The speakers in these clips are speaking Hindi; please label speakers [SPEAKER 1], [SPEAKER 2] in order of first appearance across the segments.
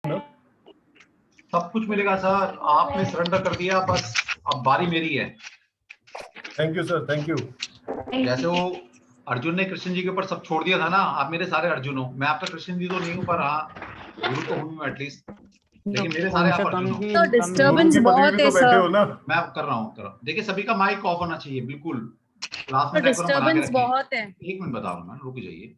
[SPEAKER 1] सब कुछ मिलेगा सर, आपने सरेंडर कर दिया, बस अब बारी मेरी है।
[SPEAKER 2] Thank you sir, thank you.
[SPEAKER 1] जैसे वो अर्जुन ने कृष्ण जी के ऊपर सब छोड़ दिया था ना, आप मेरे सारे अर्जुन हो। मैं आपका कृष्ण जी तो नहीं हूँ, पर हाँ गुरु तो हूँ एटलीस्ट, लेकिन मेरे सारे आप अर्जुन हो।
[SPEAKER 3] तो डिस्टर्बेंस बहुत है
[SPEAKER 2] बैठे हो
[SPEAKER 3] सर।
[SPEAKER 2] ना।
[SPEAKER 1] मैं कर रहा हूँ। देखिए सभी का माइक ऑफ होना चाहिए बिल्कुल, क्लास में
[SPEAKER 3] तो
[SPEAKER 1] डेकोरम बना के
[SPEAKER 3] डिस्टर्बेंस
[SPEAKER 1] रखिए।
[SPEAKER 3] बहुत है।
[SPEAKER 1] एक मिनट बता रहा हूँ मैं, रुक जाइए।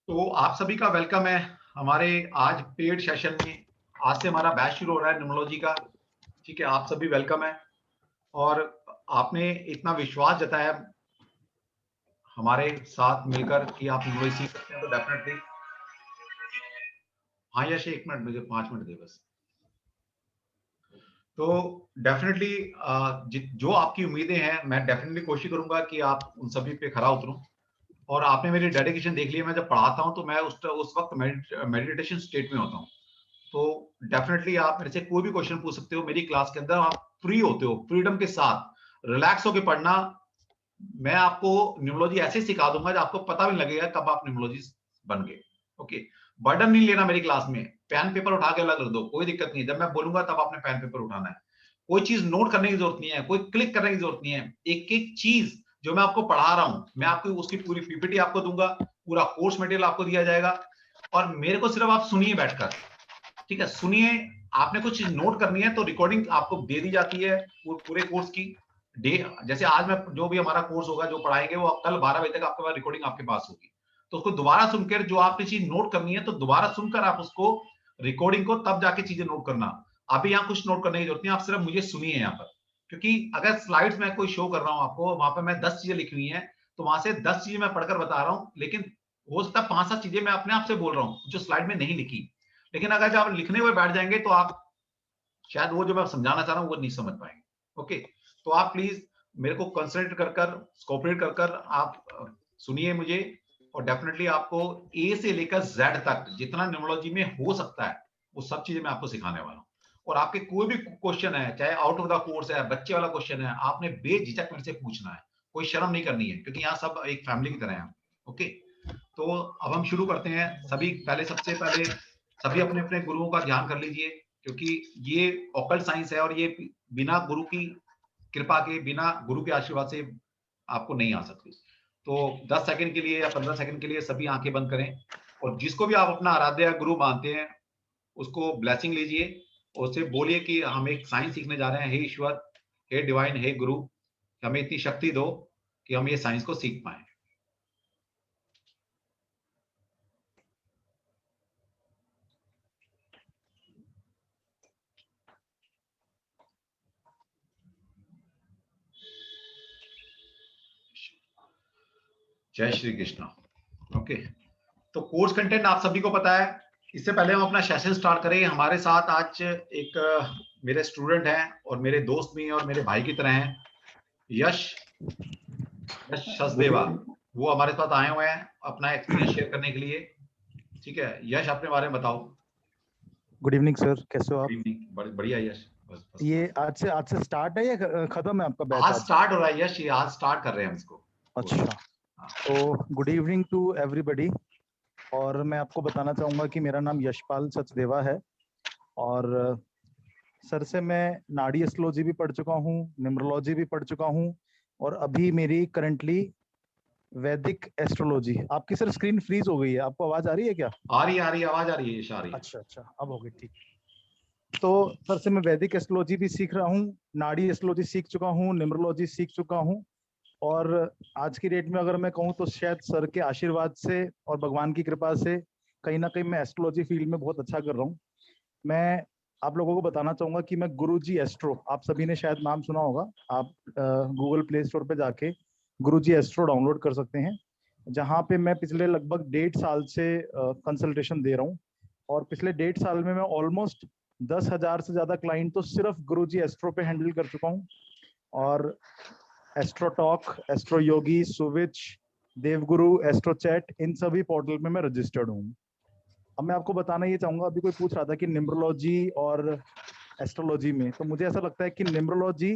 [SPEAKER 1] तो आप सभी का वेलकम है हमारे आज पेड सेशन में। आज से हमारा बैच शुरू हो रहा है न्यूमरोलॉजी का। ठीक है, आप सभी वेलकम है। और आपने इतना विश्वास जताया हमारे साथ मिलकर कि आप न्यूमरोलॉजी सीख सकते हैं, तो डेफिनेटली। हाँ यश, एक मिनट, मुझे 5 मिनट दे बस। तो डेफिनेटली जो आपकी उम्मीदें हैं, मैं डेफिनेटली कोशिश करूंगा कि आप उन सभी पे खरा उतरूं। और आपने मेरी डेडिकेशन देख ली है। मैं जब पढ़ाता हूं तो मैं उस वक्त मेडिटेशन स्टेट में होता हूं। तो डेफिनेटली आप मेरे से कोई भी क्वेश्चन पूछ सकते हो मेरी क्लास के अंदर। आप फ्री होते हो, फ्रीडम के साथ रिलैक्स होकर पढ़ना। मैं आपको न्यूमरोलॉजी ऐसे सिखा दूंगा जो आपको पता भी नहीं लगेगा कब आप न्यूमरोलॉजिस्ट बन गए। ओके, बर्डन नहीं लेना मेरी क्लास में। पेन पेपर उठा के अलग रख दो, कोई दिक्कत नहीं। जब मैं बोलूंगा तब आपने पेन पेपर उठाना है। कोई चीज नोट करने की जरूरत नहीं है, कोई क्लिक करने की जरूरत नहीं है। एक एक चीज जो मैं आपको पढ़ा रहा हूं, मैं आपको उसकी पूरी पीपीटी आपको दूंगा, पूरा कोर्स मटेरियल आपको दिया जाएगा। और मेरे को सिर्फ आप सुनिए बैठकर। ठीक है, सुनिए। आपने कुछ चीज नोट करनी है तो रिकॉर्डिंग आपको दे दी जाती है पूरे कोर्स की। डे जैसे आज मैं जो भी हमारा कोर्स होगा, जो पढ़ाएंगे, वो कल 12 बजे तक आपके पास रिकॉर्डिंग आपके पास होगी। तो उसको दोबारा सुनकर जो आपने चीज नोट करनी है, तो दोबारा सुनकर आप उसको रिकॉर्डिंग को तब जाके चीजें नोट करना। अभी यहाँ कुछ नोट करने की जरूरत नहीं, आप सिर्फ मुझे सुनिए यहाँ पर। क्योंकि अगर स्लाइड्स में कोई शो कर रहा हूँ आपको, वहां पर मैं 10 चीजें लिखी हुई है, तो वहां से 10 चीजें मैं पढ़कर बता रहा हूँ, लेकिन हो सकता है 5-7 चीजें मैं अपने आप से बोल रहा हूँ जो स्लाइड में नहीं लिखी। लेकिन अगर जब आप लिखने हुए बैठ जाएंगे तो आप शायद वो जो मैं समझाना चाह रहा हूँ वो नहीं समझ पाएंगे। ओके, तो आप प्लीज मेरे को कंसंट्रेट कर कर, कोऑपरेट कर कर आप सुनिए मुझे। और डेफिनेटली आपको ए से लेकर जेड तक जितना न्यूमरोलॉजी में हो सकता है वो सब चीजें मैं आपको सिखाने वाला हूँ। और आपके कोई भी क्वेश्चन है, चाहे आउट ऑफ द कोर्स है, बच्चे वाला क्वेश्चन है, आपने बेझिझक मेरे से पूछना है। कोई शर्म नहीं करनी है, क्योंकि यहाँ सब एक फैमिली की तरह है। ओके, तो अब हम शुरू करते हैं। सबसे पहले सभी अपने अपने गुरुओं का ध्यान कर लीजिए, क्योंकि ये ऑकल्ट साइंस है और ये बिना गुरु की कृपा के, बिना गुरु के आशीर्वाद से आपको नहीं आ सकती। तो 10 सेकंड के लिए या 15 सेकंड के लिए सभी आंखें बंद करें। और जिसको भी आप अपना आराध्य गुरु मानते हैं उसको ब्लेसिंग लीजिए, और उससे बोलिए कि हम एक साइंस सीखने जा रहे हैं। हे ईश्वर, हे डिवाइन, हे गुरु, हमें इतनी शक्ति दो कि हम ये साइंस को सीख पाए। जय श्री कृष्ण। ओके, तो कोर्स कंटेंट आप सभी को पता है। इससे पहले हम अपना सेशन स्टार्ट करें, हमारे साथ आज एक मेरे स्टूडेंट हैं और मेरे दोस्त भी हैं और मेरे भाई की तरह हैं, यश सचदेवा। वो हमारे साथ आए हुए हैं अपना एक्सपीरियंस शेयर करने के लिए। ठीक है यश, अपने बारे में बताओ।
[SPEAKER 4] गुड इवनिंग सर, कैसे हो आप?
[SPEAKER 1] Good evening. बढ़िया यश। बस
[SPEAKER 4] ये आज से स्टार्ट है या खत्म है आपका बैच?
[SPEAKER 1] आज स्टार्ट हो रहा है यश, ये आज स्टार्ट कर रहे हैं हम इसको।
[SPEAKER 4] अच्छा, तो गुड इवनिंग टू एवरीबॉडी। और मैं आपको बताना चाहूँगा कि मेरा नाम यशपाल सचदेवा है। और सर से मैं नाड़ी एस्ट्रोलॉजी भी पढ़ चुका हूँ, न्यूमरोलॉजी भी पढ़ चुका हूँ, और अभी मेरी करंटली वैदिक एस्ट्रोलॉजी। आपकी सर स्क्रीन फ्रीज हो गई है, आपको आवाज आ रही है क्या?
[SPEAKER 1] आ रही है, आवाज आ रही है, यश आ रही है।
[SPEAKER 4] अच्छा, अब हो गई, ठीक। तो सर से मैं वैदिक एस्ट्रोलॉजी भी सीख रहा हूँ, नाड़ी एस्ट्रोलॉजी सीख चुका हूँ, न्यूमरोलॉजी सीख चुका हूँ। और आज की डेट में अगर मैं कहूँ तो शायद सर के आशीर्वाद से और भगवान की कृपा से कहीं ना कहीं मैं एस्ट्रोलॉजी फील्ड में बहुत अच्छा कर रहा हूँ। मैं आप लोगों को बताना चाहूंगा कि मैं गुरुजी एस्ट्रो, आप सभी ने शायद नाम सुना होगा। आप गूगल प्ले स्टोर पे जाके गुरुजी एस्ट्रो डाउनलोड कर सकते हैं, जहाँ पे मैं पिछले लगभग 1.5 साल से कंसल्टेशन दे रहा हूँ। और पिछले 1.5 साल में मैं ऑलमोस्ट 10,000 से ज्यादा क्लाइंट तो सिर्फ गुरुजी एस्ट्रो पे हैंडल कर चुका हूँ। और एस्ट्रो टॉक, एस्ट्रो योगी, सुविच, देवगुरु, एस्ट्रो चैट, इन सभी पोर्टल में मैं रजिस्टर्ड हूँ। अब मैं आपको बताना ये चाहूंगा, अभी कोई पूछ रहा था कि न्यूमरोलॉजी और एस्ट्रोलॉजी में, तो मुझे ऐसा लगता है कि न्यूमरोलॉजी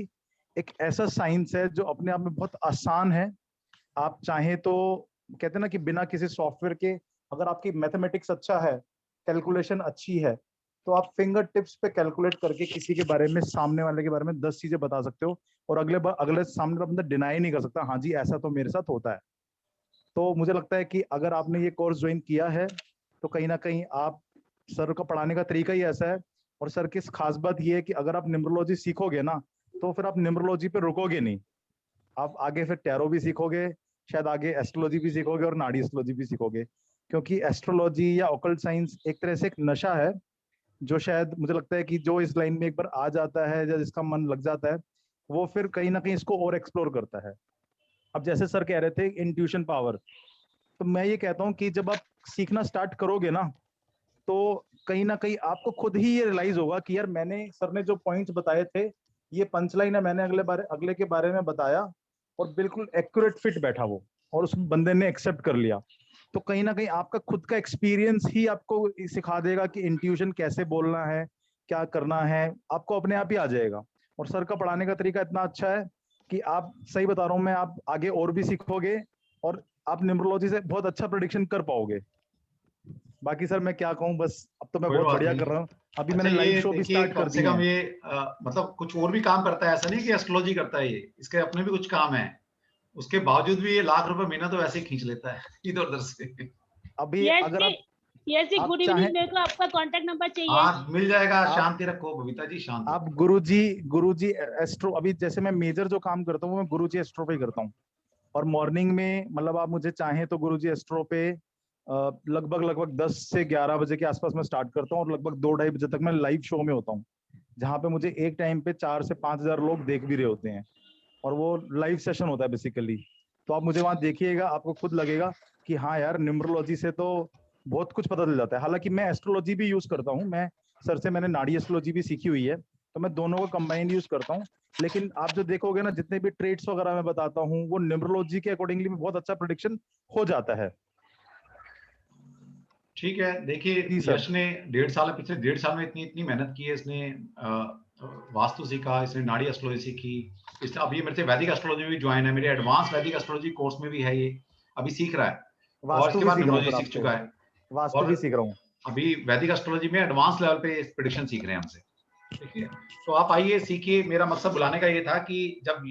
[SPEAKER 4] एक ऐसा साइंस है जो अपने आप में बहुत आसान है। आप चाहें तो, कहते हैं ना कि बिना किसी सॉफ्टवेयर के, अगर आपकी मैथमेटिक्स अच्छा है, कैलकुलेशन अच्छी है, तो आप फिंगर टिप्स पे कैलकुलेट करके किसी के बारे में, सामने वाले के बारे में 10 चीजें बता सकते हो, और अगले सामने वाला बंदा डिनाई नहीं कर सकता, हाँ जी ऐसा तो मेरे साथ होता है। तो मुझे लगता है कि अगर आपने ये कोर्स ज्वाइन किया है तो कहीं ना कहीं आप, सर का पढ़ाने का तरीका ही ऐसा है, और सर की खास बात ये है कि अगर आप न्यूमरोलॉजी सीखोगे ना, तो फिर आप न्यूमरोलॉजी पे रुकोगे नहीं, आप आगे फिर टैरो भी सीखोगे, शायद आगे एस्ट्रोलॉजी भी सीखोगे और नाड़ी एस्ट्रोलॉजी भी सीखोगे। क्योंकि एस्ट्रोलॉजी या ऑकल्ट साइंस एक तरह से एक नशा है, जो शायद मुझे लगता है कि जो इस लाइन में एक बार आ जाता है या जिसका मन लग जाता है, वो फिर कहीं ना कहीं इसको और एक्सप्लोर करता है। अब जैसे सर कह रहे थे इंट्यूशन पावर, तो मैं ये कहता हूँ कि जब आप सीखना स्टार्ट करोगे ना, तो कहीं ना कहीं आपको खुद ही ये रियलाइज होगा कि यार मैंने, सर ने जो पॉइंट्स बताए थे, ये पंचलाइन है, मैंने अगले के बारे में बताया, और बिल्कुल एक्यूरेट फिट बैठा वो, और उस बंदे ने एक्सेप्ट कर लिया। तो कहीं ना कहीं आपका खुद का एक्सपीरियंस ही आपको सिखा देगा कि इंट्यूशन कैसे बोलना है, क्या करना है, आपको अपने आप ही आ जाएगा। और सर का पढ़ाने का तरीका इतना अच्छा है कि आप, सही बता रहा हूँ मैं, आप आगे और भी सीखोगे, और आप न्यूमरोलॉजी से बहुत अच्छा प्रेडिक्शन कर पाओगे। बाकी सर मैं क्या कहूँ, बस अब तो मैं
[SPEAKER 1] कोई
[SPEAKER 4] बहुत
[SPEAKER 1] बात
[SPEAKER 4] बढ़िया
[SPEAKER 1] नहीं।
[SPEAKER 4] कर रहा हूँ। अभी
[SPEAKER 1] अच्छा
[SPEAKER 4] मैंने लाइव
[SPEAKER 1] ये
[SPEAKER 4] शो भी
[SPEAKER 1] देखिए,
[SPEAKER 4] स्टार्ट
[SPEAKER 1] कम
[SPEAKER 4] कर
[SPEAKER 1] से
[SPEAKER 4] दिए
[SPEAKER 1] कम
[SPEAKER 4] हैं।
[SPEAKER 1] ये मतलब कुछ और भी काम करता है, ऐसा नहीं कि एस्ट्रोलॉजी करता है, ये इसके अपने भी कुछ काम है, उसके बावजूद भी ये लाख रुपए महीना तो वैसे ही खींच लेता है इधर उधर से।
[SPEAKER 4] अभी
[SPEAKER 5] यस
[SPEAKER 4] अगर
[SPEAKER 5] जी, यस जी,
[SPEAKER 4] आप
[SPEAKER 5] गुड
[SPEAKER 4] चाहें,
[SPEAKER 5] इवनिंग, मेरे को आपका कांटेक्ट नंबर चाहिए।
[SPEAKER 1] हाँ मिल जाएगा,
[SPEAKER 4] आप
[SPEAKER 1] शांति रखो बबीता जी, शांत
[SPEAKER 4] आप
[SPEAKER 1] रखो।
[SPEAKER 4] गुरुजी एस्ट्रो, अभी जैसे मैं मेजर जो काम करता हूँ वो मैं गुरुजी एस्ट्रो पे ही करता हूँ। और मॉर्निंग में, मतलब आप मुझे चाहें तो गुरुजी एस्ट्रो पे लगभग लगभग 10 से 11 बजे के आसपास मैं स्टार्ट करता हूँ, और लगभग 2 ढाई बजे तक मैं लाइव शो में होता हूँ, जहाँ पे मुझे एक टाइम पे 4 से 5 हजार लोग देख भी रहे होते हैं, और वो लाइव सेशन होता है बेसिकली। तो आप मुझे वहां देखिएगा, आपको खुद लगेगा कि हाँ यार, न्यूमरोलॉजी से तो बहुत कुछ पता चल जाता है। हालांकि मैं एस्ट्रोलॉजी भी यूज करता हूँ, मैं, सर से मैंने नाड़ी एस्ट्रोलॉजी भी सीखी हुई है, तो मैं दोनों को कंबाइंड यूज करता हूँ। लेकिन आप जो देखोगे ना, जितने भी ट्रेड्स वगैरह मैं बताता हूँ, वो न्यूमरोलॉजी के अकॉर्डिंगली भी बहुत अच्छा प्रोडिक्शन हो जाता है।
[SPEAKER 1] ठीक है, देखिए
[SPEAKER 4] जी सर।
[SPEAKER 1] यश ने 1.5 साल, पिछले 1.5 साल में इतनी इतनी मेहनत की है इसने, वास्तु सीखा, इसने नाड़ी एस्ट्रोलॉजी सीखी, इसने अब ये मेरे से वैदिक एस्ट्रोलॉजी भी ज्वाइन है, मेरे एडवांस वैदिक एस्ट्रोलॉजी कोर्स में भी है ये, अभी सीख रहा है, और
[SPEAKER 4] वास्तु
[SPEAKER 1] इसके
[SPEAKER 4] भी
[SPEAKER 1] बाद
[SPEAKER 4] सीख रहा हूँ
[SPEAKER 1] न्यूमरोलॉजी
[SPEAKER 4] सर
[SPEAKER 1] सीख
[SPEAKER 4] आपसे,
[SPEAKER 1] चुका है।
[SPEAKER 4] वास्तु
[SPEAKER 1] और
[SPEAKER 4] भी सीख रहा हूँ।
[SPEAKER 1] अभी वैदिक एस्ट्रोलॉजी में एडवांस लेवल पे प्रिडिक्शन सीख रहे हैं हमसे। ठीक है, तो आप आइए सीखिए, मेरा मकसद बुलाने का ये था कि जब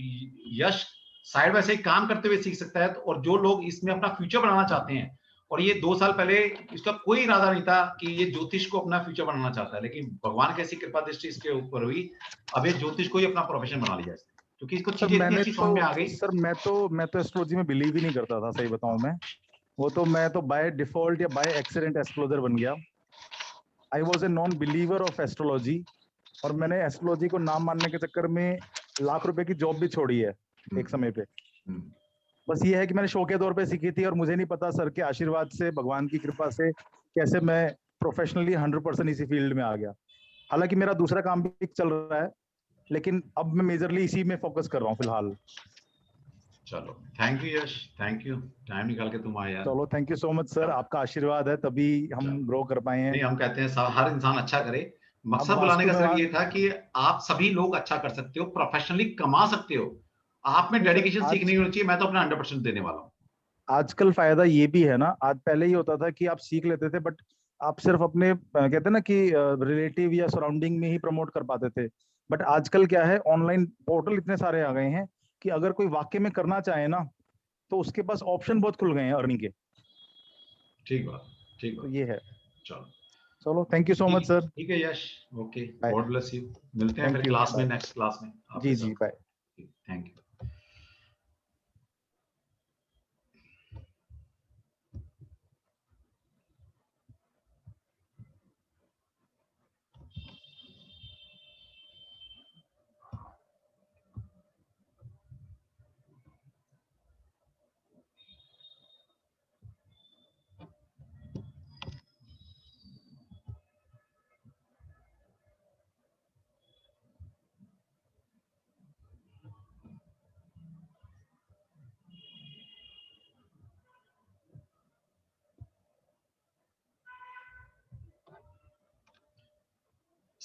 [SPEAKER 1] यश साइड बाय साइड काम करते हुए सीख सकता है, तो और जो लोग इसमें अपना फ्यूचर बनाना चाहते हैं, और ये 2 साल पहले इसका कोई इरादा नहीं था कि ये ज्योतिष को अपना फ्यूचर बनाना चाहता है, लेकिन भगवान की ऐसी कृपा दृष्टि इसके ऊपर हुई, अब ये ज्योतिष को ही अपना प्रोफेशन बना लिया इसने, क्योंकि इसको
[SPEAKER 4] सर
[SPEAKER 1] चीजें इतनी
[SPEAKER 4] मैंने
[SPEAKER 1] अच्छी
[SPEAKER 4] तो
[SPEAKER 1] समझ में आ गई।
[SPEAKER 4] सर मैं तो एस्ट्रोलॉजी में बिलीव ही नहीं करता था, सही बताऊं मैं। वो तो मैं तो बाय डिफॉल्ट या बाय एक्सीडेंट एस्ट्रोलॉजर बन गया। I was a non believer of astrology, और मैंने एस्ट्रोलॉजी को नाम मानने के चक्कर में लाख रुपए की जॉब भी छोड़ी है एक समय पे।
[SPEAKER 1] हम्म।
[SPEAKER 4] बस ये है कि मैंने शौक के तौर पे सीखी थी, और मुझे नहीं पता सर के आशीर्वाद से, भगवान की कृपा से, कैसे मैं प्रोफेशनली 100% इसी फील्ड में आ गया। हालांकि मेरा दूसरा काम भी चल रहा है, लेकिन अब मैं मेजरली इसी में फोकस कर रहा हूँ फिलहाल।
[SPEAKER 1] चलो, thank you Yash, thank you, time निकाल के तुम आए यार।
[SPEAKER 4] चलो thank you so much sir,
[SPEAKER 1] चलो,
[SPEAKER 4] आपका आशीर्वाद है तभी हम
[SPEAKER 1] चलो।
[SPEAKER 4] ग्रो कर पाए हैं।
[SPEAKER 1] नहीं, हम कहते हैं हर इंसान अच्छा करे।
[SPEAKER 4] अब
[SPEAKER 1] मकसद बुलाने
[SPEAKER 4] वास्तु
[SPEAKER 1] का
[SPEAKER 4] में
[SPEAKER 1] सर ये था कि आप सभी लोग अच्छा कर सकते हो, प्रोफेशनली कमा सकते हो, आप में
[SPEAKER 4] नहीं सर,
[SPEAKER 1] डेडिकेशन सीखनी होनी चाहिए, मैं तो अपना 100% देने वाला हूँ।
[SPEAKER 4] आजकल फायदा ये भी है ना, आज पहले ही होता था कि आप सीख लेते थे, बट आप सिर्फ अपने कहते हैं ना कि रिलेटिव या सराउंडिंग में ही प्रमोट कर पाते थे। बट आजकल क्या है, ऑनलाइन पोर्टल इतने सारे आ गए हैं कि अगर कोई वाकई में करना चाहे ना, तो उसके पास ऑप्शन बहुत खुल गए हैं अर्निंग के।
[SPEAKER 1] ठीक बात, ठीक
[SPEAKER 4] तो
[SPEAKER 1] बात।
[SPEAKER 4] ये है।
[SPEAKER 1] चलो,
[SPEAKER 4] चलो थैंक यू सो मच
[SPEAKER 1] ठीक
[SPEAKER 4] सर।
[SPEAKER 1] ठीक है Yash, okay,
[SPEAKER 4] bye.
[SPEAKER 1] God bless you. मिलते हैं
[SPEAKER 4] थैंक
[SPEAKER 1] फिर
[SPEAKER 4] यू,
[SPEAKER 1] क्लास में,
[SPEAKER 4] बाय।
[SPEAKER 1] नेक्स्ट क्लास में आपके
[SPEAKER 4] जी जी,
[SPEAKER 1] साथ।
[SPEAKER 4] बाय।
[SPEAKER 1] Thank you.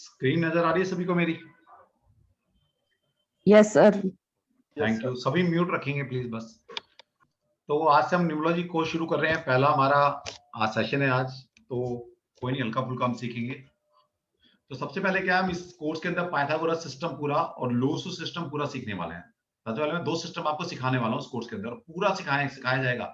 [SPEAKER 1] स्क्रीन नजर आ रही है सभी को मेरी?
[SPEAKER 3] Yes sir.
[SPEAKER 1] Thank you. सभी म्यूट रखेंगे प्लीज बस। तो आज से हम न्यूमरोलॉजी कोर्स शुरू कर रहे हैं। पहला हमारा आज सेशन है आज, तो कोई नहीं, हल्का फुल्का हम सीखेंगे। तो सबसे पहले क्या, हम इस कोर्स के अंदर पाइथागोरस सिस्टम पूरा और लोसू सिस्टम पूरा सीखने वाले हैं। सबसे पहले मैं 2 सिस्टम आपको सिखाने वाला हूँ इस कोर्स के अंदर, पूरा सिखाया जाएगा।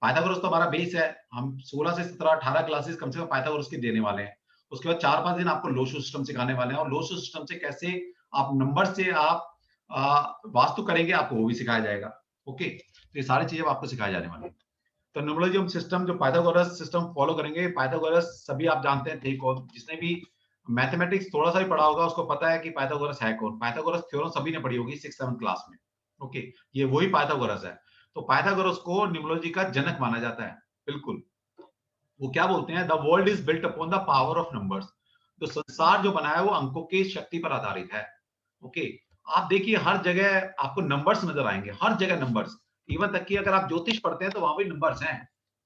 [SPEAKER 1] पाइथागोरस तो हमारा बेस है, हम 16 से 17 18 क्लासेस कम से कम पाइथागोरस की देने वाले हैं। उसके बाद 4-5 दिन आपको लोसू सिस्टम सिखाने वाले हैं, और लोसू सिस्टम से कैसे आप नंबर से आप वास्तु करेंगे आपको वो भी सिखाया जाएगा। ओके, तो ये सारी चीजें आपको सिखाई जाने वाली है। तो न्यूमरोलॉजी हम सिस्टम जो पाइथागोरस सिस्टम फॉलो करेंगे। पाइथागोरस सभी आप जानते हैं थे कौन, जिसने भी मैथमेटिक्स थोड़ा सा भी पढ़ा होगा उसको पता है कि पाइथागोरस है कौन। पाइथागोरस थ्योरम सभी ने पढ़ी होगी 6th-7th क्लास में। ओके, ये वही पाइथागोरस है। तो पाइथागोरस को न्यूमरोलॉजी का जनक माना जाता है। बिल्कुल, वो क्या बोलते हैं, the world is built upon the power of numbers. तो संसार जो बना है वो अंकों की शक्ति पर आधारित है। ओके, आप देखिए हर जगह आपको नंबर्स नजर आएंगे, हर जगह नंबर्स। इवन तक कि अगर आप ज्योतिष पढ़ते हैं तो वहां भी नंबर्स हैं।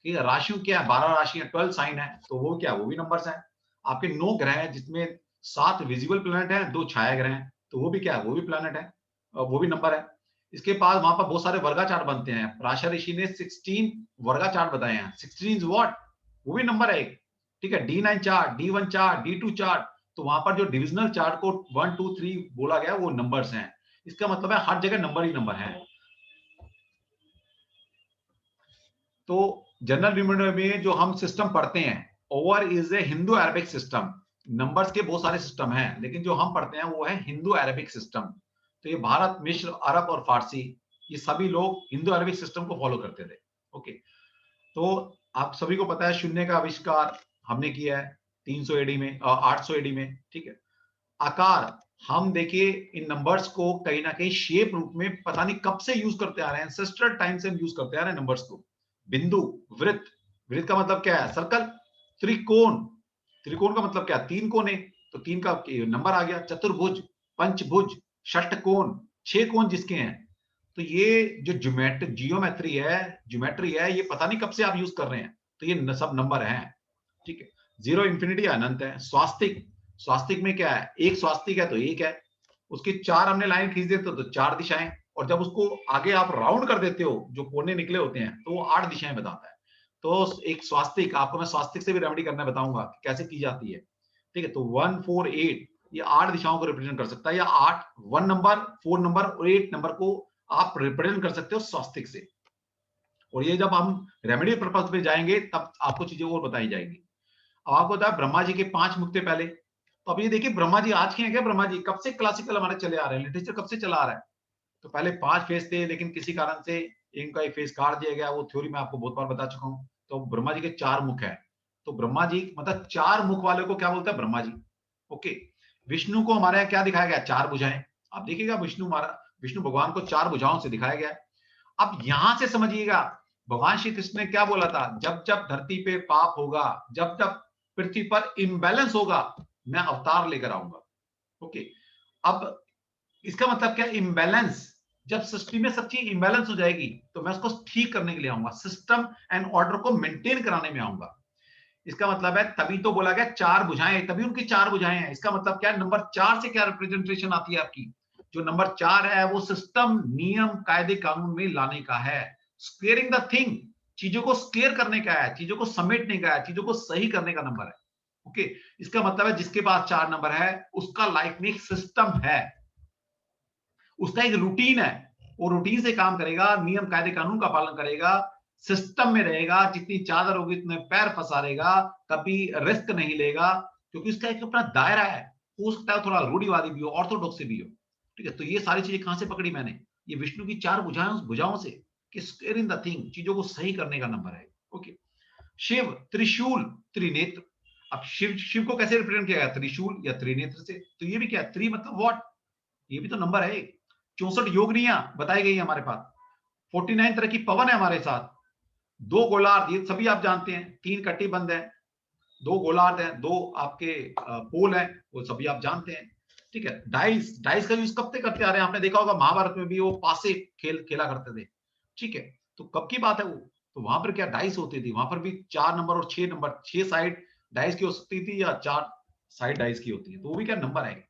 [SPEAKER 1] ठीक है, राशियों क्या है, 12 राशियां, 12 साइन है, तो वो क्या, वो भी नंबर्स हैं। आपके 9 ग्रह हैं जिसमें 7 विजिबल प्लैनेट हैं, 2 छाया ग्रह हैं, तो वो भी क्या है, वो भी प्लैनेट है, वो भी नंबर है। इसके बाद वहां पर बहुत सारे वर्गा चार्ट बनते हैं। प्राशा ऋषि ने 16 वर्गा चार्ट बताए हैं। 16 व्हाट, वो भी नंबर है एक। ठीक है, D9 chart, D1 chart, D2 chart, तो वहां पर जो डिविजनल चार्ट को 1 2 3 बोला गया वो नंबर्स हैं। इसका मतलब है हर जगह नंबर ही नंबर है। तो जनरल न्यूमरोलॉजी में जो हम सिस्टम पढ़ते हैं, over is a Hindu Arabic system. Numbers के बहुत सारे सिस्टम हैं, लेकिन जो हम पढ़ते हैं वो है हिंदू अरबिक सिस्टम। तो ये भारत, मिस्र, अरब और फारसी, ये सभी लोग हिंदू अरबिक सिस्टम को फॉलो करते थे। ओके, तो आप सभी को पता है शून्य का आविष्कार हमने किया है 300 एडी में, 800 एडी में। ठीक है, आकार, हम देखिए इन नंबर्स को कहीं ना कहीं शेप रूप में पता नहीं कब से यूज करते आ रहे हैं, एंसेस्ट्रल टाइम से हम यूज करते आ रहे हैं नंबर्स को। बिंदु, वृत्त, वृत्त का मतलब क्या है, सर्कल। त्रिकोण, त्रिकोण का मतलब क्या, 3 कोने, तो 3 का नंबर आ गया। चतुर्भुज, पंचभुज, षटकोण, 6 कोण जिसके हैं। तो ये जो जियोमेट्री है, ये पता नहीं कब से आप यूज कर रहे हैं, तो ये सब नंबर हैं। ठीक है, 0 इंफिनिटी अनंत है। स्वास्तिक, स्वास्तिक में क्या है, एक स्वास्तिक है तो एक है, उसकी 4 हमने लाइन खींच देते तो 4 दिशाएं, और जब उसको आगे आप राउंड कर देते हो, जो कोने निकले होते हैं, तो वो 8 दिशाएं बताता है। तो एक स्वास्तिक, आपको मैं स्वास्तिक से भी रेमेडी करना बताऊंगा कि कैसे की जाती है। ठीक है, तो 1 4 8 ये 8 दिशाओं को रिप्रेजेंट कर सकता है, या 8 1 नंबर, 4 नंबर और 8 नंबर को आप रिप्रेजेंट कर सकते हो स्वास्तिक से। और ये जब हम रेमेडी पर्पज पे जाएंगे तब आपको चीजें और बताई जाएंगी। अब आपको बताया ब्रह्मा जी के 5 मुख थे पहले। तो अब ये देखिए ब्रह्मा जी आज के हैं क्या, ब्रह्मा जी कब से क्लासिकल हमारे चले आ रहे हैं, लिटरेचर कब से चला आ रहा है। तो पहले 5 फेस थे, लेकिन किसी कारण से इनका एक फेस काट दिया गया, वो थ्योरी मैं आपको बहुत बार बता चुका हूं। तो ब्रह्मा जी के 4 मुख है। तो ब्रह्मा जी मतलब 4 मुख वाले को क्या बोलता है, ब्रह्मा जी। ओके, विष्णु को हमारे यहाँ क्या दिखाया गया, 4 भुजाएं। आप देखिएगा विष्णु भगवान को 4 भुजाओं से दिखाया गया है। अब यहां से समझिएगा भगवान श्री कृष्ण ने क्या बोला था, जब जब धरती पे पाप होगा, जब जब पृथ्वी पर इम्बैलेंस होगा, मैं अवतार लेकर आऊंगा। ओके, अब इसका मतलब क्या, इम्बैलेंस, जब सृष्टि में सब चीज इम्बैलेंस हो जाएगी तो मैं उसको ठीक करने के लिए आऊंगा, सिस्टम एंड ऑर्डर को मेंटेन कराने में आऊंगा। इसका मतलब है, तभी तो बोला गया 4 भुजाएं, तभी उनकी 4 भुजाएं हैं। इसका मतलब क्या है, नंबर 4 से क्या रिप्रेजेंटेशन आती है आपकी, जो नंबर 4 है वो सिस्टम, नियम, कायदे कानून में लाने का है। स्क्वेयरिंग द थिंग, चीजों को स्क्वेयर करने का है, चीजों को समेटने का है, चीजों को सही करने का नंबर है। ओके, इसका मतलब है जिसके पास 4 नंबर है उसका लाइफ में एक सिस्टम है, उसका एक रूटीन है, वो रूटीन से काम करेगा, नियम कायदे कानून का पालन करेगा, सिस्टम में रहेगा, जितनी चादर होगी उतने पैर फंसारेगा, कभी रिस्क नहीं लेगा, क्योंकि उसका एक अपना दायरा है। हो सकता है थोड़ा रूढ़िवादी भी हो, ऑर्थोडॉक्स भी हो। ठीक है, तो ये सारी चीजें कहां से पकड़ी मैंने, ये विष्णु की 4 भुजाओं से, कि स्क्वेयर इन द थिंग, चीजों को सही करने का नंबर है। ओके, शिव, त्रिशूल, त्रिनेत्र। अब शिव को कैसे रिप्रेजेंट किया गया, त्रिशूल या त्रिनेत्र से। तो ये भी क्या है, त्रि मतलब व्हाट, ये भी तो नंबर है। 64 योगनियां बताई गई है हमारे पास, 49 तरह की पवन है हमारे साथ, 2 गोलार्ध, ये सभी आप जानते हैं, 3 कटिबंध है, 2 गोलार्ध है, 2 आपके पोल है, वो सभी आप जानते हैं। ठीक है, डाइस, डाइस का यूज कब से करते आ रहे हैं, आपने देखा होगा महाभारत में भी वो पासे खेला करते थे। ठीक है, तो कब की बात है वो, तो वहां पर क्या डाइस होती थी, वहां पर भी 4 नंबर और 6 नंबर, 6 साइड डाइस की हो सकती थी, या 4 साइड डाइस की होती है, तो वो भी क्या नंबर है।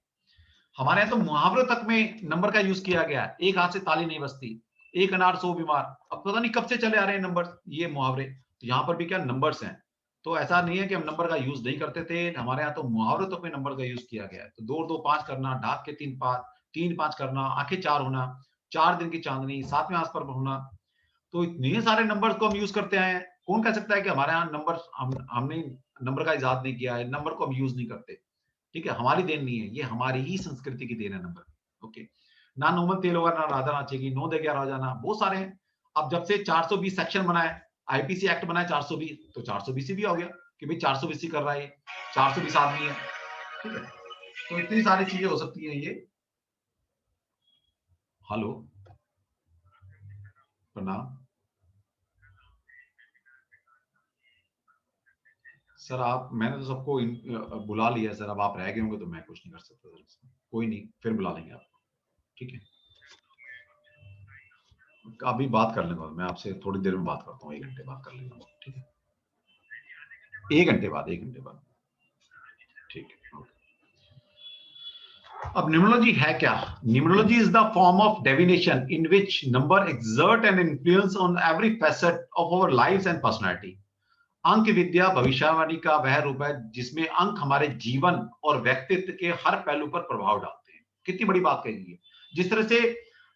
[SPEAKER 1] हमारे यहाँ तो मुहावरों तक में नंबर का यूज किया गया है। एक हाथ से ताली नहीं बजती, एक अनार 100 बीमार। अब पता नहीं कब से चले आ रहे हैं नंबर, ये मुहावरे। तो यहाँ पर भी क्या नंबर्स हैं। तो ऐसा नहीं है कि हम नंबर का यूज नहीं करते थे, हमारे यहाँ तो मुहावरों तक में नंबर का यूज किया गया है। तो 2 2 5 करना, ढाक के 3 5, 3 5 करना, आंखें 4 होना, 4 दिन की चांदनी, 7वें आस पर होना। तो इतने सारे नंबर्स को हम यूज करते हैं। कौन कह सकता है कि हमारे यहाँ नंबर, हमने नंबर का इजाद नहीं किया है, नंबर को हम यूज नहीं करते। ठीक है, हमारी देन नहीं है, ये हमारी ही संस्कृति की देन है नंबर। ओके, ना नोमन तेल होगा, ना राधा नाचेगी, 9 दे 11 हो जाना, बहुत सारे हैं। अब जब से 420 सेक्शन बनाए, आईपीसी एक्ट बनाया 420, तो 420 भी हो गया कि भाई 420 कर रहा है, 420 आदमी है। ठीक है, तो इतनी सारी चीजें हो सकती है ये। हेलो, प्रणाम सर। आप, मैंने तो सबको बुला लिया सर, अब आप रह गए होंगे तो मैं कुछ नहीं कर सकता सर। कोई नहीं, फिर बुला लेंगे आपको। ठीक है, अभी बात कर लेंगे, मैं आपसे थोड़ी देर में बात करता हूँ, 1 घंटे बाद कर लेंगे। ठीक है, 1 घंटे बाद, 1 घंटे बाद। ठीक है, ओके। अब न्यूमरोलॉजी है क्या? Numerology is the form of divination in which number exert an influence on every facet of our lives and personality. अंक विद्या भविष्यवाणी का वह रूप है जिसमें अंक हमारे जीवन और व्यक्तित्व के हर पहलू पर प्रभाव डालते हैं। कितनी बड़ी बात कही गई है। जिस तरह से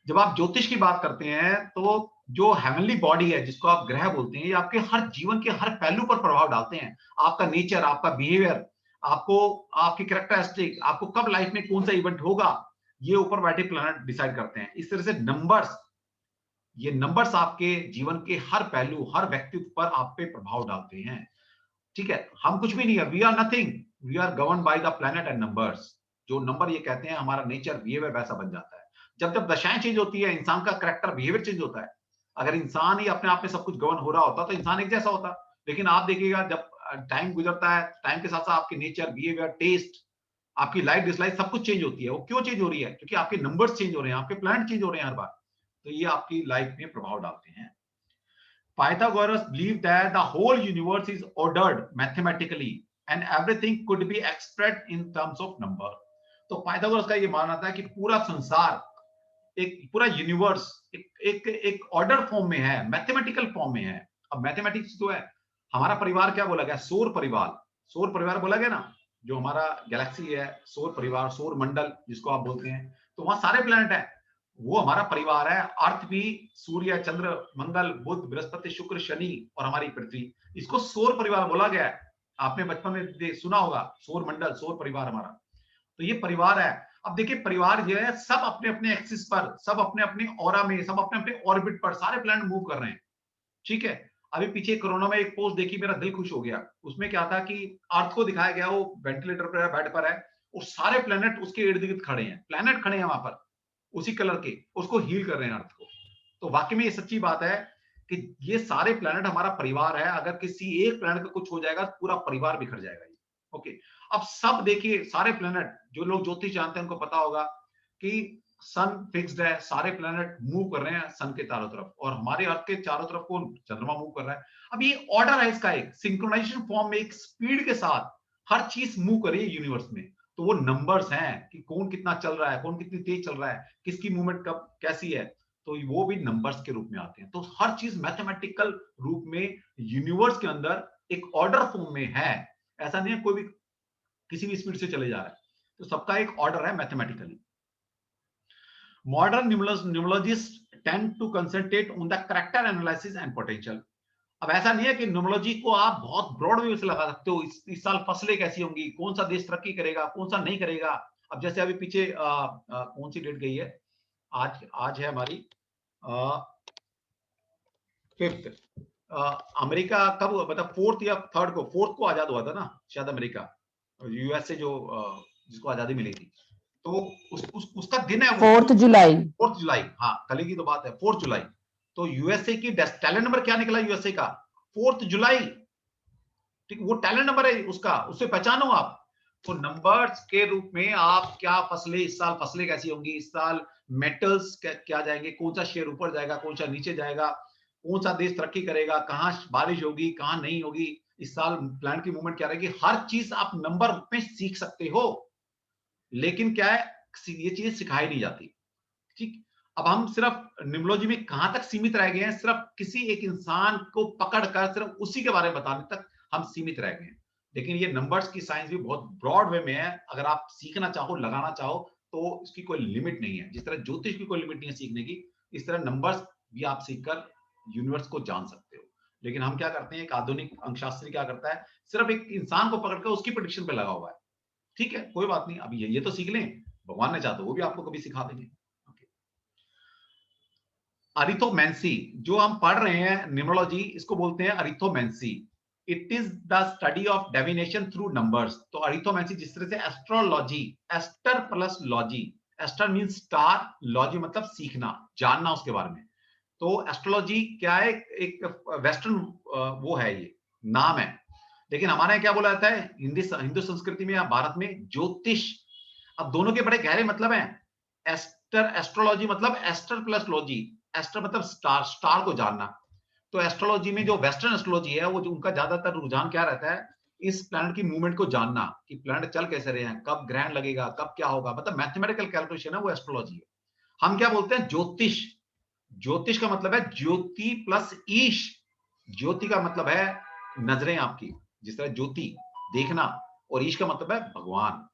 [SPEAKER 1] जब आप ज्योतिष की बात करते हैं, तो जो हेवनली बॉडी है, जिसको आप ग्रह बोलते हैं, ये आपके हर जीवन के हर पहलू पर प्रभाव डालते हैं। आपका नेचर, आपका बिहेवियर, आपको, आपकी कैरेक्टरिस्टिक, आपको कब लाइफ में कौन सा इवेंट होगा, ये ऊपर बैठे प्लैनेट डिसाइड करते हैं। इस तरह से नंबर्स, ये नंबर्स आपके जीवन के हर पहलू, हर व्यक्तित्व पर आप पे प्रभाव डालते हैं। ठीक है, हम कुछ भी नहीं है, we are nothing, we are govern by the planet and numbers. जो नंबर ये कहते हैं, हमारा नेचर, बिहेवियर वैसा बन जाता है। जब जब दशाएं चेंज होती है, इंसान का कैरेक्टर, बिहेवियर चेंज होता है। अगर इंसान ही अपने आप में सब कुछ गवर्न हो रहा होता तो इंसान एक जैसा होता। लेकिन आप देखिएगा, जब टाइम गुजरता है, टाइम के साथ साथ आपके नेचर, बिहेवियर, टेस्ट, आपकी लाइक डिसलाइक सब कुछ चेंज होती है। वो क्यों चेंज हो रही है? क्योंकि आपके नंबर्स चेंज हो रहे हैं, आपके प्लैनेट चेंज हो रहे हैं हर बार। तो ये आपकी लाइफ में प्रभाव डालते हैं। Pythagoras believed that the whole universe is ordered mathematically and everything could be expressed in terms of number. तो पाइथागोरस का ये मानना था कि पूरा संसार, एक पूरा यूनिवर्स एक ऑर्डर फॉर्म में है, मैथमेटिकल फॉर्म में है। अब मैथमेटिक्स जो है, हमारा परिवार क्या बोला गया? सौर परिवार। सौर परिवार बोला गया ना, जो हमारा गैलेक्सी है, सौर परिवार, सौर मंडल जिसको आप बोलते हैं, तो वहां सारे प्लैनेट है, वो हमारा परिवार है। अर्थ भी, सूर्य, चंद्र, मंगल, बुध, बृहस्पति, शुक्र, शनि और हमारी पृथ्वी, इसको सौर परिवार बोला गया है। आपने बचपन में सुना होगा, सौर मंडल, सौर परिवार हमारा। तो ये परिवार है। अब देखिए, परिवार जो है, सब अपने अपने एक्सिस पर, सब अपने अपने ऑरा में, सब अपने अपने ऑर्बिट पर सारे प्लैनेट मूव कर रहे हैं। ठीक है, अभी पीछे कोरोना में एक पोस्ट देखी, मेरा दिल खुश हो गया। उसमें क्या था कि अर्थ को दिखाया गया, वो वेंटिलेटर पर है, बेड पर है, और सारे प्लैनेट उसके इर्द गिर्द खड़े हैं, प्लैनेट खड़े हैं वहां पर, उसी कलर के, उसको हील कर रहे हैं अर्थ को। तो वाकई में ये सच्ची बात है कि ये सारे प्लैनेट हमारा परिवार है। अगर किसी एक प्लैनेट का कुछ हो जाएगा तो पूरा परिवार बिखर जाएगा। ओके, अब सब देखिए, सारे प्लैनेट, जो लोग ज्योतिष जानते हैं उनको पता होगा कि सन फिक्स्ड है, सारे प्लैनेट मूव कर रहे हैं सन के चारों तरफ, और हमारे अर्थ के चारों तरफ कौन? चंद्रमा मूव कर रहा है। अब ये ऑर्डर है इसका, एक सिंक्रोनाइजेशन फॉर्म में, एक स्पीड के साथ हर चीज मूव कर रही है यूनिवर्स में। तो वो नंबर्स हैं कि कौन कितना चल रहा है, कौन कितनी तेज चल रहा है, किसकी मूवमेंट कब कैसी है, तो वो भी नंबर्स के रूप में आते हैं। तो हर चीज मैथमेटिकल रूप में यूनिवर्स के अंदर एक ऑर्डर फॉर्म में है। ऐसा नहीं है कोई भी किसी भी स्पीड से चले जा रहा है, तो सबका एक ऑर्डर है mathematically. Modern numerologist tend to concentrate on the character analysis and potential. अब ऐसा नहीं है कि न्यूमरोलॉजी को आप बहुत ब्रॉड वे से लगा सकते हो। इस साल फसलें कैसी होंगी, कौन सा देश तरक्की करेगा, कौन सा नहीं करेगा। अब जैसे अभी पीछे कौन सी डेट गई है, आज है हमारी 5th। अमेरिका कब, मतलब 4th या 3rd को, 4th को आजाद हुआ था ना शायद अमेरिका, यूएस से, जो जिसको आजादी मिली थी। तो उसका दिन है
[SPEAKER 3] 4 जुलाई।
[SPEAKER 1] 4 जुलाई, हाँ, कल की तो बात है, 4 जुलाई। तो यूएसए की टैलेंट नंबर क्या निकला यूएसए का? 4 जुलाई। ठीक, वो टैलेंट नंबर है उसका, उससे पहचानो आप। तो नंबर्स के रूप में आप क्या फसलें, इस साल फसलें कैसी होंगी, इस साल मेटल्स क्या जाएंगे, कौन सा शेयर ऊपर जाएगा, कौन सा नीचे जाएगा, कौन सा देश तरक्की करेगा, कहाँ बारिश होगी, कहाँ नहीं होगी, इस साल प्लान की मूवमेंट क्या रहेगी, हर चीज आप नंबर में सीख सकते हो, लेकिन क्या है, ये चीज सिखाई नहीं जाती। ठीक, अब हम सिर्फ न्यूमरोलॉजी में कहां तक सीमित रह गए हैं, सिर्फ किसी एक इंसान को पकड़कर सिर्फ उसी के बारे में बताने तक हम सीमित रह गए हैं। लेकिन ये नंबर्स की साइंस भी बहुत ब्रॉड वे में है, अगर आप सीखना चाहो, लगाना चाहो, तो इसकी कोई लिमिट नहीं है। जिस तरह ज्योतिष की कोई लिमिट नहीं है सीखने की, इस तरह नंबर्स भी आप सीखकर यूनिवर्स को जान सकते हो। लेकिन हम क्या करते हैं, एक आधुनिक अंकशास्त्री क्या करता है, सिर्फ एक इंसान को पकड़कर उसकी प्रेडिक्शन पे लगा हुआ है। ठीक है, कोई बात नहीं, अभी ये तो सीख लें, भगवान ने चाहा तो वो भी आपको कभी सिखा देंगे। अरिथोमेंसी जो हम पढ़ रहे हैं न्यूमरोलॉजी, इसको बोलते हैं arithmancy. It is the study of divination through numbers. तो अरिथोमेंसी जिस तरह से astrology, aster plus logy, aster means star, logy मतलब सीखना, जानना उसके बारे में। तो एस्ट्रोलॉजी क्या है, एक वेस्टर्न वो है, ये नाम है, लेकिन हमारे यहाँ क्या बोला जाता है हिंदू संस्कृति में या भारत में, ज्योतिष। अब दोनों के बड़े गहरे मतलब हैं। एस्टर, एस्ट्रोलॉजी मतलब एस्टर प्लस लॉजी, एस्टर मतलब स्टार, स्टार को जानना। तो एस्ट्रोलॉजी में जो वेस्टर्न एस्ट्रोलॉजी है, वो जो उनका ज्यादातर रुझान क्या रहता है, इस प्लैनेट की मूवमेंट को जानना, कि प्लैनेट चल कैसे रहे हैं, कब ग्रहण लगेगा, कब क्या होगा, मतलब मैथमेटिकल कैलकुलेशन है, वो एस्ट्रोलॉजी है। हम क्या बोलते हैं, ज्योतिष। ज्योतिष का मतलब है ज्योति प्लस ईश। ज्योति का मतलब है नजरें आपकी, जिस तरह ज्योति देखना, और ईश का मतलब है भगवान।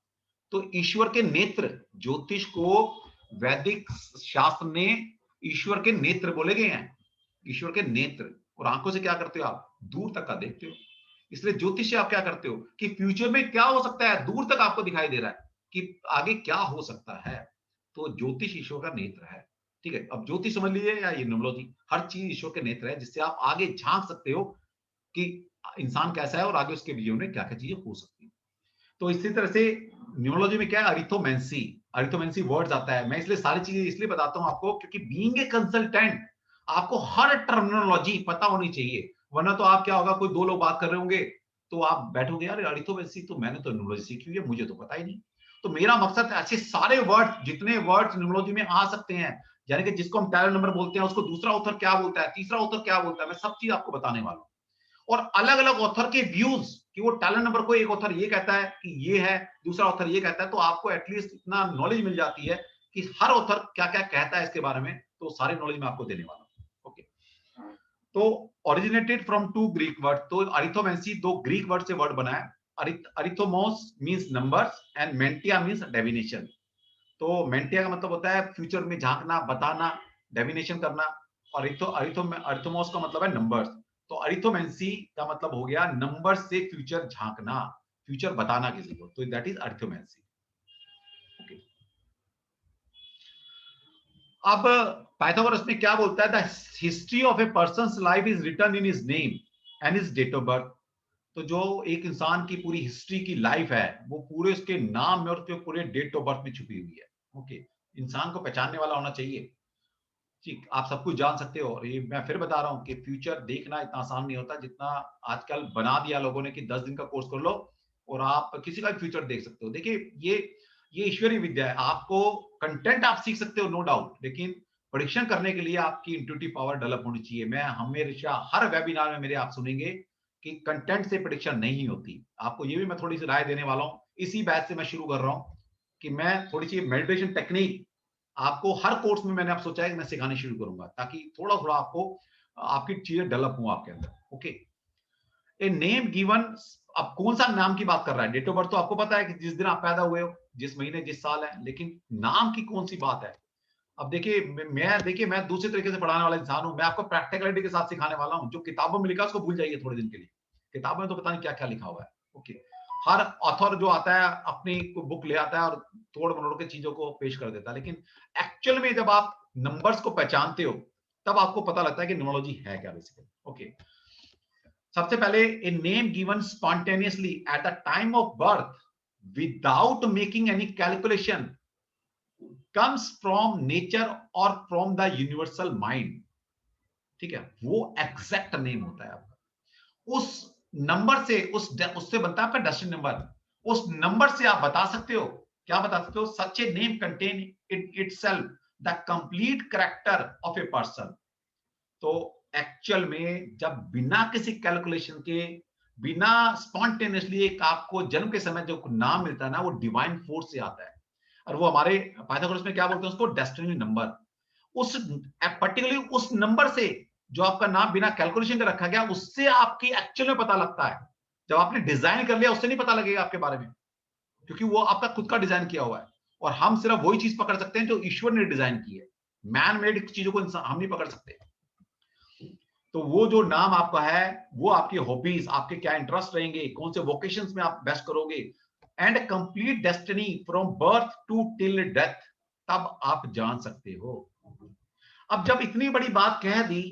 [SPEAKER 1] तो ईश्वर के नेत्र, ज्योतिष को वैदिक शास्त्र ने ईश्वर के नेत्र बोले गए हैं। ईश्वर के नेत्र, और आंखों से क्या करते हो आप, दूर तक का देखते हो। इसलिए ज्योतिष से आप क्या करते हो कि फ्यूचर में क्या हो सकता है, दूर तक आपको दिखाई दे रहा है कि आगे क्या हो सकता है। तो ज्योतिष ईश्वर का नेत्र है। ठीक है, अब ज्योतिष समझ लीजिए या ये न्यूमरोलॉजी, हर चीज ईश्वर के नेत्र है, जिससे आप आगे झांक सकते हो कि इंसान कैसा है और आगे उसके जीवन में क्या क्या चीजें हो सकती है। तो इसी तरह से न्यूमरोलॉजी में क्या है, अरिथोमेंसी। अरिथोमेंसी वर्ड्स आता है, मैं इसलिए सारी चीजें इसलिए बताता हूं आपको, क्योंकि बीइंग ए कंसल्टेंट आपको हर टर्मिनोलॉजी पता होनी चाहिए, वरना तो आप क्या होगा, कोई दो लोग बात कर रहे होंगे तो आप बैठोगे, यार अरिथोमेंसी तो मैंने तो न्यूमरोलॉजी सीखी हुई है, मुझे तो पता ही नहीं। तो मेरा मकसद ऐसे सारे वर्ड, जितने वर्ड्स न्यूमरोलॉजी में आ सकते हैं, यानी कि जिसको हम टैलेंट नंबर बोलते हैं, उसको दूसरा ऑथर क्या बोलता है, तीसरा ऑथर क्या बोलता है, मैं सब चीज आपको बताने वाला हूं। और अलग अलग ऑथर के व्यूज, कि वो टैलेंट नंबर को एक ऑथर ये कहता है कि ये है, दूसरा ऑथर ये कहता है, तो आपको एटलीस्ट इतना नॉलेज मिल जाती है कि हर ऑथर क्या क्या कहता है इसके बारे में, तो सारे नॉलेज मैं आपको देने वाला हूं। ओके, तो originated from to Greek word. तो अरिथोमेंसी दो ग्रीक वर्ड से वर्ड बना है। Arithmos means numbers and manteia means divination. तो मेंटिया का मतलब होता है फ्यूचर में झांकना, बताना, डेविनेशन करना। और अरिथोमोस का मतलब है नंबर्स। तो अरिथोमेंसी का मतलब हो गया नंबर से फ्यूचर झांकना, फ्यूचर बताना किसी को, तो दैट इज अरिथोमेंसी। ओके, अब पाइथागोरस में क्या बोलता है, the history of a person's life is written in his name and his date of birth. तो जो एक इंसान की पूरी हिस्ट्री की लाइफ है, वो पूरे उसके नाम में और उसके पूरे डेट ऑफ बर्थ में छुपी हुई है। ओके, इंसान को पहचानने वाला होना चाहिए। ठीक, आप सब कुछ जान सकते हो। और ये मैं फिर बता रहा हूँ कि फ्यूचर देखना इतना आसान नहीं होता, जितना आजकल बना दिया लोगों ने कि 10 दिन का कोर्स कर लो और आप किसी का भी फ्यूचर देख सकते हो। देखिए, ये ईश्वरीय विद्या है। आपको कंटेंट आप सीख सकते हो, नो डाउट, लेकिन प्रेडिक्शन करने के लिए आपकी इंट्यूटिव पावर डेवलप होनी चाहिए। मैं हमेशा हर वेबिनार में मेरे आप सुनेंगे कि कंटेंट से प्रेडिक्शन नहीं होती। आपको ये भी मैं थोड़ी सी राय देने वाला हूँ। इसी बैच से मैं शुरू कर रहा हूँ कि मैं थोड़ी सी मेडिटेशन टेक्निक आपको हर कोर्स में मैंने आप सोचा है कि मैं सिखानी शुरू करूंगा, ताकि थोड़ा थोड़ा आपको आपकी चीजें डेवलप हो आपके अंदर। ओके, ए नेम गिवन। अब कौन सा नाम की बात कर रहा है, डेट ऑफ बर्थ तो आपको पता है कि जिस दिन आप पैदा हुए हो, जिस महीने जिस साल है, लेकिन नाम की कौन सी बात है। अब देखिए, मैं दूसरे तरीके से पढ़ाने वाला इंसान हूं। मैं आपको प्रैक्टिकलिटी के साथ सिखाने वाला हूं। जो किताबों में लिखा उसको भूल जाइए थोड़े दिन के लिए, किताबों में तो पता नहीं क्या क्या लिखा हुआ है। ओके, हर ऑथर जो आता है अपनी बुक ले आता है और तोड़ मरोड़ के चीजों को पेश कर देता है, लेकिन एक्चुअल में जब आप नंबर्स को पहचानते हो, तब आपको पता लगता है कि न्यूमरोलॉजी है क्या बेसिकली। ओके, सबसे पहले, a name given spontaneously at the time of birth without making any calculation comes from nature or from the universal mind। ठीक है, वो एग्जैक्ट नेम होता है आपका। उस नंबर से, उससे बनता है आपका डेस्टिनी नंबर। उस नंबर से आप बता सकते हो, क्या बता सकते हो, such a name contain in itself the complete character of a person. तो एक्चुअल में जब बिना किसी कैलकुलेशन के बिना स्पॉन्टेनियसली एक आपको जन्म के समय जो नाम मिलता है ना, वो डिवाइन फोर्स से आता है। और वो हमारे पाइथागोरस में क्या बोलते हैं उसको, डेस्टिनी नंबर। उस पर्टिकुलरली उस नंबर से जो आपका नाम बिना कैलकुलेशन का रखा गया, उससे आपकी एक्चुअल में पता लगता है। जब आपने डिजाइन कर लिया, उससे नहीं पता लगेगा आपके बारे में, क्योंकि वो आपका खुद का डिजाइन किया हुआ है। और हम सिर्फ वही चीज पकड़ सकते हैं जो ईश्वर ने डिजाइन की है। मैन मेड चीजों को इंसान हम नहीं पकड़ सकते। तो वो जो नाम आपका है, वो आपकी हॉबीज, आपके क्या इंटरेस्ट रहेंगे, कौन से वोकेशंस में आप बेस्ट करोगे, and complete destiny from birth to till death, तब आप जान सकते हो। अब जब इतनी बड़ी बात कह दी,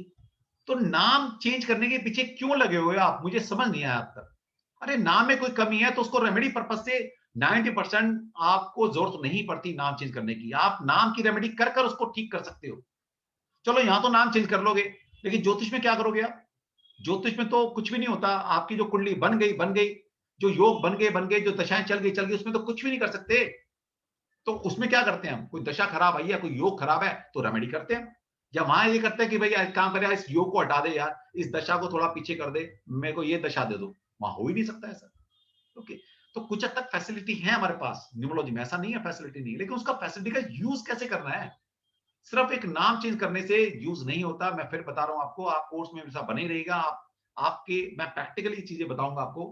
[SPEAKER 1] तो नाम चेंज करने के पीछे क्यों लगे हुए आप, मुझे समझ नहीं आया अब तक। अरे नाम में कोई कमी है तो उसको रेमेडी पर्पस से 90% आपको जरूरत नहीं पड़ती नाम चेंज करने की। आप नाम की रेमेडी कर कर उसको ठीक कर सकते हो। चलो यहां तो नाम चेंज कर लोगे, लेकिन ज्योतिष में क्या करोगे आप? ज्योतिष में तो कुछ भी नहीं होता। आपकी जो कुंडली बन गई, जो योग बन गए, जो दशाएं चल गई, उसमें तो कुछ भी नहीं कर सकते। तो उसमें क्या करते हैं हम? कोई दशा खराब आई है, कोई योग खराब है, तो रेमेडी करते हैं। या वहां ये करते हैं कि भाई एक काम करे, इस योग को हटा दे यार, इस दशा को थोड़ा पीछे कर दे, मेरे को ये दशा दे दो। वहां हो ही नहीं सकता ऐसा। ओके, तो कुछ हद तक फैसिलिटी है हमारे पास न्यूमरोलॉजी में, ऐसा नहीं है फैसिलिटी नहीं, लेकिन उसका फैसिलिटी का यूज कैसे करना है। सिर्फ एक नाम चेंज करने से यूज नहीं होता। मैं फिर बता रहा हूं आपको, आप कोर्स में हमेशा बने रहेगा। आपके मैं प्रैक्टिकली चीजें बताऊंगा आपको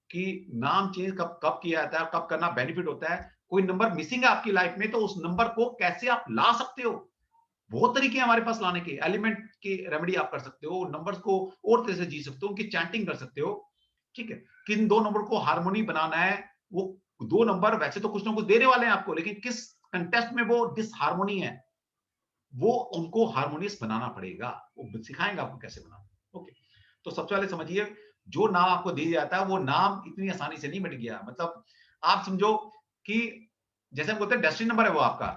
[SPEAKER 1] कि नाम चेंज कब कब किया जाता है, कब करना बेनिफिट होता है। कोई नंबर मिसिंग है आपकी लाइफ में, तो उस नंबर को कैसे आप ला सकते हो। बहुत तरीके हैं हमारे पास लाने के। एलिमेंट की रेमेडी आप कर सकते हो, नंबर्स को और तरह से जी सकते हो, उनकी चैंटिंग कर सकते हो। ठीक है, किन दो नंबर को हार्मोनी बनाना है, वो दो नंबर वैसे तो कुछ ना कुछ देने वाले हैं आपको, लेकिन किस कंटेस्ट में वो डिसहार्मोनी है, वो उनको हार्मोनियस बनाना पड़ेगा। वो सिखाएंगे आपको कैसे बनाना। ओके, तो सबसे पहले समझिए, जो नाम आपको दिया जाता है वो नाम इतनी आसानी से नहीं मिट गया। मतलब आप समझो कि जैसे हम बोलते हैं डेस्टिनी नंबर है वो आपका,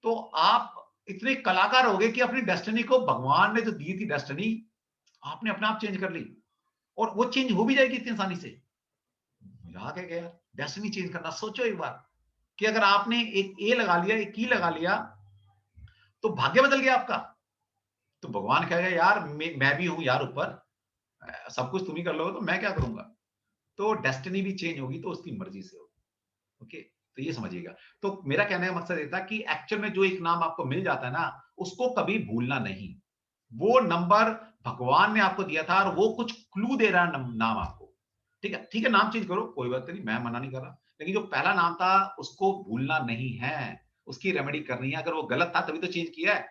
[SPEAKER 1] तो आप इतने कलाकार हो गए कि अपनी डेस्टिनी को, भगवान ने जो दी थी डेस्टिनी, आपने अपने आप चेंज कर ली, और वो चेंज हो भी जाएगी इतनी आसानी से। मजाक है क्या यार, डेस्टिनी चेंज करना। सोचो एक बार कि अगर आपने एक ए लगा लिया, एक की लगा लिया, तो भाग्य बदल गया आपका। तो भगवान कहेगा यार मैं भी हूं यार ऊपर, सब कुछ तुम ही कर लोगे तो मैं क्या करूंगा। तो डेस्टिनी भी चेंज होगी तो उसकी मर्जी से होगी। ओके, तो ये समझिएगा। तो मेरा कहने का मकसद ये था कि एक्चुअल में जो एक नाम आपको मिल जाता है ना, उसको कभी भूलना नहीं। वो नंबर भगवान ने आपको दिया था, और वो कुछ क्लू दे रहा है नाम आपको। ठीक है, नाम चेंज करो, कोई बात नहीं, मैं मना नहीं कर रहा, लेकिन जो पहला नाम था उसको भूलना नहीं है, उसकी रेमेडी करनी है। अगर वो गलत था तभी तो चेंज किया है,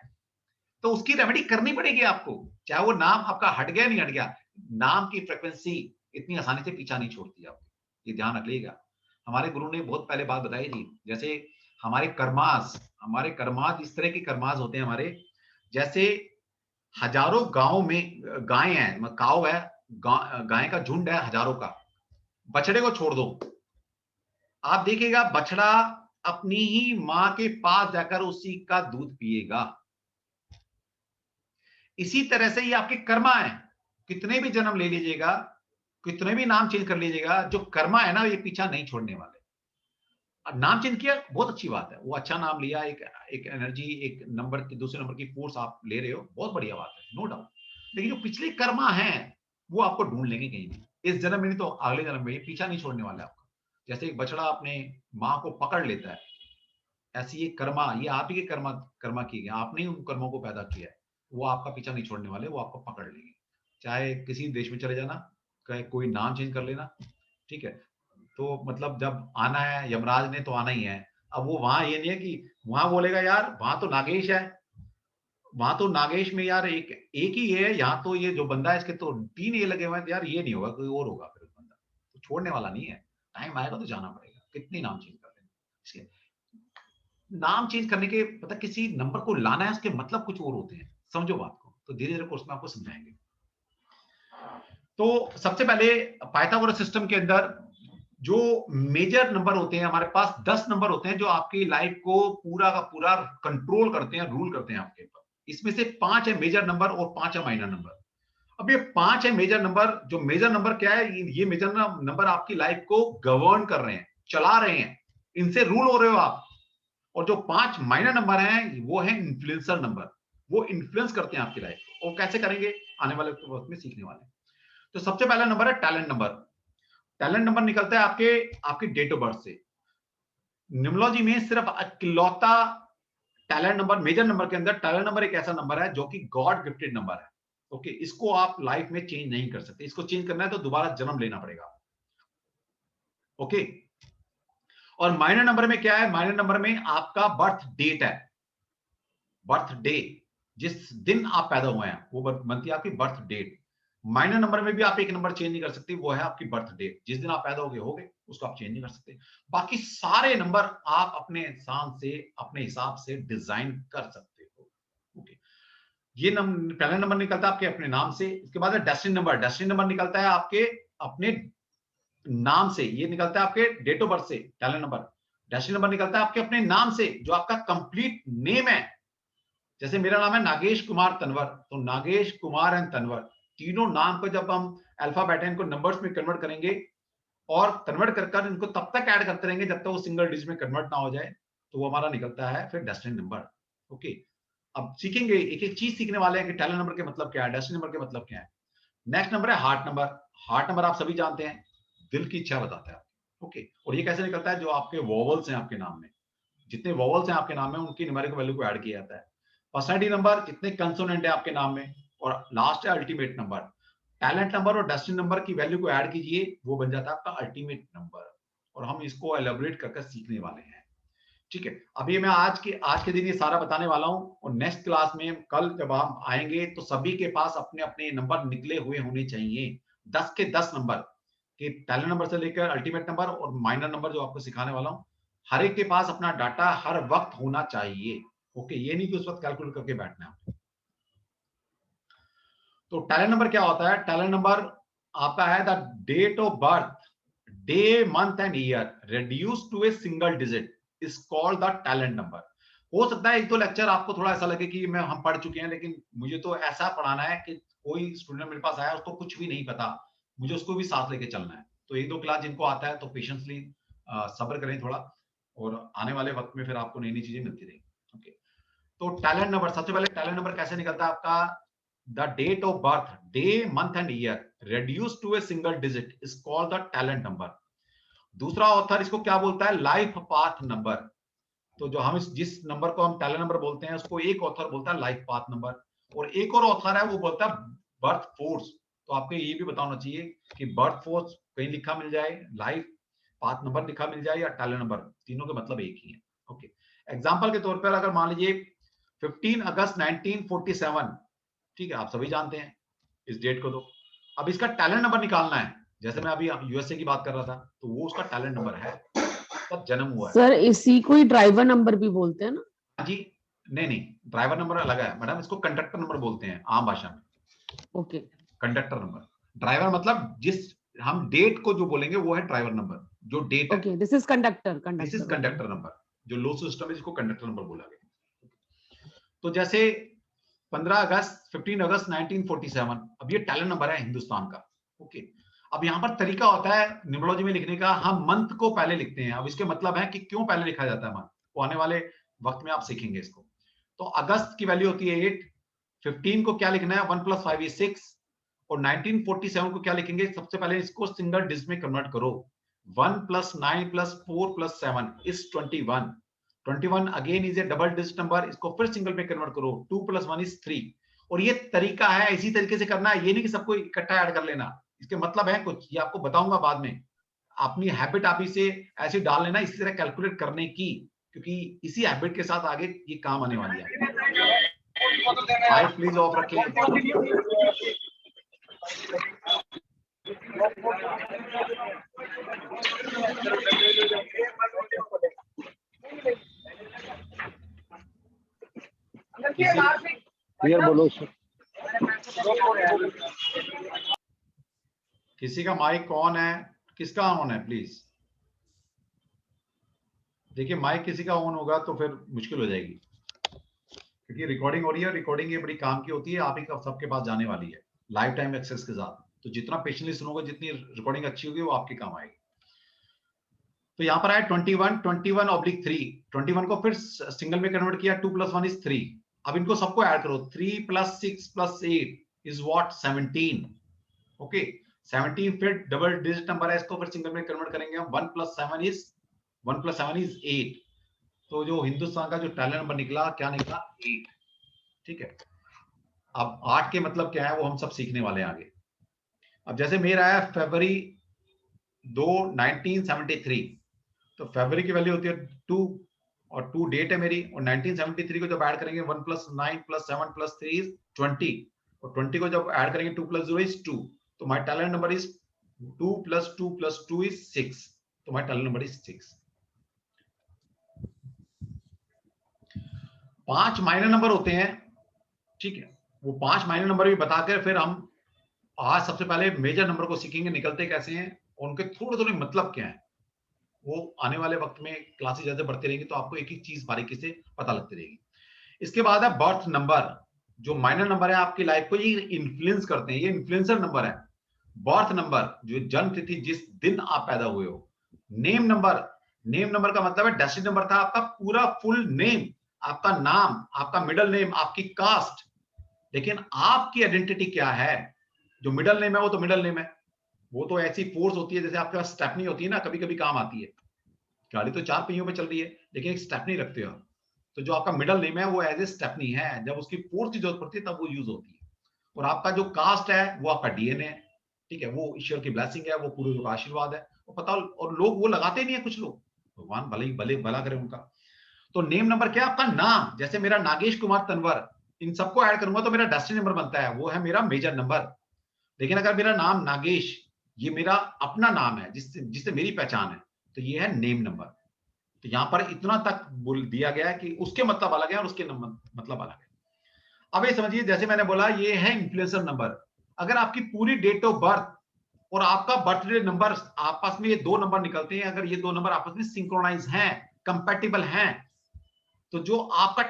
[SPEAKER 1] तो उसकी रेमेडी करनी पड़ेगी आपको, चाहे वो नाम आपका हट गया नहीं हट गया। नाम की फ्रिक्वेंसी इतनी आसानी से पीछा नहीं छोड़ती आपको, ये ध्यान रखिएगा। हमारे गुरु ने बहुत पहले बात बताई थी, जैसे हमारे कर्मास इस तरह के कर्मास होते हैं हमारे, जैसे हजारों गांव में गाय है, काव है, गाय का झुंड है हजारों का, बछड़े को छोड़ दो, आप देखिएगा बछड़ा अपनी ही मां के पास जाकर उसी का दूध पिएगा। इसी तरह से ये आपके कर्मा है, कितने भी जन्म ले लीजिएगा, कितने भी नाम चेंज कर लीजिएगा, जो कर्मा है ना, ये पीछा नहीं छोड़ने वाले। अब नाम चेंज किया बहुत अच्छी बात है, वो अच्छा नाम लिया, एक एनर्जी, एक नंबर की, दूसरे नंबर की फोर्स आप ले रहे हो, बहुत बढ़िया बात है, नो डाउट। लेकिन जो पिछले कर्मा है वो आपको ढूंढ लेंगे कहीं भी, इस जन्म में नहीं तो अगले जन्म में, ये पीछा नहीं छोड़ने वाला आपका। जैसे एक बछड़ा अपने माँ को पकड़ लेता है, ऐसी ये कर्मा, ये आप ही के कर्मा किए गए, आपने ही उन कर्मों को पैदा किया है, वो आपका पीछा नहीं छोड़ने वाले, वो आपको पकड़ लेंगे। चाहे किसी देश में चले जाना, चाहे कोई नाम चेंज कर लेना, ठीक है। तो मतलब जब आना है, यमराज ने तो आना ही है। अब वो वहां ये नहीं है कि वहां बोलेगा यार वहां तो नागेश है, वहां तो नागेश में यार एक ही ये है, यहाँ तो ये जो बंदा है इसके तो 3 ये लगे हुए हैं, यार ये नहीं होगा, कोई और होगा। फिर बंदा तो छोड़ने वाला नहीं है, टाइम आएगा तो जाना पड़ेगा, कितनी नाम चेंज कर लेंगे। इसलिए नाम चेंज करने के, पता किसी नंबर को लाना है, उसके मतलब कुछ और होते हैं, समझो बात को। तो धीरे धीरे कोर्स में आपको समझाएंगे। तो सबसे पहले पाइथागोरस सिस्टम के अंदर जो मेजर नंबर होते हैं हमारे पास 10 नंबर होते हैं, जो आपकी लाइफ को पूरा का पूरा कंट्रोल करते हैं, रूल करते हैं आपके ऊपर। इसमें से 5 है मेजर नंबर और 5 है माइनर नंबर। अब ये 5 है मेजर नंबर। जो मेजर नंबर क्या है, ये मेजर नंबर आपकी लाइफ को गवर्न कर रहे हैं, चला रहे हैं, इनसे रूल हो रहे हो आप। और जो 5 माइनर नंबर हैं वो है इन्फ्लुएंसर नंबर, वो इन्फ्लुएंस करते हैं आपकी लाइफ को। और कैसे करेंगे आने वाले वक्त में सीखने वाले। तो सबसे पहला नंबर है टैलेंट नंबर। टैलेंट नंबर निकलता है आपकी डेट ऑफ बर्थ से। न्यूमरोलॉजी में सिर्फ इकलौता टैलेंट नंबर, मेजर नंबर के अंदर टैलेंट नंबर एक ऐसा नंबर है जो कि गॉड गिफ्टेड नंबर है। ओके, इसको आप लाइफ में चेंज नहीं कर सकते। इसको चेंज करना है तो दोबारा जन्म लेना पड़ेगा। ओके, और माइनर नंबर में क्या है? माइनर नंबर में आपका बर्थ डेट है, बर्थ डे, जिस दिन आप पैदा हुए हैं वो बनती है आपकी बर्थ डेट। माइनर नंबर में भी आप एक नंबर चेंज नहीं कर सकते, वो है आपकी बर्थ डेट। जिस दिन आप पैदा होगे उसको आप चेंज नहीं कर सकते। बाकी सारे नंबर आप अपने हिसाब से डिजाइन कर सकते हो। ओके, ये पहला नंबर निकलता है आपके अपने नाम से। इसके बाद है डेस्टिनी नंबर। डेस्टिनी नंबर निकलता है आपके अपने नाम से, ये निकलता है आपके डेट ऑफ बर्थ से। टैलेंट नंबर, डेस्टिनी नंबर निकलता है आपके अपने नाम से, जो आपका कंप्लीट नेम है। जैसे मेरा नाम है नागेश कुमार तनवर, तो नागेश कुमार एंड तनवर, तीनों नाम को जब हम अल्फाबेट इनको नंबर्स में कन्वर्ट करेंगे और कन्वर्ट कर इनको तब तक ऐड करते रहेंगे जब तक वो सिंगल डिजिट में कन्वर्ट ना हो जाए, तो वो हमारा निकलता है फिर डेस्टिनी नंबर। ओके, अब सीखेंगे, एक एक चीज सीखने वाले हैं कि टैलेंट नंबर के मतलब क्या है, डेस्टिनी नंबर के मतलब क्या है। नेक्स्ट नंबर है हार्ट नंबर। हार्ट नंबर आप सभी जानते हैं, दिल की इच्छा बताता है। ओके, और ये कैसे निकलता है? जो आपके वोवल्स हैं आपके नाम में, जितने वोवल्स हैं आपके नाम में उनकी न्यूमेरिकल वैल्यू को ऐड किया जाता है। पर्सनैलिटी नंबर, जितने कंसोनेंट है आपके नाम में, और लास्ट है अल्टीमेट नंबर। टैलेंट नंबर और डेस्टिनी नंबर की वैल्यू को ऐड कीजिए, वो बन जाता है आपका अल्टीमेट नंबर। और हम इसको एलैबोरेट करके सीखने वाले हैं। ठीक है, अभी मैं आज के दिन ये सारा बताने वाला हूं, और नेक्स्ट क्लास में कल जब हम आएंगे तो सभी के पास अपने अपने नंबर निकले हुए होने चाहिए। 10 के 10 नंबर के, टैलेंट नंबर से लेकर अल्टीमेट नंबर और माइनर नंबर जो आपको सिखाने वाला हूं, हर एक के पास अपना डाटा हर वक्त होना चाहिए। ओके, ये नहीं कि उस वक्त कैलकुलेट करके बैठना है। तो टैलेंट नंबर क्या होता है? टैलेंट नंबर आपका है the date of birth, day month and year reduce to a single digit is called the talent number. हो सकता है एक दो लेक्चर आपको थोड़ा ऐसा लगे कि हम पढ़ चुके हैं, लेकिन मुझे तो ऐसा पढ़ाना है कि कोई स्टूडेंट मेरे पास आया उसको कुछ भी नहीं पता, मुझे उसको भी साथ लेके चलना है। तो एक दो क्लास जिनको आता है तो पेशेंसली सब्र करें थोड़ा, और आने वाले वक्त में फिर आपको नई नई चीजें मिलती रहेंगी। ओके, तो टैलेंट नंबर, सबसे पहले टैलेंट नंबर कैसे निकलता है आपका? The date of birth, day month and year reduce to a single digit is called the talent number. दूसरा ऑथर इसको क्या बोलता है? Life path number. तो जो हम जिस नंबर को हम टैलेंट नंबर बोलते हैं उसको एक ऑथर बोलता है लाइफ पाथ नंबर, और एक और ऑथर है वो बोलता है बर्थ फोर्स। तो आपको ये भी बताना चाहिए कि बर्थ फोर्स कहीं लिखा मिल जाए, लाइफ पाथ नंबर लिखा मिल जाए, या टैलेंट नंबर, तीनों के मतलब एक ही है। ओके, एग्जांपल के तौर पर अगर मान लीजिए 15 अगस्त 1947, ठीक है, आप सभी जानते हैं इस डेट को। तो अब इसका टैलेंट नंबर निकालना है। जैसे मैं अभी यूएसए की बात कर रहा था, तो वो उसका टैलेंट नंबर है, तब जन्म हुआ है।
[SPEAKER 3] सर इसी को ही ड्राइवर नंबर भी बोलते हैं ना?
[SPEAKER 1] जी नहीं, ड्राइवर नंबर अलग है मैडम, इसको कंडक्टर नंबर बोलते हैं आम भाषा में।
[SPEAKER 3] ओके,
[SPEAKER 1] कंडक्टर नंबर, ड्राइवर मतलब जिस हम डेट को जो बोलेंगे वो है ड्राइवर नंबर, जो डेट है।
[SPEAKER 3] Okay, this is conductor
[SPEAKER 1] this is conductor number, जो लो सिस्टम है जिसको कंडक्टर नंबर बोला गया। तो जैसे 15 अगस्त 1947, अब ये टैलेंट नंबर है हिंदुस्तान का। ओके, अब यहाँ पर तरीका होता है न्यूमरोलॉजी में लिखने का, हम मंथ को पहले लिखते हैं। अब इसके मतलब है कि क्यों पहले लिखा जाता है मंथ, वो आने वाले वक्त में आप सीखेंगे इसको। तो अगस्त की वैल्यू होती है 8, 15 को क्या लिखना है 1 + 5 = 6, और 1947 को क्या लिखेंगे? सबसे पहले इसको सिंगल डिजिट में कन्वर्ट करो। 1 + 9 + 4 + 7 = 21। 21 again is A double digit number, इसको फिर सिंगल में कन्वर्ट करो। 2 + 1 = 3। और ये तरीका है, इसी तरीके से करना है, ये नहीं कि सबको इकट्ठा ऐड कर लेना। इसके मतलब है कुछ, ये आपको बताऊंगा बाद में। अपनी हैबिट आप इसे ऐसे डाल लेना, इसी तरह कैलकुलेट करने की, क्योंकि इसी हैबिट के साथ आगे ये काम आने वाली है। माइक प्लीज ऑफ रखिए।
[SPEAKER 4] बोलो सर।
[SPEAKER 1] किसी का माइक ऑन है? किसका ऑन है प्लीज? देखिए माइक किसी का ऑन होगा तो फिर मुश्किल हो जाएगी, क्योंकि रिकॉर्डिंग हो रही है। रिकॉर्डिंग ये बड़ी काम की होती है, आप ही का सबके पास जाने वाली है लाइव टाइम एक्सेस के साथ। तो जितना पेशेंटली सुनोगे, जितनी रिकॉर्डिंग अच्छी होगी, वो आपके काम आएगी। तो यहाँ पर आया 21/3। 21 को फिर सिंगल में कन्वर्ट किया, 2 + 1 = 3। अब इनको सबको ऐड करो, 3 + 6 + 8 = 17। ओके, 17 फिर डबल डिजिट नंबर है, इसको फिर सिंगल में कन्वर्ट करेंगे हम। 1 + 7 इज 8। तो जो हिंदुस्तान का जो टैलेंट नंबर निकला, क्या निकला? 8। ठीक है, अब 8 के मतलब क्या है वो हम सब सीखने वाले हैं आगे। अब जैसे मेरा है February 2 1973, तो February की वैल्यू होती है 2 और 2 डेट है मेरी, और 1973 को जब ऐड करेंगे 1 + 9 + 7 + 3 इज 20, और 20 को जब ऐड करेंगे 2 + 0 इज 2, तो my talent number is 2 + 2 + 2 is 6, तो my talent number is 6। 5 minor number होते हैं, ठीक है, वो 5 माइनर नंबर भी बताकर फिर हम आज सबसे पहले मेजर नंबर को सीखेंगे, निकलते कैसे हैं और उनके थोड़े थोड़े मतलब क्या है। वो आने वाले वक्त में क्लासेस जैसे बढ़ती रहेंगी तो आपको एक एक चीज बारीकी से पता लगती रहेगी। इसके बाद है बर्थ नंबर। जो माइनर नंबर है आपकी लाइफ को ये इन्फ्लुएंस करते हैं, ये इन्फ्लुएंसर नंबर है। बर्थ नंबर जो जन्म तिथि, जिस दिन आप पैदा हुए हो। नेम नंबर, नेम नंबर का मतलब है डेस्टिनी नंबर था आपका पूरा फुल नेम, आपका नाम, आपका मिडिल नेम, आपकी कास्ट। लेकिन आपकी आइडेंटिटी क्या है? जो मिडिल नेम है वो तो मिडिल नेम है, वो तो ऐसी फोर्स होती है जैसे आपके पास स्टेपनी होती है ना, कभी कभी काम आती है। गाड़ी तो 4 पहियों पे चल रही है लेकिन एक स्टेपनी रखते हो, तो जो आपका मिडिल नेम है वो एज ए स्टेपनी है, जब उसकी फोर्स की जरूरत पड़ती है तब वो यूज होती है। और आपका जो कास्ट है वो आपका डीएनए है, ठीक है, वो ईश्वर की ब्लेसिंग है, वो पूर्वजों का आशीर्वाद है, वो पता। और लोग वो लगाते नहीं है, कुछ लोग, भगवान भले ही भले भला करे उनका। तो नेम नंबर क्या है? आपका नाम। जैसे मेरा नागेश कुमार तनवर, इन सबको ऐड करूंगा तो मेरा डेस्टिनी नंबर बनता है, वो है मेरा मेजर नंबर। लेकिन अगर मेरा नाम नागेश, ये मेरा अपना नाम है जिससे मेरी पहचान है, तो ये है नेम नंबर। तो यहां पर इतना तक बोल दिया गया है कि उसके मतलब अलग है और उसके मतलब अलग है। अब ये समझिए, जैसे मैंने बोला ये है इन्फ्लुएंसर नंबर। अगर आपकी पूरी डेट ऑफ बर्थ और आपका बर्थडे नंबर आपस में, ये दो नंबर निकलते हैं, अगर ये दो नंबर आपस में सिंक्रोनाइज हैं, कंपैटिबल हैं, तो जो आपका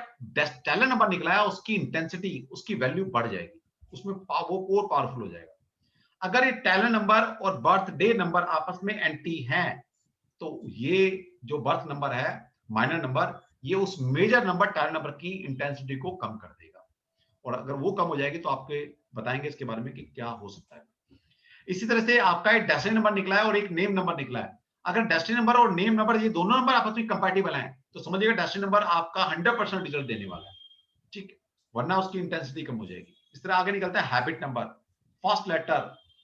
[SPEAKER 1] टैलेंट नंबर निकला है उसकी इंटेंसिटी, उसकी वैल्यू बढ़ जाएगी, उसमें वो और पावरफुल हो जाएगा। अगर ये टैलेंट नंबर और बर्थडे नंबर आपस में एंटी हैं, तो ये जो बर्थ नंबर है, माइनर नंबर, ये उस मेजर नंबर टैलेंट नंबर की इंटेंसिटी को कम कर देगा। और अगर वो कम हो जाएगी तो आपके बताएंगे इसके बारे में कि क्या हो सकता है। इसी तरह से आपका एक डेस्टिनी नंबर निकला है और एक नेम नंबर निकला है। अगर डेस्टिनी नंबर और नेम नंबर ये दोनों नंबर आपस में कंपैटिबल हैं, तो समझिएगा डेस्टिनी नंबर आपका 100% रिजल्ट देने वाला है, ठीक है, वरना उसकी इंटेंसिटी कम हो जाएगी। इस तरह आगे निकलता है habit number, first letter,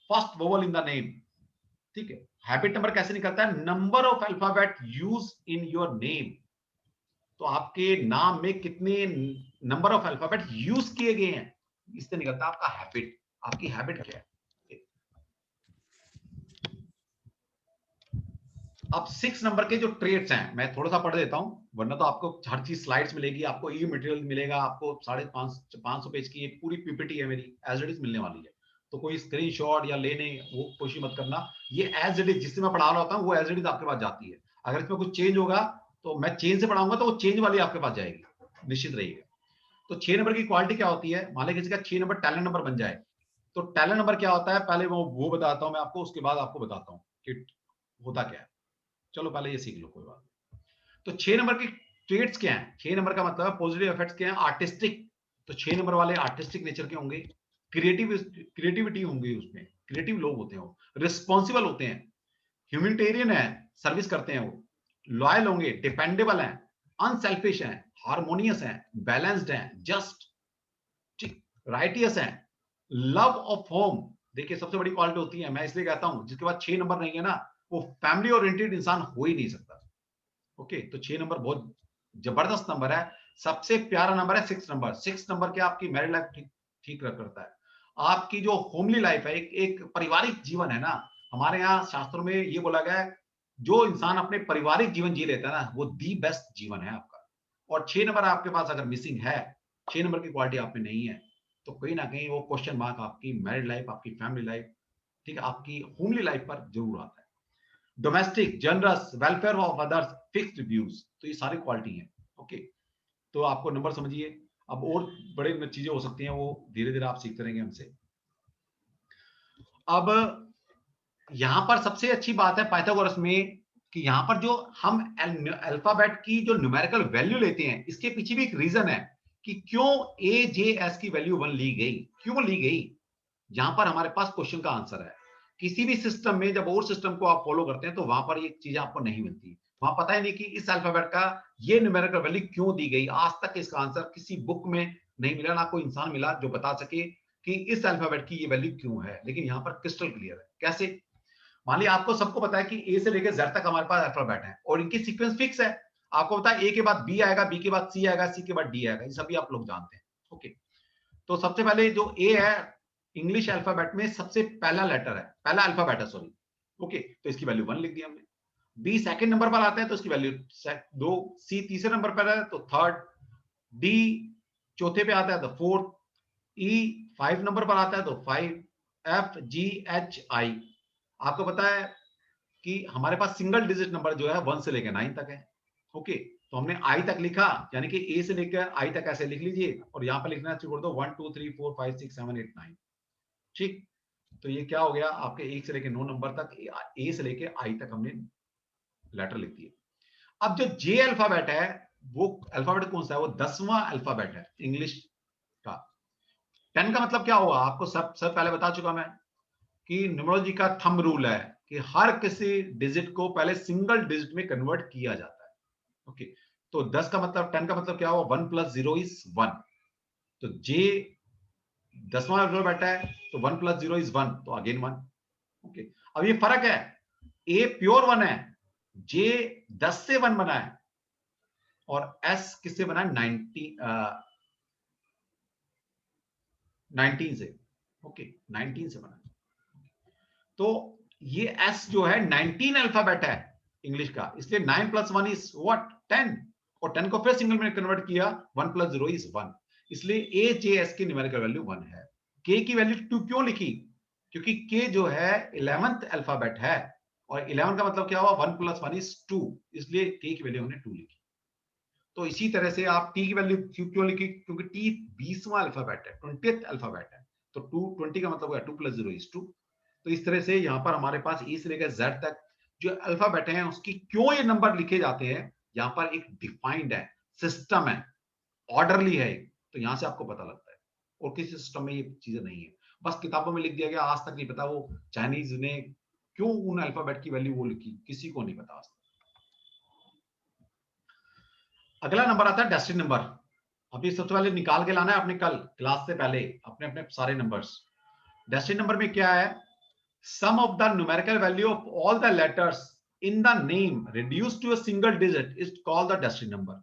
[SPEAKER 1] first vowel in the name, ठीक है। हैबिट नंबर कैसे निकलता है? Number of alphabet use in your name. तो आपके नाम में कितने नंबर ऑफ अल्फाबेट यूज किए गए हैं, इससे निकलता है आपका हैबिट। आपकी हैबिट क्या है? अब 6 नंबर के जो ट्रेट्स हैं, मैं थोड़ा सा पढ़ देता हूं, वरना तो आपको हर चीज स्लाइड्स मिलेगी, आपको ई मटेरियल मिलेगा, आपको 550 पेज की एक पूरी पीपीटी है मेरी, एज इट इज मिलने वाली है। तो कोई स्क्रीनशॉट या लेने वो कोशिश मत करना, ये एज इट इज जिससे मैं पढ़ा रहा होता हूँ वो एज इट इज आपके पास जाती है। अगर इसमें कुछ चेंज होगा तो मैं चेंज से पढ़ाऊंगा तो वो चेंज वाली आपके पास जाएगी, निश्चित रहिएगा। तो 6 नंबर की क्वालिटी क्या होती है? मान लीजिए किसी का 6 नंबर टैलेंट नंबर बन जाए, तो टैलेंट नंबर क्या होता है पहले वो बताता हूं मैं आपको, उसके बाद आपको बताता हूं कि होता क्या है। चलो पहले ये सीख लो, कोई बात नहीं। तो 6 नंबर की ट्रेट्स क्या हैं? 6 नंबर का मतलब है पॉजिटिव इफेक्ट्स क्या हैं? आर्टिस्टिक। तो 6 नंबर वाले आर्टिस्टिक नेचर के होंगे, क्रिएटिविटी होंगी, उसमें क्रिएटिव लोग होते हैं, वो रिस्पॉन्सिबल होते हैं, ह्यूमैनिटेरियन है, सर्विस करते हैं, वो लॉयल होंगे, डिपेंडेबल हैं, अनसेल्फिश हैं, हार्मोनियस हैं, बैलेंस्ड हैं, जस्ट, ठीक, राइटियस हैं, लव ऑफ होम। देखिए सबसे बड़ी क्वालिटी होती है, मैं इसलिए कहता हूं जिसके पास 6 नंबर नहीं है ना, वो फैमिली ओरिएंटेड इंसान हो ही नहीं सकता। ओके, तो 6 नंबर बहुत जबरदस्त नंबर है। सबसे प्यारा नंबर है 6 नंबर। 6 नंबर के आपकी मैरिड लाइफ ठीक करता है, आपकी जो होमली लाइफ है, एक पारिवारिक जीवन है ना, हमारे यहाँ शास्त्रों में ये बोला गया है, जो इंसान अपने पारिवारिक जीवन जी लेता है ना, वो दी बेस्ट जीवन है आपका। और 6 नंबर आपके पास अगर मिसिंग है, 6 नंबर की क्वालिटी आप में नहीं है, तो कहीं ना कहीं वो क्वेश्चन मार्क आपकी मैरिड लाइफ, आपकी फैमिली लाइफ, ठीक है, आपकी होमली लाइफ पर जरूर आता है। Domestic, generous, welfare of others, fixed views, तो ये सारी क्वालिटी हैं। ओके, तो आपको नंबर समझिए। अब और बड़े चीजें हो सकती हैं, वो धीरे धीरे आप सीखते रहेंगे हमसे। अब यहां पर सबसे अच्छी बात है पाइथागोरस में कि यहां पर जो हम अल्फाबेट की जो न्यूमेरिकल वैल्यू लेते हैं, इसके पीछे भी एक रीजन है कि क्यों AJS की वैल्यू 1 ली गई, क्यों ली गई। यहां पर हमारे पास क्वेश्चन का आंसर है किसी भी सिस्टम में जब और सिस्टम को आप फॉलो करते हैं तो वहां पर ये चीजें आपको नहीं मिलती, वहां पता ही नहीं कि इस अल्फाबेट का ये न्यूमेरिकल वैल्यू क्यों दी गई। आज तक इसका आंसर किसी बुक में नहीं मिला, ना कोई इंसान मिला जो बता सके कि इस अल्फाबेट की ये वैल्यू क्यों है। लेकिन यहाँ पर क्रिस्टल क्लियर है। कैसे? मान लिया आपको सबको पता है कि ए से लेकर जेड तक हमारे पास अल्फाबेट है और इनकी सीक्वेंस फिक्स है। आपको पता है ए के बाद बी आएगा, बी के बाद सी आएगा, सी के बाद डी आएगा, ये सभी आप लोग जानते हैं। ओके, तो सबसे पहले जो ए है इंग्लिश अल्फाबेट में सबसे पहला लेटर है, पहला अल्फाबेट है, सॉरी। ओके, तो इसकी वैल्यू 1 लिख दी हमने। बी सेकंड नंबर पर आता है तो इसकी वैल्यू 2, सी तीसरे नंबर पर है तो 3rd, डी चौथे पे आता है तो 4th, ई 5 नंबर पर आता है तो 5, एफ जी एच आई। आपको पता है कि हमारे पास सिंगल डिजिट नंबर जो है 1 से लेकर 9 तक है। ओके, तो हमने आई तक लिखा, यानी कि ए से लेकर आई तक ऐसे लिख लीजिए और यहां पर लिखना शुरू कर दो 1 2 3 4 5 6 7 8 9। ठीक, तो ये क्या हो गया आपके 1 से लेकर 9 नंबर तक, ए से लेकर आई तक हमने लेटर लिख दिए। अब जो जे अल्फाबेट है वो अल्फाबेट कौन सा है? वो 10वां अल्फाबेट है इंग्लिश का। 10 का मतलब क्या हुआ? आपको सब पहले बता चुका मैं कि न्यूमरोलॉजी का थंब रूल है कि हर किसी डिजिट को पहले सिंगल डिजिट में कन्वर्ट किया जाता है। ओके, तो 10 का मतलब 10 का मतलब क्या हुआ? 1 + 0 = 1। तो जे 10वां अल्फाबेट है तो 1 + 0 = 1, तो अगेन 1। ओके, अब ये फर्क है, ए प्योर 1 है, जे 10 से 1 बना है और एस किससे बना है? 19 से। ओके, 19 से बना है। तो ये एस जो है 19 अल्फाबेट है इंग्लिश का, इसलिए 9 + 1 = व्हाट? 10। और 10 को फिर सिंगल में कन्वर्ट किया, 1 + 0 = 1। इसलिए ए जे एस की न्यूमेरिकल वैल्यू 1 है। के की वैल्यू 2 क्यों लिखी? क्योंकि के जो है 11th अल्फाबेट है और 11 का मतलब क्या हुआ? 1 + 1 = 2, इसलिए के की वैल्यू हमने 2 लिखी। तो इसी तरह से आप टी की वैल्यू क्यों लिखी? क्योंकि टी 20वां अल्फाबेट है, 20th अल्फाबेट है, तो 20 का मतलब है 2 + 0 = 2। तो इस तरह से यहां पर हमारे पास ई से लेकर जेड तक जो अल्फाबेट हैं उसकी क्यों ये नंबर लिखे जाते हैं, यहां पर एक डिफाइंड है, सिस्टम है, ऑर्डरली है। तो यहां से आपको पता लगता है और किसी सिस्टम में ये चीजें नहीं है, बस किताबों में लिख दिया गया। आज तक नहीं पता वो चाइनीज ने क्यों उन अल्फाबेट की वैल्यू वो लिखी, किसी को नहीं पता आज तक। अगला नंबर आता है डेस्टिनी नंबर। अभी सबसे पहले निकाल के लाना है अपने कल क्लास से पहले अपने अपने सारे नंबर्स। डेस्टिनी नंबर में क्या है? Sum of the numerical value of all the letters in the name reduced to a single digit is called the decimal number।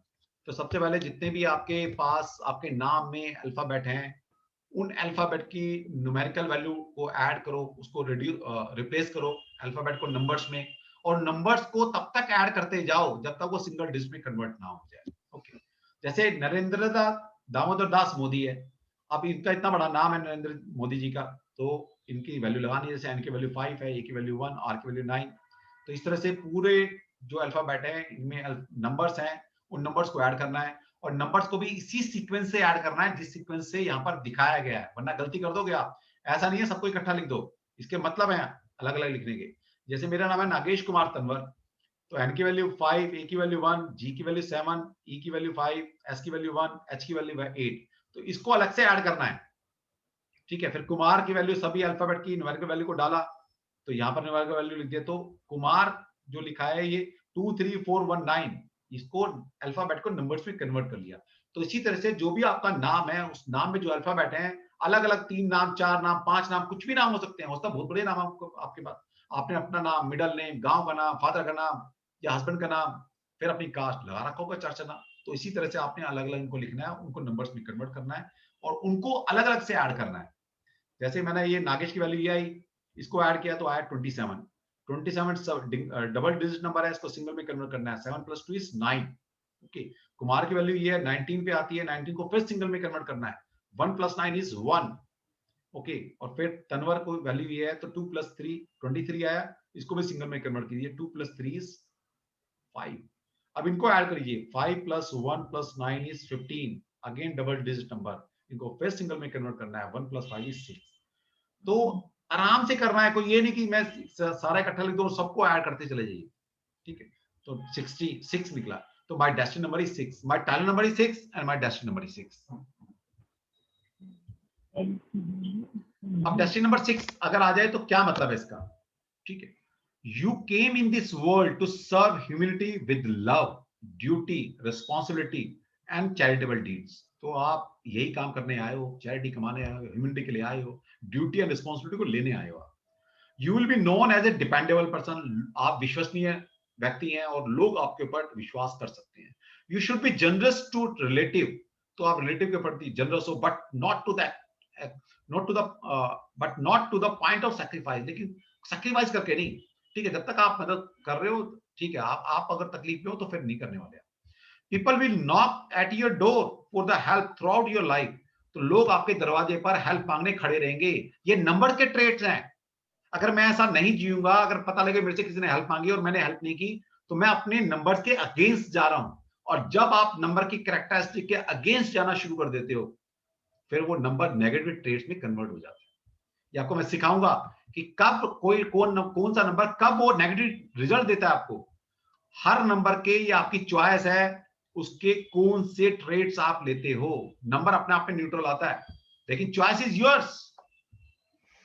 [SPEAKER 1] तो सबसे पहले जितने भी आपके पास आपके नाम में अल्फाबेट हैं उन अल्फाबेट की न्यूमेरिकल वैल्यू को ऐड करो, उसको रिप्लेस करो अल्फाबेट को नंबर्स में, और नंबर्स को तब तक ऐड करते जाओ जब तक वो सिंगल डिजिट में कन्वर्ट ना हो जाए। ओके, जैसे नरेंद्र दामोदर दास मोदी है, अब इनका इतना बड़ा नाम है नरेंद्र मोदी जी का, तो इनकी वैल्यू लगानी है। जैसे एन की वैल्यू 5 है, ए की वैल्यू 1, आर की वैल्यू 9। तो इस तरह से पूरे जो अल्फाबेट है इनमें नंबर्स हैं, उन नंबर्स को ऐड करना है और नंबर्स को भी इसी सीक्वेंस से ऐड करना है जिस सीक्वेंस से यहाँ पर दिखाया गया है, वरना गलती कर दोगे आप। ऐसा नहीं है सबको इकट्ठा लिख दो, इसके मतलब है अलग अलग लिखने के। जैसे मेरा नाम है नागेश कुमार तंवर, तो एन की वैल्यू 5, ए की वैल्यू 1, जी की वैल्यू 7, ई की वैल्यू 5, एस की वैल्यू 1, एच की वैल्यू 8। तो इसको अलग से ऐड करना है। ठीक है, फिर कुमार की वैल्यू सभी अल्फाबेट की न्यूमेरिकल वैल्यू को डाला, तो यहां पर न्यूमेरिकल वैल्यू लिख दिया। तो कुमार जो लिखा है ये 2 3 4 1 9, इसको अल्फाबेट को नंबर्स में कन्वर्ट कर लिया। तो इसी तरह से जो भी आपका नाम है उस नाम में जो अल्फाबेट है अलग अलग 3 नाम, 4 नाम, 5 नाम, कुछ भी नाम हो सकते हैं, होता बहुत बड़े नाम आपको आपके पास। आपने अपना नाम, मिडल नेम, गांव का नाम, फादर का नाम या हस्बैंड का नाम, फिर अपनी कास्ट लगा रखा होगा 4 नाम। तो इसी तरह से आपने अलग अलग इनको लिखना है, उनको नंबर्स में कन्वर्ट करना है और उनको अलग अलग से ऐड करना है। जैसे मैंने ये नागेश की वैल्यू ये आई, इसको ऐड किया तो आया 27। 27 डबल डिजिट नंबर है, इसको सिंगल में कन्वर्ट करना है, 7 + 2 = 9। ओके, कुमार की वैल्यू ये है 19 पे आती है, 19 को फिर सिंगल में कन्वर्ट करना है, 1 + 9 = 1। ओके, और फिर तनवर को वैल्यू ये है तो 2 + 3 23 आया, इसको भी सिंगल में कन्वर्ट कीजिए, 2 + 3 = 5। अब इनको ऐड करिए, 5 + 1 + 9 = 15, अगेन डबल डिजिट नंबर, इनको फिर सिंगल में कन्वर्ट करना है, 1 + 5 = 6। तो आराम से करना है, कोई ये नहीं कि मैं सारा इकट्ठा लिख दूं, सबको ऐड करते चले जाइए। ठीक है, तो 66 निकला, तो my destiny number is 6, my talent number is 6 and my destiny number is 6। अब डेस्टिनी नंबर 6 अगर आ जाए तो क्या मतलब है इसका? ठीक है, you came in this world to serve humanity with love, duty, responsibility and charitable deeds. तो आप यही काम करने आए हो, चैरिटी कमाने आए हो, ह्यूमैनिटी के लिए आए हो, ड्यूटी एंड रिस्पॉन्सिबिलिटी को लेने आए हो। You will be known as a dependable person, आप विश्वसनीय व्यक्ति हैं और लोग आपके ऊपर विश्वास कर सकते हैं। You should be generous to relative, तो आप रिलेटिव के प्रति जनरस हो, but not to the point of sacrifice, लेकिन सैक्रिफाइस करके नहीं। ठीक है, जब तक आप मदद कर रहे हो, ठीक है, आप अगर तकलीफ में हो तो फिर नहीं करने वाले। People will knock at your door for the help through out your life, तो लोग आपके दरवाजे पर हेल्प मांगने खड़े रहेंगे। ये नंबर के ट्रेट्स हैं। अगर मैं ऐसा नहीं जीऊंगा, अगर पता लगे मेरे से किसी ने हेल्प मांगी और मैंने हेल्प नहीं की, तो मैं अपने नंबर्स के अगेंस्ट जा रहा हूं। और जब आप नंबर की कैरेक्टरिस्टिक के अगेंस्ट जाना शुरू कर देते हो, फिर वो नंबर नेगेटिव ट्रेट्स में कन्वर्ट हो जाते हैं। ये आपको मैं सिखाऊंगा कि कब कौन सा नंबर कब वो नेगेटिव रिजल्ट देता है आपको। हर नंबर के, ये आपकी चॉइस है, उसके कौन से ट्रेट्स आप लेते हो। नंबर अपने आप में न्यूट्रल आता है, लेकिन चॉइस इज योर्स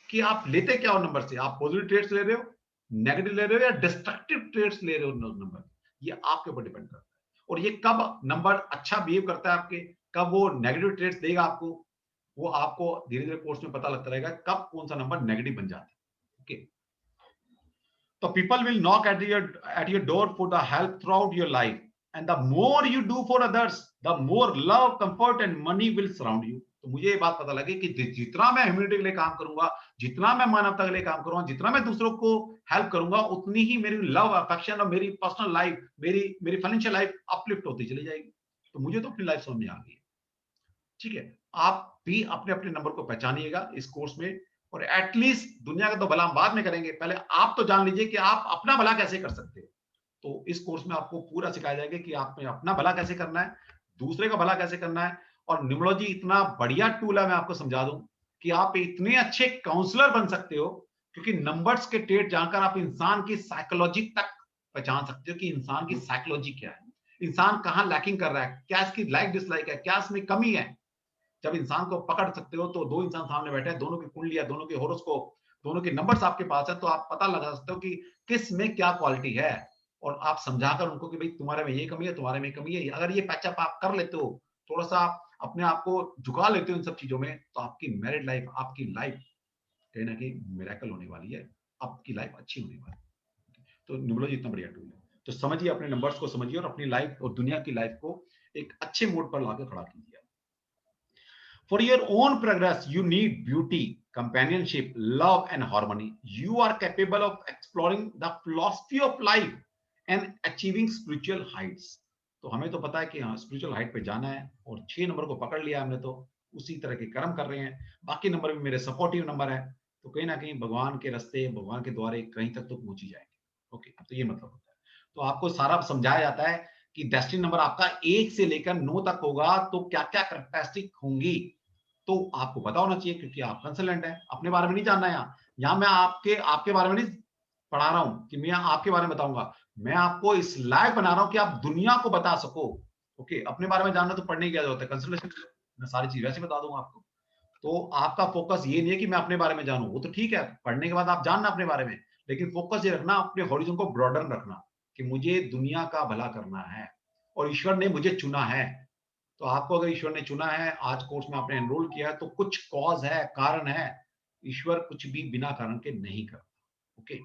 [SPEAKER 1] कि आप लेते क्या हो नंबर से। आप पॉजिटिव ट्रेट्स ले रहे हो, नेगेटिव ले रहे हो, या डिस्ट्रक्टिव ट्रेट्स ले रहे हो नंबर, ये आपके ऊपर डिपेंड करता है। और ये कब नंबर अच्छा बिहेव करता है आपके, कब वो नेगेटिव ट्रेट्स देगा आपको, वो आपको धीरे धीरे कोर्स में पता लगता रहेगा कब कौन सा नंबर नेगेटिव बन जाता है। ओके, तो people will knock at your door for the help through out your life, and the more you do for others, the more love, comfort and money will surround you. तो मुझे ये बात पता लगी कि जितना मैं ह्यूमैनिटी के लिए काम करूंगा, जितना मैं मानवता के लिए काम करूंगा, जितना मैं दूसरों को हेल्प करूंगा, उतनी ही मेरी लव, अफेक्शन और मेरी पर्सनल लाइफ, मेरी फाइनेंशियल लाइफ अपलिफ्ट होती चली जाएगी। तो मुझे तो अपनी लाइफ समझ में आ गई है। ठीक है, आप भी अपने अपने नंबर को पहचानिएगा इस कोर्स में, और एटलीस्ट दुनिया का तो भला हम बाद में करेंगे, पहले आप तो जान लीजिए कि आप अपना भला कैसे कर सकते हो। तो इस कोर्स में आपको पूरा सिखाया जाएगा कि आपने अपना भला कैसे करना है, दूसरे का भला कैसे करना है। और न्यूमरोलॉजी इतना बढ़िया टूल है, मैं आपको समझा दूं कि आप इतने अच्छे काउंसलर बन सकते हो, क्योंकि नंबर्स के ट्रेट जानकर आप इंसान की साइकोलॉजी तक पहचान सकते हो कि इंसान की साइकोलॉजी क्या है, इंसान कहां लैकिंग कर रहा है, क्या इसकी लाइक डिसलाइक है, क्या इसमें कमी है। जब इंसान को पकड़ सकते हो, तो दो इंसान सामने बैठे हैं, दोनों की कुंडलियां, दोनों के होरोस्कोप, दोनों के नंबर्स आपके पास है, तो आप पता लगा सकते हो कि किस में क्या क्वालिटी है, और आप समझाकर उनको कि भाई तुम्हारे में ये कमी है, तुम्हारे में कमी है। अगर ये पैचअप आप कर लेते हो, थोड़ा सा आप अपने आप को झुका लेते हो इन सब चीजों में, तो आपकी मैरिड लाइफ, आपकी लाइफ कहीं ना कहीं मिरेकल होने वाली है, आपकी लाइफ अच्छी होने वाली है। तो न्यूमरोलॉजी इतना बढ़िया टूल है, तो समझिए, अपने नंबर्स को समझिए और अपनी लाइफ और दुनिया की लाइफ को एक अच्छे मोड पर लाकर खड़ा कीजिए। For your own progress, you need beauty, companionship, love, and harmony. You are capable of exploring the philosophy of life and achieving spiritual heights. तो हमें तो पता है कि हाँ, स्पिरिचुअल हाइट पे जाना है, और 6 नंबर को पकड़ लिया हमने, तो उसी तरह के कर्म कर रहे हैं। बाकी नंबर भी मेरे सपोर्टिव नंबर है, तो कहीं ना कहीं भगवान के रास्ते, भगवान के द्वारे कहीं तक तो पहुंच ही जाएंगे। ओके, तो ये मतलब होता है। तो आपको सारा समझाया जाता है कि डेस्टिनी नंबर आपका 1 से लेकर 9 तक होगा, तो क्या क्या कैरेक्टरिस्टिक होंगी, तो आपको पता होना चाहिए, क्योंकि आप कंसल्टेंट हैं। अपने बारे में नहीं जानना है यहाँ मैं आपके बारे में नहीं पढ़ा रहा हूं कि मैं आपके बारे में बताऊंगा, मैं आपको इस लायक बना रहा हूं कि आप दुनिया को बता सको। ओके, अपने बारे में जानना तो पढ़ने की क्या जरूरत है, कंसल्टेशन मैं सारी चीज वैसे बता दूंगा आपको। तो आपका फोकस ये नहीं है कि मैं अपने बारे में जानूं, वो तो ठीक है, पढ़ने के बाद आप जानना अपने बारे में, लेकिन फोकस ये रखना, अपने हॉरिजन को ब्रॉडन रखना, कि मुझे दुनिया का भला करना है और ईश्वर ने मुझे चुना है। तो आपको अगर ईश्वर ने चुना है, आज कोर्स में आपने एनरोल किया है, तो कुछ कॉज है, कारण है। ईश्वर कुछ भी बिना कारण के नहीं करता। ओके,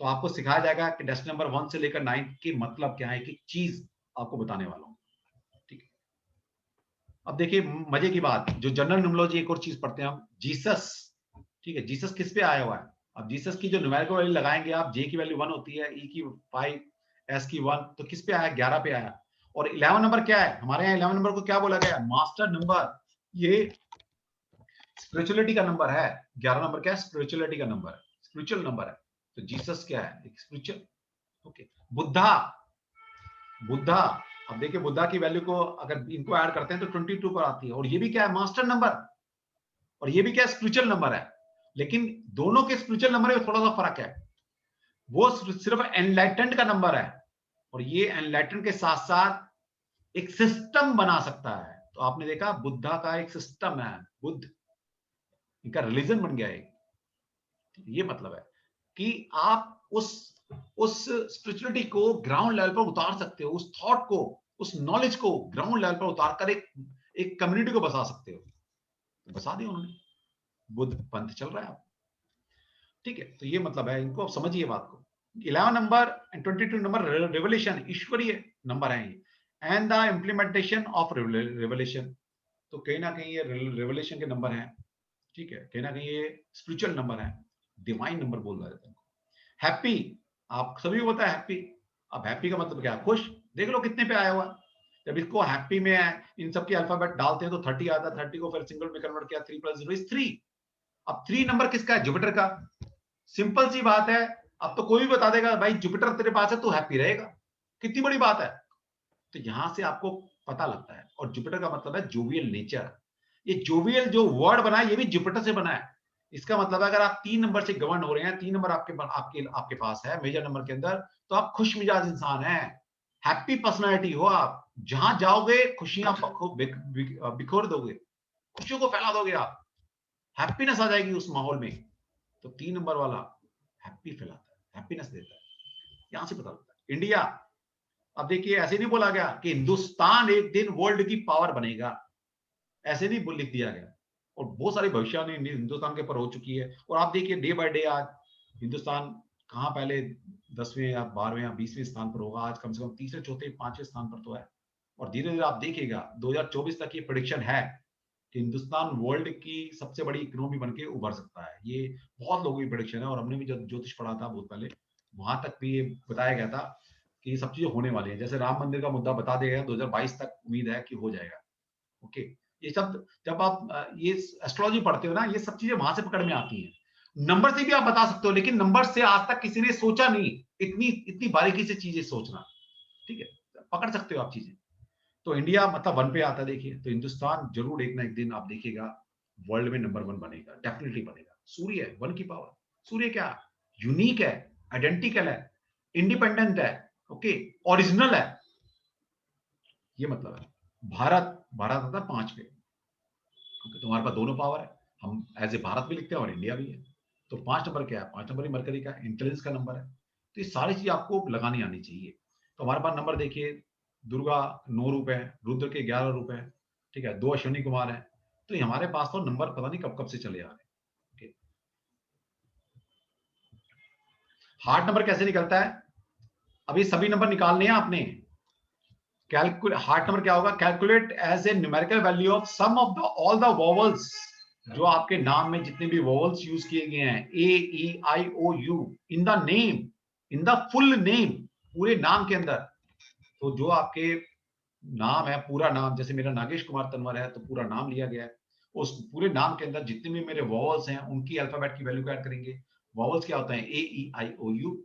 [SPEAKER 1] तो आपको सिखाया जाएगा कि डेस्टिनी नंबर 1 से लेकर 9 के मतलब क्या है, कि चीज आपको बताने वाला हूं। ठीक है, अब देखिए मजे की बात, जो जनरल न्यूमरोलॉजी, एक और चीज पढ़ते हैं हम, जीसस। ठीक है, जीसस किस पे आया हुआ है? अब जीसस की जो न्यूमेरिकल वैल्यू लगाएंगे आप, जे की वैल्यू 1 होती है, ई की 5, एस की 1, तो किस पे आया? 11 पे आया। और 11 नंबर क्या है? हमारे यहाँ 11 नंबर को क्या बोला गया? Master number. ये स्पिरिचुअलिटी का नंबर है। 11 नंबर क्या है? स्पिरिचुअलिटी का नंबर है, स्पिरिचुअल नंबर है। तो जीसस क्या है? एक स्पिरिचुअल। ओके, बुद्धा। बुद्धा, अब देखिए बुद्धा की वैल्यू को अगर इनको ऐड करते हैं तो 22 पर आती है, और ये भी क्या है? Master number. और ये भी क्या है? स्पिरिचुअल नंबर है। लेकिन दोनों के स्पिरिचुअल नंबर में थोड़ा सा फर्क है, वो सिर्फ एनलाइटेंड का नंबर है, और ये एनलाइटेंड के साथ साथ एक सिस्टम बना सकता है। तो आपने देखा बुद्धा का एक सिस्टम है, बुद्ध, इनका रिलीजन बन गया है। ये मतलब है कि आप उस स्पिरिचुअलिटी को ग्राउंड लेवल पर उतार सकते हो, उस थॉट को, उस नॉलेज को ग्राउंड लेवल पर उतार कर एक कम्युनिटी को बसा सकते हो। तो बसा दिया उन्होंने, बुद्ध पंथ चल रहा है आप, ठीक है। तो ये मतलब है, इनको आप समझिए बात को। 11 नंबर एंड 22 नंबर रेवलेशन, ईश्वरीय नंबर है ये, and the implementation of revelation. तो कहीं ना कहीं ये रेवलेशन के नंबर है, ठीक है, कहीं ना कहीं ये स्पिरिचुअल नंबर है, डिवाइन नंबर बोल रहा है। हैप्पी, आप सभी को पता है हैप्पी। अब हैप्पी का मतलब क्या है? खुश। देख लो कितने पे आया हुआ। जब इसको हैप्पी में है, इन सबके अल्फाबेट डालते हैं तो 30 आता है। 30 को फिर सिंगल में कन्वर्ट किया, 3 + 0 इज 3। अब 3 नंबर किसका है? जुपिटर का। सिंपल सी बात है। अब तो कोई भी बता देगा भाई जुपिटर तेरे पास है तो हैप्पी रहेगा, कितनी बड़ी बात है। तो यहां से आपको पता लगता है। और जुपिटर का मतलब है जोवियल नेचर। ये जोवियल जो वर्ड बना है ये भी जुपिटर से बना है। इसका मतलब है अगर आप 3 नंबर से गवर्न हो रहे हैं, 3 नंबर आपके पास है मेजर नंबर के अंदर, तो आप खुश मिजाज इंसान हैं, हैप्पी पर्सनालिटी हो आप। जहां जाओगे खुशियां बिखोर दोगे, खुशियों को फैला दोगे आप, हैप्पीनेस आ जाएगी उस माहौल में। तो 3 नंबर वाला हैप्पी फैलाता है, हैप्पीनेस देता है। यहां से पता लगता है। इंडिया, अब देखिए ऐसे नहीं बोला गया कि हिंदुस्तान एक दिन वर्ल्ड की पावर बनेगा, ऐसे नहीं लिख दिया गया। और बहुत सारी भविष्यवाणी हिंदुस्तान के ऊपर हो चुकी है। और आप देखिए डे बाय डे आज हिंदुस्तान कहां पहले 10वें या 12वें या 20वें स्थान पर होगा, आज कम से कम तीसरे, चौथे, 5वें स्थान पर तो है। और धीरे धीरे आप देखिएगा 2024 तक ये प्रेडिक्शन है कि हिंदुस्तान वर्ल्ड की सबसे बड़ी इकोनॉमी बनके उभर सकता है। ये बहुत लोगों की प्रेडिक्शन है। और हमने भी जब ज्योतिष पढ़ा था बहुत पहले, वहां तक भी ये बताया गया था कि ये सब चीजें होने वाली है। जैसे राम मंदिर का मुद्दा बता दिया गया, 2022 तक उम्मीद है कि हो जाएगा। ओके, ये सब जब आप ये एस्ट्रोलॉजी पढ़ते हो ना, ये सब चीजें वहां से पकड़ में आती हैं। नंबर से भी आप बता सकते हो, लेकिन नंबर से आज तक किसी ने सोचा नहीं, इतनी इतनी बारीकी से चीजें सोचना, ठीक है, पकड़ सकते हो आप चीजें। तो इंडिया मतलब 1 पे आता है। देखिए तो हिंदुस्तान जरूर एक ना एक दिन आप देखिएगा वर्ल्ड में नंबर 1 बनेगा, डेफिनेटली बनेगा। सूर्य है 1 की पावर। सूर्य क्या, यूनिक है, आइडेंटिकल है, इंडिपेंडेंट है, ओके, ओरिजिनल है। ये मतलब है। भारत आता है 5 पे। तुम्हारे पास दोनों पावर है। हम एज ए भारत भी लिखते हैं और इंडिया भी है। तो 5 नंबर क्या है? 5 नंबर ही मरकरी का इंटेलिजेंस का नंबर है। तो ये सारी चीज आपको लगानी आनी चाहिए। तो हमारे पास नंबर देखिए, दुर्गा 9 रूप है, रुद्र के 11 रूप है, ठीक है, 2 अश्विनी कुमार है। तो ये हमारे पास तो नंबर पता नहीं कब कब से चले आ रहे हैं। हार्ट नंबर कैसे निकलता है? अभी सभी नंबर निकालने हैं आपने। हार्ट नंबर क्या होगा? Calculate as a numerical value of sum of the all the vowels, जो आपके नाम में जितने भी वोवल्स यूज किए गए हैं, A E I O U, in the name, in the full name, पूरे नाम के अंदर। तो जो आपके नाम है, पूरा नाम, जैसे मेरा नागेश कुमार तनवर है तो पूरा नाम लिया गया है। उस पूरे नाम के अंदर जितने भी मेरे वोवल्स हैं उनकी अल्फाबेट की वैल्यू को ऐड करेंगे। वोवल्स क्या होता है? ए ई आई ओ यू।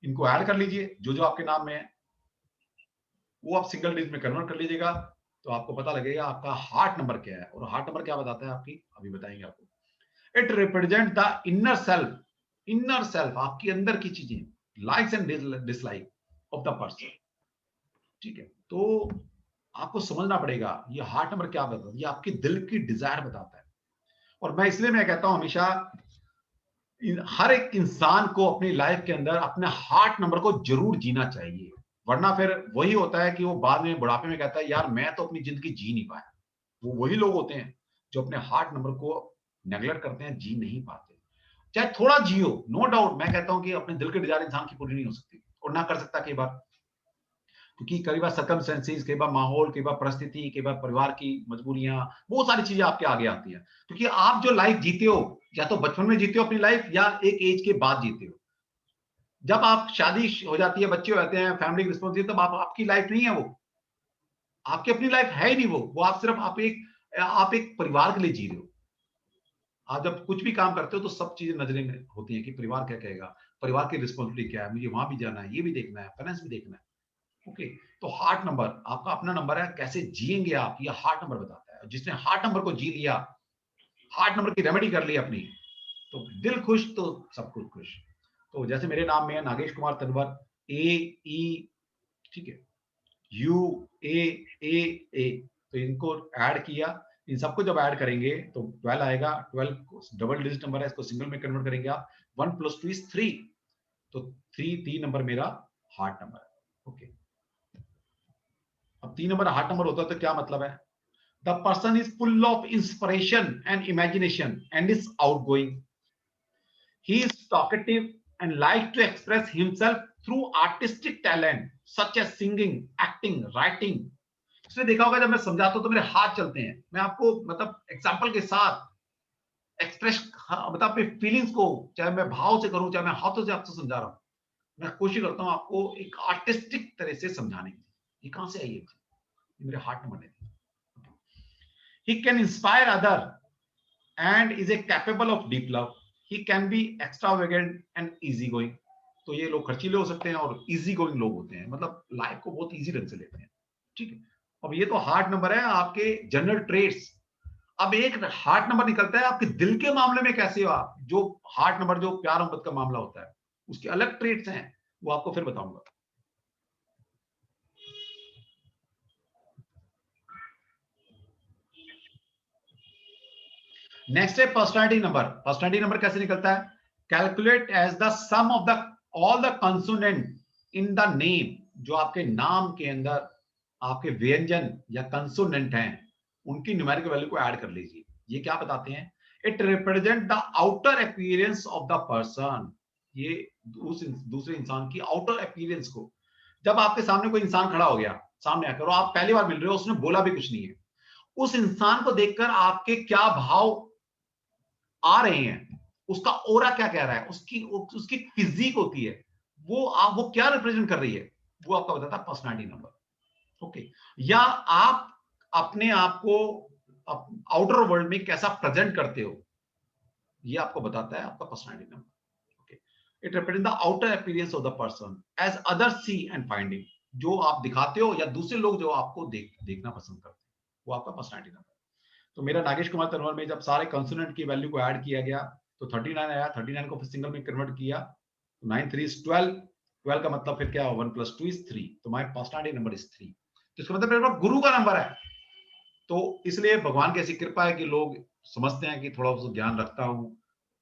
[SPEAKER 1] इनको ऐड कर लीजिए जो जो आपके नाम में है, वो आप सिंगल डिजिट में कन्वर्ट कर लीजिएगा। तो आपको पता लगेगा आपका हार्ट नंबर क्या है। और हार्ट नंबर क्या बताता है आपकी, अभी बताएंगे आपको। It represent the inner self, inner self आपकी अंदर की चीजें, likes and dislike of the person, ठीक है। तो आपको समझना पड़ेगा ये हार्ट नंबर क्या बताता है। ये आपकी दिल की डिजायर बताता है। और मैं इसलिए मैं कहता हूं हमेशा हर एक इंसान को अपनी लाइफ के अंदर अपने हार्ट नंबर को जरूर जीना चाहिए। वरना फिर वही होता है कि वो बाद में बुढ़ापे में कहता है यार मैं तो अपनी जिंदगी जी नहीं पाया। वो वही लोग होते हैं जो अपने हार्ट नंबर को नेगलेक्ट करते हैं, जी नहीं पाते। चाहे थोड़ा जियो, नो डाउट, मैं कहता हूं कि अपने दिल की डिजायर इंसान की पूरी नहीं हो सकती और ना कर सकता कई बार, क्योंकि कई बार सर्कमस्टेंसेस, कई बार माहौल, कई बार परिस्थिति, कई बार परिवार की मजबूरियां, बहुत सारी चीजें आपके आगे आती हैं। क्योंकि आप जो लाइफ जीते हो या तो बचपन में जीते हो अपनी लाइफ, या एक एज के बाद जीते हो। जब आप शादी हो जाती है, बच्चे हो जाते हैं, फैमिली की रिस्पॉन्सिबिलिटी, तब आपकी लाइफ नहीं है वो, आपकी अपनी लाइफ है ही नहीं वो आप सिर्फ आप एक परिवार के लिए जी रहे हो। आप जब कुछ भी काम करते हो तो सब चीजें नजरे में होती हैं कि परिवार क्या कहेगा, परिवार की रिस्पॉन्सिबिलिटी क्या है, मुझे वहां भी जाना है, ये भी देखना है, फाइनेंस भी देखना है। ओके, तो हार्ट नंबर आपका अपना नंबर है, कैसे जिएंगे आप, ये हार्ट नंबर बताता है। जिसने हार्ट नंबर को जी लिया, हार्ट नंबर की रेमेडी कर ली अपनी, तो दिल खुश तो सब कुछ खुश। तो जैसे मेरे नाम में है नागेश कुमार तनवर, ए ई, ठीक है, यू ए ए ए, तो इनको ऐड किया, इन सबको जब ऐड करेंगे तो 12 आएगा। 12 डबल डिजिट नंबर है, इसको सिंगल में कन्वर्ट करेंगे आप। 1 + 2 = 3, तो 3 नंबर मेरा हार्ट नंबर है। ओके, अब 3 नंबर हार्ट नंबर होता है तो क्या मतलब है? The person is full of inspiration and imagination and is outgoing. He is talkative and like to express himself through artistic talent such as singing, acting, writing. इसने देखा होगा जब मैं समझाता हूं तो मेरे हाथ चलते हैं, मैं आपको मतलब एग्जांपल के साथ एक्सप्रेस मतलब अपने फीलिंग्स को, चाहे मैं भाव से करूं चाहे मैं हाथों से आपसे समझा रहा हूं, मैं कोशिश करता हूं आपको एक आर्टिस्टिक तरह से समझाने की। ये कहां से आई है? मेरे हार्ट ने बने दी। He can inspire other and is a capable of deep love. He can be extravagant and easy going. तो ये लोग खर्चीले हो सकते हैं और इजी गोइंग लोग होते हैं, मतलब लाइफ को बहुत इजी ढंग से लेते हैं। ठीक है, अब ये तो हार्ट नंबर है आपके जनरल ट्रेड्स। अब एक हार्ट नंबर निकलता है आपके दिल के मामले में कैसे हो आप। जो हार्ट नंबर जो प्यार मोहब्बत का मामला होता है उसके अलग ट्रेड्स हैं, वो आपको फिर बताऊंगा। नेक्स्ट है पर्सनालिटी नंबर। पर्सनालिटी नंबर कैसे निकलता है? Calculate as the sum of the all the consonant in the name. जो आपके नाम के अंदर आपके व्यंजन या कंसोनेंट हैं उनकी न्यूमेरिकल वैल्यू को ऐड कर लीजिए। ये क्या बताते हैं? It represent the outer appearance of the person. ये दूसरे इंसान की आउटर अपीयरेंस को, जब आपके सामने कोई इंसान खड़ा हो गया सामने आकर और आप पहली बार मिल रहे हो, उसने बोला भी कुछ नहीं है, उस इंसान को देखकर आपके क्या भाव आ रहे हैं, उसका ओरा क्या कह रहा है, उसकी फिजिक होती है, वो क्या रिप्रेजेंट कर रही है, वो आपका बताता है पर्सनालिटी नंबर। ओके, या आप अपने आप को आउटर वर्ल्ड में कैसा प्रेजेंट करते हो, ये आपको बताता है आपका personality number. Okay, it represent the outer appearance of the person as others see and finding. जो आप दिखाते हो या दूसरे लोग जो आपको देखना पसंद करते हैं, वो आपका पर्सनालिटी नंबर। तो मेरा नागेश कुमार तनवर में जब सारे कंसोनेंट की वैल्यू को ऐड किया गया तो 39 आया। 39 को फिर सिंगल में कन्वर्ट किया तो 9 3 is 12। 12 का मतलब फिर क्या हो? 1 + 2 = 3। तो माय पर्सनालिटी नंबर इज 3। तो इसका मतलब मेरे पास गुरु का नंबर है। तो इसलिए भगवान की ऐसी कृपा है कि लोग समझते हैं कि थोड़ा सा ज्ञान रखता हूँ,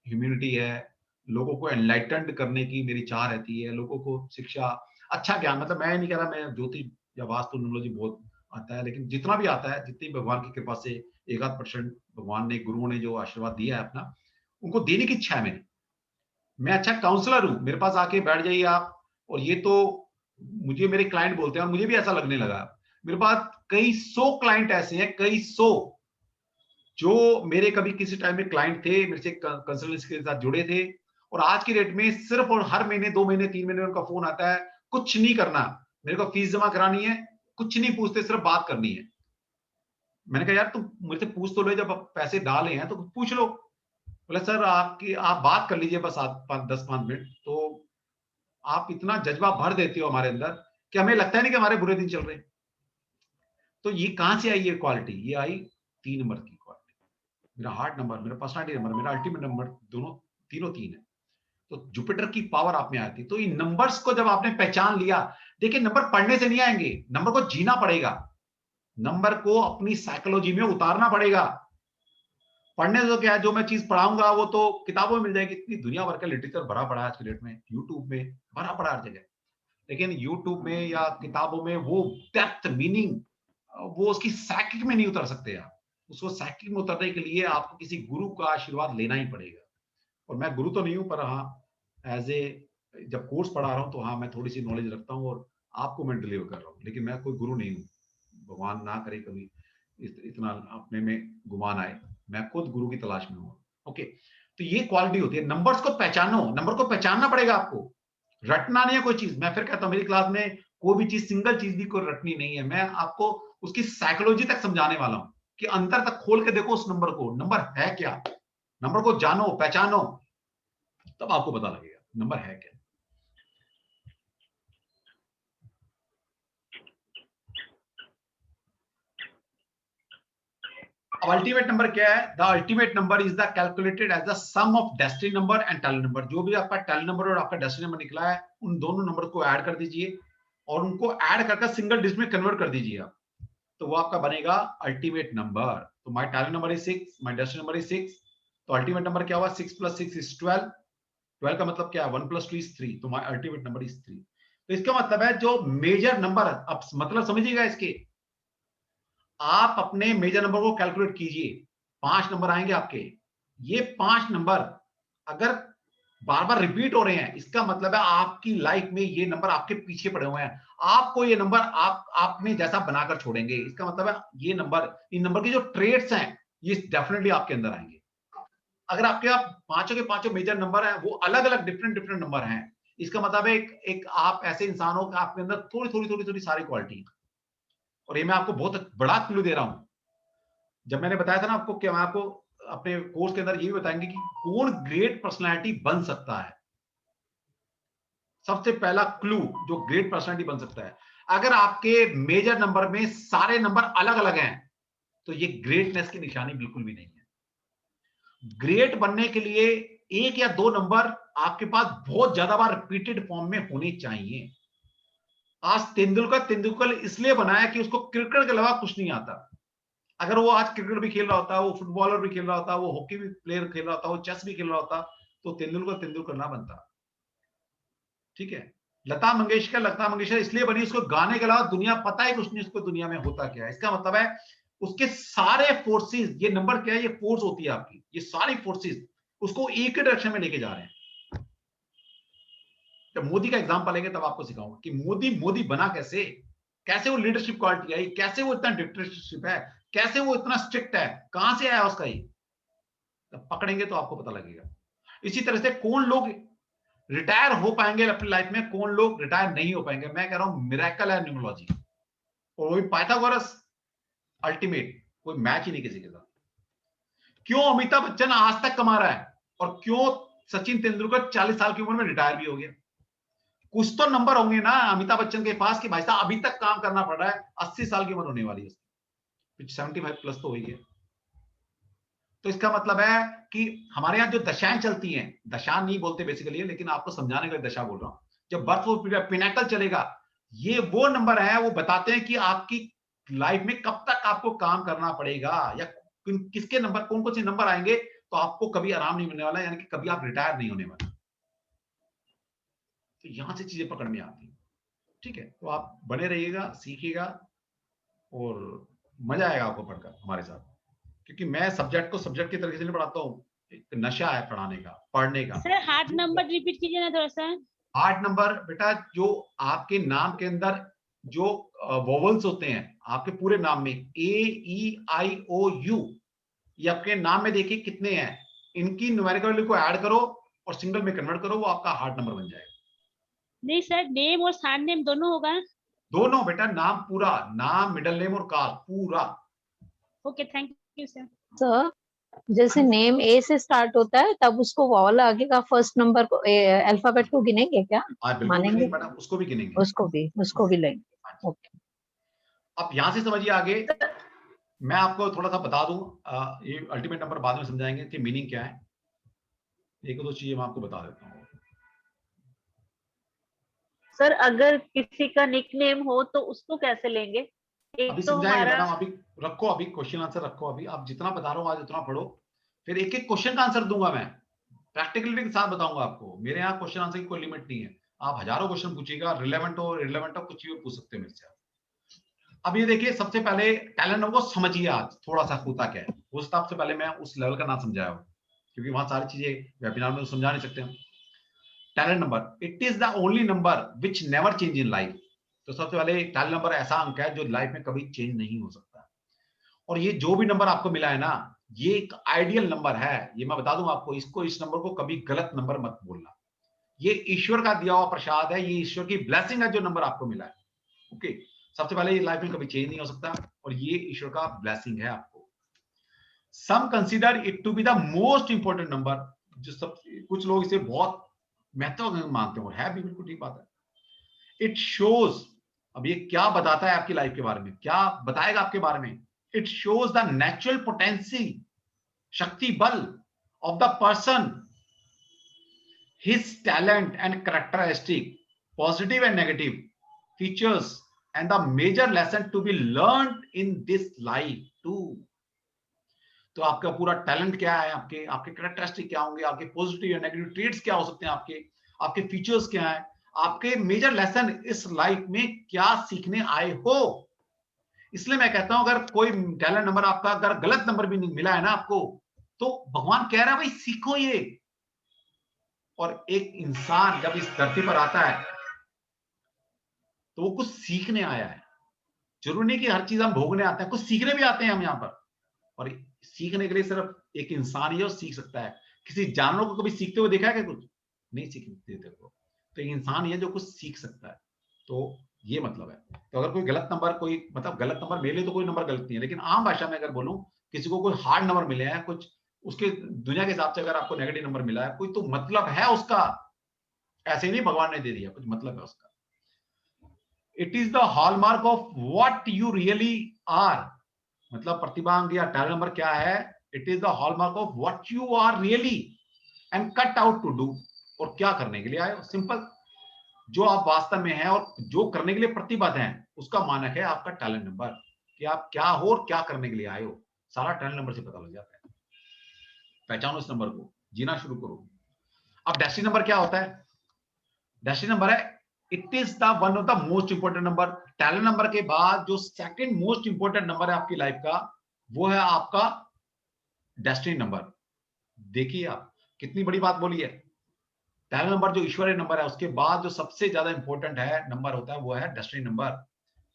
[SPEAKER 1] ह्यूमिनिटी है, लोगों को एनलाइटेंड करने की मेरी चाह रहती है, लोगों को शिक्षा, अच्छा ज्ञान। मतलब मैं नहीं कह रहा मैं ज्योतिष या वास्तु न्यूमरोलॉजी बहुत आता है, लेकिन जितना भी आता है, जितनी भगवान की कृपा से 1-8% भगवान ने, गुरुओं ने जो आशीर्वाद दिया है अपना, उनको देने की इच्छा है मेरी। मैं अच्छा काउंसलर हूं, मेरे पास आके बैठ जाइए आप। और ये तो मुझे मेरे क्लाइंट बोलते हैं और मुझे भी ऐसा लगने लगा। मेरे पास कई 100 क्लाइंट ऐसे हैं, कई 100 जो मेरे कभी किसी टाइम में क्लाइंट थे, मेरे से कंसल्टेंसी के साथ जुड़े थे, और आज की डेट में सिर्फ और हर महीने 2 महीने 3 महीने उनका फोन आता है, कुछ नहीं करना, मेरे को फीस जमा करानी है, कुछ नहीं पूछते, सिर्फ बात करनी है। मैंने कहा यार तुम मुझसे पूछ तो लो, जब आप पैसे डाले हैं तो पूछ लो। बोले सर आप बात कर लीजिए बस 10-5 मिनट। तो आप इतना जज्बा भर देते हो हमारे अंदर कि हमें लगता है नहीं कि हमारे बुरे दिन चल रहे हैं। तो ये कहां से आई ये क्वालिटी? ये आई 3 नंबर की क्वालिटी। मेरा हार्ट नंबर, मेरा पर्सनालिटी नंबर, मेरा अल्टीमेट नंबर, दोनों तीनों 3 है। तो जुपिटर की पावर आप में आती है। तो इन नंबर्स को जब आपने पहचान लिया, देखिए नंबर पढ़ने से नहीं आएंगे, नंबर को जीना पड़ेगा, नंबर को अपनी साइकोलॉजी में उतारना पड़ेगा। पढ़ने से तो क्या है, जो मैं चीज पढ़ाऊंगा वो तो किताबों में मिल जाएगी। इतनी दुनिया भर का लिटरेचर भरा पड़ा है आज की डेट में, यूट्यूब में भरा पड़ा हर जगह। लेकिन यूट्यूब में या किताबों में वो डेप्थ मीनिंग, वो उसकी साइकिक में नहीं उतर सकते आप। उसको साइकिक में उतरने के लिए आपको किसी गुरु का आशीर्वाद लेना ही पड़ेगा। और मैं गुरु तो नहीं हूं, पर हाँ एज ए जब कोर्स पढ़ा रहा हूं तो हाँ मैं थोड़ी सी नॉलेज रखता हूँ और आपको मैं डिलीवर कर रहा हूँ, लेकिन मैं कोई गुरु नहीं हूँ। भगवान ना करे कभी इतना अपने में गुमान आए, मैं खुद गुरु की तलाश में हूँ। ओके, तो ये क्वालिटी होती है। नंबर्स को पहचानो, नंबर को पहचानना पड़ेगा आपको, रटना नहीं है कोई चीज। मैं फिर कहता हूँ मेरी क्लास में कोई भी चीज, सिंगल चीज भी कोई रटनी नहीं है। मैं आपको उसकी साइकोलॉजी तक समझाने वाला हूँ कि अंतर तक खोल के देखो उस नंबर को, नंबर है क्या, नंबर को जानो, पहचानो, तब आपको पता लगेगा नंबर है क्या। अब अल्टीमेट नंबर क्या है? The ultimate number is the calculated as the sum of destiny number and talent number. जो भी आपका टैलेंट नंबर और आपका डेस्टिनी नंबर निकला है, उन दोनों नंबर को ऐड कर दीजिए और उनको ऐड करके सिंगल डिजिट में कन्वर्ट कर दीजिए आप। तो वो आपका बनेगा अल्टीमेट नंबर। तो my talent number is 6, my destiny number is 6, तो अल्टीमेट नंबर क्या हुआ? 6 + 6 = 12। 12 का मतलब क्या है? 1 + 2 = 3, तो माई अल्टीमेट नंबर इज 3। तो इसका मतलब है जो मेजर नंबर, अब मतलब समझिएगा इसके, आप अपने मेजर नंबर को कैलकुलेट कीजिए, 5 नंबर आएंगे आपके। ये 5 नंबर अगर बार बार रिपीट हो रहे हैं, इसका मतलब है आपकी लाइफ में ये नंबर आपके पीछे पड़े हुए हैं। आपको ये नंबर आपने जैसा बनाकर छोड़ेंगे। इसका मतलब है ये नंबर, इन नंबर के जो ट्रेड्स हैं, ये डेफिनेटली आपके अंदर आएंगे। अगर आपके पांचों के पांचों मेजर नंबर हैं, वो अलग अलग डिफरेंट नंबर हैं, इसका मतलब है एक आप ऐसे इंसान हो कि आपके अंदर थोड़ी सारी क्वालिटी है। और ये मैं आपको बहुत बड़ा क्लू दे रहा हूं। जब मैंने बताया था ना आपको कि मैं आपको अपने कोर्स के अंदर ये भी बताएंगे कि कौन ग्रेट पर्सनालिटी बन सकता है। सबसे पहला क्लू जो ग्रेट पर्सनालिटी बन सकता है, अगर आपके मेजर नंबर में सारे नंबर अलग अलग हैं, तो ये ग्रेटनेस की निशानी बिल्कुल भी नहीं है। ग्रेट बनने के लिए 1 या 2 नंबर आपके पास बहुत ज्यादा बार रिपीटेड फॉर्म में होने चाहिए। आज तेंदुलकर इसलिए बनाया कि उसको क्रिकेट के अलावा कुछ नहीं आता। अगर वो आज क्रिकेट भी खेल रहा होता, वो फुटबॉलर भी खेल रहा होता, वो हॉकी भी प्लेयर खेल रहा होता, वो चेस भी खेल रहा होता, तो तेंदुलकर ना बनता। ठीक है। लता मंगेशकर इसलिए बनी, उसको गाने के अलावा दुनिया पता ही कुछ नहीं उसको दुनिया में होता क्या है। इसका मतलब है उसके सारे फोर्सेस, ये नंबर क्या है? ये फोर्स होती है आपकी, ये सारी फोर्सेस उसको एक ही डायरेक्शन में लेके जा रहे हैं। जब मोदी का एग्जांपल लेंगे तब आपको सिखाऊंगा कि मोदी बना कैसे वो लीडरशिप क्वालिटी आई, कैसे वो इतना डिक्टेटरशिप है, कैसे वो इतना स्ट्रिक्ट है, कहां से आया उसका ये। तब पकड़ेंगे तो आपको पता लगेगा। इसी तरह से कौन लोग रिटायर हो पाएंगे अपनी लाइफ में, कौन लोग रिटायर नहीं हो पाएंगे। मैं कह रहा हूं मिरेकल है न्यूमरोलॉजी, और वो भी पाइथागोरस अल्टीमेट, कोई मैच ही नहीं किसी के साथ। क्यों अमिताभ बच्चन आज तक कमा रहा है, और क्यों सचिन तेंदुलकर 40 साल की उम्र में रिटायर भी हो गया। कुछ तो नंबर होंगे ना अमिताभ बच्चन के पास कि भाई साहब अभी तक काम करना पड़ रहा है, 80 साल की उम्र होने वाली है उसकी, 75+ तो हो गया। तो इसका मतलब है कि हमारे यहाँ जो दशाएं चलती हैं, दशा नहीं बोलते बेसिकली, लेकिन आपको समझाने के लिए दशा बोल रहा हूं, जब बर्थ पिनाकल चलेगा, ये वो नंबर है, वो बताते हैं कि आपकी लाइफ में कब तक आपको काम करना पड़ेगा, या किसके नंबर, कौन से नंबर आएंगे तो आपको कभी आराम नहीं मिलने वाला, यानी कि कभी आप रिटायर नहीं होने वाले। तो यहां से चीजें पकड़ में आती हैं। ठीक है, तो आप बने रहिएगा, सीखिएगा, और मजा आएगा आपको पढ़कर हमारे साथ, क्योंकि मैं सब्जेक्ट को सब्जेक्ट की तरीके से नहीं पढ़ाता हूँ। एक नशा है पढ़ाने का, पढ़ने का।
[SPEAKER 5] सर 8 नंबर रिपीट कीजिए ना थोड़ा सा।
[SPEAKER 1] 8 नंबर बेटा, जो आपके नाम के अंदर जो वोवल्स होते हैं आपके पूरे नाम में, AEIOU, ये आपके नाम में देखिए कितने हैं, इनकी न्यूमेरिकल वैल्यू को ऐड करो और सिंगल में कन्वर्ट करो, वो आपका 8 नंबर बन जाएगा।
[SPEAKER 5] नहीं सर, नेम और सार नेम दोनों होगा?
[SPEAKER 1] दोनों बेटा, नाम पूरा, नाम, मिडिल नेम और कास्ट पूरा।
[SPEAKER 5] Okay, thank you sir.
[SPEAKER 6] Sir जैसे नेम ए से स्टार्ट होता है, तब उसको वॉवल आगे का फर्स्ट नंबर को अल्फाबेट को गिनेंगे क्या?
[SPEAKER 1] बिल्कुल
[SPEAKER 6] मानेंगे?
[SPEAKER 1] गिनेंगे मैडम, उसको भी गिनेंगे,
[SPEAKER 6] उसको भी लेंगे। ओके।
[SPEAKER 1] आप यहां से समझिए आगे। मैं आपको थोड़ा सा बता दूं, ये अल्टीमेट नंबर बाद में समझाएंगे कि मीनिंग क्या है। एक दो चीजें मैं आपको बता देता हूँ।
[SPEAKER 7] सर अगर किसी का निकनेम हो तो उसको कैसे लेंगे?
[SPEAKER 1] अभी
[SPEAKER 7] एक तो
[SPEAKER 1] समझाएंगे
[SPEAKER 7] हमारा
[SPEAKER 1] मैडम, अभी रखो, अभी क्वेश्चन आंसर रखो। अभी आप जितना बता रहा हूँ आज उतना पढ़ो, फिर एक एक क्वेश्चन का आंसर दूंगा मैं, प्रैक्टिकलिटी के साथ बताऊंगा आपको। मेरे यहाँ क्वेश्चन आंसर की कोई लिमिट नहीं है, आप हजारों क्वेश्चन पूछिएगा, रिलेवेंट हो इररिलेवेंट हो, कुछ भी पूछ सकते हैं मेरे से। अब ये देखिए, सबसे पहले टैलेंट नंबर को समझिए, आज थोड़ा सा होता क्या है उस हिसाब से पहले मैं उस लेवल का ना समझाया हूं, क्योंकि वहां सारी चीजें वेबिनार में समझा नहीं सकते हम। Talent number, it is the only number which never change in life. तो सबसे पहले टैलेंट नंबर ऐसा अंक है जो लाइफ में कभी चेंज नहीं हो सकता। और ये जो भी नंबर आपको मिला है ना, ये एक आइडियल नंबर है, ये मैं बता दूं आपको। इस नंबर को कभी गलत नंबर मत बोलना। ये ईश्वर का दिया हुआ प्रसाद है, ये ईश्वर की ब्लेसिंग है जो नंबर आपको मिला है। ओके, सबसे पहले ये लाइफ में कभी चेंज नहीं हो सकता, और ये ईश्वर का ब्लेसिंग है आपको। Some consider it to be the most important number, जो सब कुछ लोग इसे बहुत महत्वपूर्ण मानते हैं, और है भी, बिल्कुल ठीक बात है। इट शोज, अब ये क्या बताता है आपकी लाइफ के बारे में, क्या बताएगा आपके बारे में? It shows the natural potential, शक्ति बल of the person, his talent and characteristic, positive and negative features and the major lesson to be learned in this life too. तो आपका पूरा टैलेंट क्या है, आपके आपके कैरेक्टरिस्टिक क्या होंगे, आपके पॉजिटिव या नेगेटिव ट्रेड्स क्या हो सकते हैं, आपके फीचर्स क्या हैं, आपके मेजर लेसन इस लाइफ में क्या सीखने आए हो। इसलिए मैं कहता हूं अगर कोई टैलेंट नंबर आपका अगर गलत नंबर भी मिला है ना आपको, तो भगवान कह रहा है भाई सीखो ये। और एक इंसान जब इस धरती पर आता है तो वो कुछ सीखने आया है। जरूरी नहीं कि हर चीज हम भोगने आते हैं, कुछ सीखने भी आते हैं हम यहाँ पर। और सीखने के लिए सिर्फ एक इंसान ही है जो सीख सकता है। किसी जानवर को कभी सीखते हुए देखा है क्या? कुछ नहीं सीखते थे वो। तो एक इंसान ही है जो कुछ सीख सकता है। तो ये मतलब है। तो अगर कोई गलत नंबर, कोई मतलब गलत नंबर मिले तो कोई नंबर गलत नहीं है, लेकिन आम भाषा में अगर बोलूं किसी को कोई हार्ड नंबर मिले हैं, कुछ उसके दुनिया के हिसाब से अगर आपको नेगेटिव नंबर मिला है, कोई तो मतलब है उसका। ऐसे नहीं भगवान ने दे दिया, कुछ मतलब है उसका। It is the hallmark of what you really are. मतलब प्रतिभांग या टैलेंट नंबर क्या है? It is the hallmark of what you are really and cut out to do. और क्या करने के लिए आए हो, सिंपल। जो आप वास्तव में हैं और जो करने के लिए प्रतिबद्ध हैं, उसका मानक है आपका टैलेंट नंबर, कि आप क्या हो और क्या करने के लिए आए हो। सारा टैलेंट नंबर से पता लग जाता है। पहचानो इस नंबर को, जीना शुरू करो। अब डेस्टिनी नंबर क्या होता है? डेस्टिनी नंबर है, it is the one of the most important number. Talent number के बाद जो सेकंड मोस्ट इंपोर्टेंट नंबर है आपकी लाइफ का, वो है आपका डेस्टिनी नंबर। देखिए आप कितनी बड़ी बात बोली है। टैलेंट नंबर जो ईश्वरीय नंबर है, उसके बाद जो सबसे ज्यादा इंपॉर्टेंट है नंबर होता है, वो है डेस्टिनी नंबर।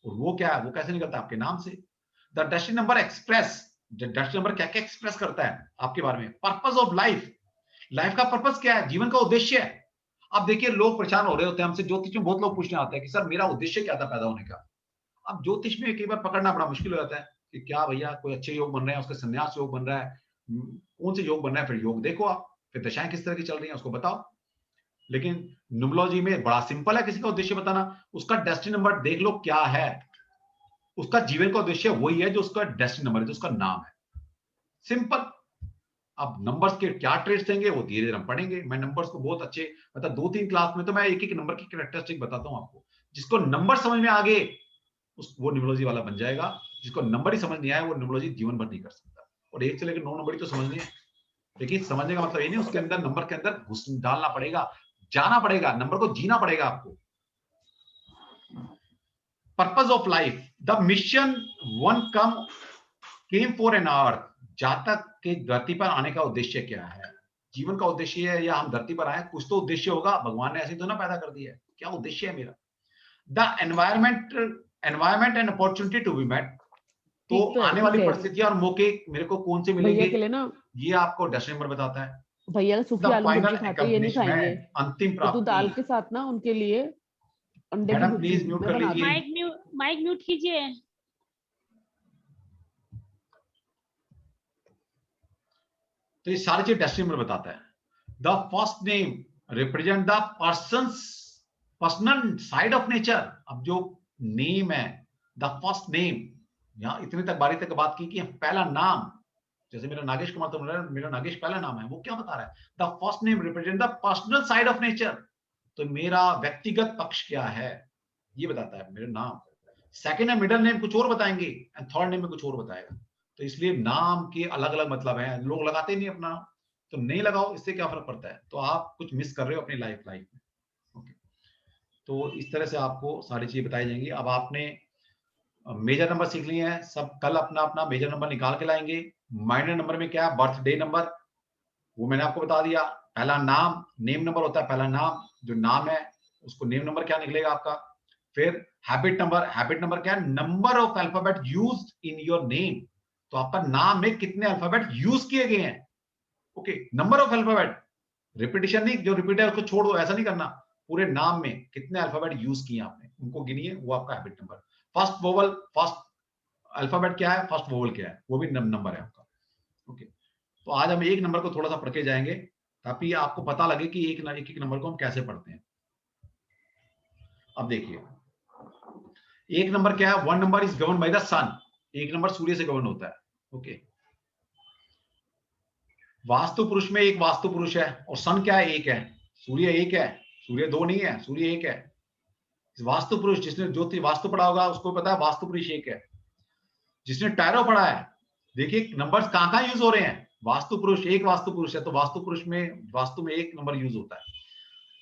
[SPEAKER 1] और वो क्या है, वो कैसे निकलता है? आपके नाम से। The destiny number express, destiny number क्या क्या एक्सप्रेस करता है आपके बारे में? Purpose of life. लाइफ का पर्पस क्या है? जीवन का उद्देश्य है। अब देखिए लोग परेशान हो रहे होते हैं हमसे, ज्योतिष में बहुत लोग पूछने आते हैं कि सर मेरा उद्देश्य क्या था पैदा होने का। अब ज्योतिष में कई बार पकड़ना बड़ा मुश्किल हो जाता है कि क्या भैया कोई अच्छे योग बन रहे हैं, उसका संन्यास योग बन रहा है, कौन से योग बन रहा है, फिर योग देखो आप, फिर दशाएं किस तरह की चल रही हैं उसको बताओ। लेकिन न्यूमरोलॉजी में बड़ा सिंपल है किसी का उद्देश्य बताना। उसका डेस्टिनी नंबर देख लो क्या है, उसका जीवन का उद्देश्य वही है जो उसका डेस्टिनी नंबर है, जो उसका नाम है। सिंपल। अब नंबर्स के क्या ट्रेड्स देंगे वो धीरे धीरे हम पढ़ेंगे। मैं नंबर्स को बहुत अच्छे, मतलब 2-3 क्लास में तो मैं एक एक नंबर की कैरेक्टरिस्टिक बताता हूं आपको। जिसको नंबर समझ में आ गए वो न्यूमरोलॉजी वाला बन जाएगा। जिसको नंबर ही समझ नहीं आया वो न्यूमरोलॉजी जीवन भर नहीं कर सकता। और 1 से लेकर 9 नंबर ही तो समझनी है। लेकिन समझने का मतलब ये नहीं उसके अंदर नंबर के अंदर घुस डालना पड़ेगा, जाना पड़ेगा, नंबर को जीना पड़ेगा आपको। Purpose of life, the mission one came for an earth. जातक के धरती पर आने का उद्देश्य क्या है? जीवन का उद्देश्य है या हम धरती पर आए, कुछ तो उद्देश्य होगा। भगवान ने ऐसे तो ना पैदा कर दिया है, क्या उद्देश्य है मेरा? The environment and opportunity to be met. तो आने वाली परिस्थितियां और मौके मेरे को कौन से मिलेंगे,
[SPEAKER 3] भैया के लिए ना,
[SPEAKER 1] ये आपको डेस्टिनी नंबर बताता है।
[SPEAKER 3] भैया सूखी आलू
[SPEAKER 1] फाइनल
[SPEAKER 3] सब्जी खाते हैं, ये नहीं खाएंगे।
[SPEAKER 1] अंतिम
[SPEAKER 3] तो तू दाल
[SPEAKER 1] प्राप्ति।
[SPEAKER 3] के साथ ना उनके लिए अंडे की
[SPEAKER 1] मैडम
[SPEAKER 3] भुर्जी
[SPEAKER 1] प्लीज म्यूट कर
[SPEAKER 3] बना
[SPEAKER 1] लीजिए।
[SPEAKER 3] दो।
[SPEAKER 5] माइक म्यूट कीजिए।
[SPEAKER 1] तो ये सारी चीज डेस्टिनी नंबर बताता है। The first name represent the personal side of nature. अब जो नेम है, द फर्स्ट नेम, यहां इतनी तक बारी तक बात की कि पहला नाम, जैसे मेरा नागेश कुमार, तो मेरा नागेश पहला नाम है, वो क्या बता रहा है? The first name represent the personal side of nature. तो मेरा व्यक्तिगत पक्ष क्या है ये बताता है मेरा नाम। सेकंड है मिडिल नेम, कुछ और बताएंगे, एंड थर्ड नेम में कुछ और बताएगा। तो इसलिए नाम के अलग अलग मतलब हैं। लोग लगाते नहीं अपना, तो नहीं लगाओ, इससे क्या फर्क पड़ता है? तो आप कुछ मिस कर रहे हो अपनी लाइफ में। ओके, तो इस तरह से आपको सारी चीजें बताई जाएंगी। अब आपने मेजर नंबर सीख लिए हैं सब, कल अपना अपना मेजर नंबर निकाल के लाएंगे। माइनर नंबर में क्या है? बर्थडे नंबर, वो मैंने आपको बता दिया। पहला नाम, नेम नंबर होता है पहला नाम, जो नाम है उसको नेम नंबर क्या निकलेगा आपका। फिर हैबिट नंबर, हैबिट नंबर क्या है? Number of alphabet used in your name. तो आपका नाम में कितने अल्फाबेट यूज किए गए हैं। Okay, number of alphabet, repetition नहीं, जो रिपीट है उसको छोड़ दो, ऐसा नहीं करना। पूरे नाम में कितने अल्फाबेट यूज किए आपने, उनको गिनिए, वो आपका habit number. First vowel, first alphabet क्या है, फर्स्ट वोवल क्या है, वो भी नंबर है आपका। ओके, तो आज हम एक नंबर को थोड़ा सा पढ़ के जाएंगे ताकि आपको पता लगे कि एक एक नंबर को हम कैसे पढ़ते हैं। अब देखिए, एक नंबर क्या है? 1 number is govern by the sun. एक नंबर सूर्य से गवर्न होता है। ओके, वास्तु पुरुष में एक वास्तु पुरुष है, और सन क्या है? एक है। सूर्य एक है, सूर्य 2 नहीं है, सूर्य एक है। वास्तु पुरुष, जिसने ज्योतिष वास्तु पढ़ा होगा उसको पता है वास्तु पुरुष एक है। जिसने टैरो पढ़ा है, देखिए नंबर्स कहां कहां यूज हो रहे हैं। वास्तु पुरुष एक वास्तु पुरुष है, तो वास्तु पुरुष में वास्तु में एक नंबर यूज होता है।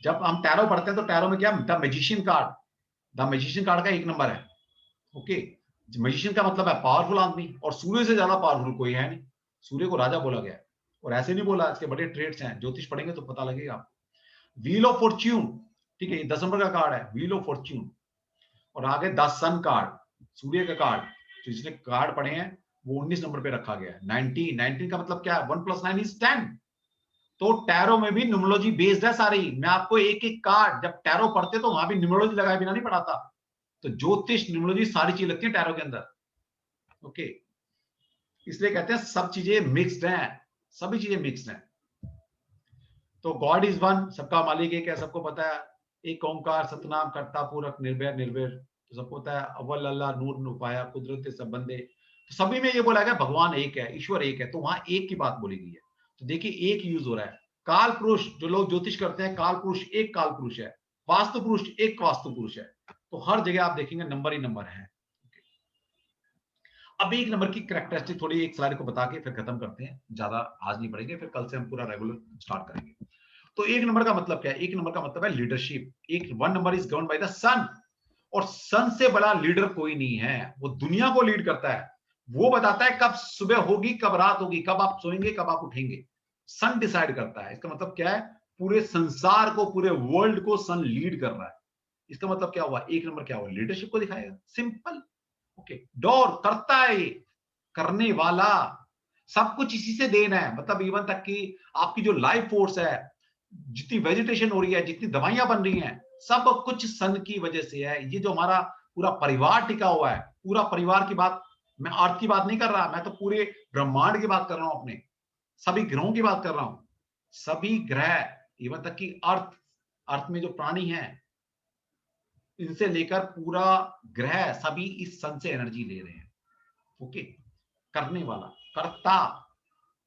[SPEAKER 1] जब हम टैरो पढ़ते हैं तो टैरो में क्या, the magician card, the magician card का एक नंबर है। ओके, मैजिशियन का मतलब है पावरफुल आदमी, और सूर्य से ज्यादा पावरफुल कोई है नहीं। सूर्य को राजा बोला गया है, और ऐसे नहीं बोला, इसके बड़े ट्रेड्स हैं, ज्योतिष पढ़ेंगे तो पता लगेगा आपको। व्हील ऑफ फॉर्च्यून, ठीक है, 10 नंबर का कार्ड है, व्हील ऑफ फॉर्च्यून। और आगे 10 सन कार्ड, सूर्य का कार्ड, तो जिसने कार्ड पढ़े हैं वो 19 नंबर पे रखा गया है। 19 का मतलब क्या है, 1 + 9 = 10। तो टैरो में भी न्यूमरोलॉजी बेस्ड है सारी। मैं आपको एक एक कार्ड, जब टैरो पढ़ते तो वहां भी न्यूमरोलॉजी लगाए बिना नहीं पढ़ाता। तो ज्योतिष न्यूमरोलॉजी सारी चीज लगती है टैरो के अंदर। ओके, इसलिए कहते हैं सब चीजें मिक्स्ड हैं, सभी चीजें मिक्स्ड हैं। तो गॉड इज वन, सबका मालिक एक है, सबको पता है। एक ओंकार सतनाम करता पूरक निर्भय निर्भय, तो सबको पता है। अव्वल अल्लाह नूर नुपाया कुदरत सब बंदे, तो सभी में ये बोला गया भगवान एक है, ईश्वर एक है, तो वहां एक की बात बोली गई है। तो देखिए एक यूज हो रहा है। काल पुरुष, जो लोग ज्योतिष करते हैं, काल पुरुष एक काल पुरुष है, वास्तु पुरुष एक वास्तु पुरुष है। तो हर जगह आप देखेंगे नंबर ही नंबर है। अब एक नंबर की कैरेक्टरिस्टिक थोड़ी एक स्लाइड को बता के फिर खत्म करते हैं, ज्यादा आज नहीं पढ़ेंगे, फिर कल से हम पूरा रेगुलर स्टार्ट करेंगे। तो एक नंबर का मतलब क्या है, एक नंबर का मतलब है लीडरशिप। एक 1 number is govern by the sun, और सन से बड़ा लीडर कोई नहीं है। वो दुनिया को लीड करता है, वो बताता है कब सुबह होगी कब रात होगी, कब आप सोएंगे कब आप उठेंगे। सन डिसाइड करता है। इसका मतलब क्या है, पूरे संसार को, पूरे वर्ल्ड को सन लीड कर रहा है। इसका मतलब क्या हुआ, एक नंबर क्या हुआ, लीडरशिप को दिखाएगा, सिंपल। ओके, डोर करता है, करने वाला, सब कुछ इसी से देना है। मतलब इवन तक कि आपकी जो लाइफ फोर्स है, जितनी वेजिटेशन हो रही है, जितनी दवाइयां बन रही हैं, सब कुछ सन की वजह से है। ये जो हमारा पूरा परिवार टिका हुआ है, पूरा परिवार की बात, मैं अर्थ की बात नहीं कर रहा, मैं तो पूरे ब्रह्मांड की बात कर रहा हूं, अपने सभी ग्रहों की बात कर रहा हूं। सभी ग्रह, इवन तक कि अर्थ में जो प्राणी हैं, इनसे लेकर पूरा ग्रह, सभी इस सन से एनर्जी ले रहे हैं। ओके, करने वाला, कर्ता।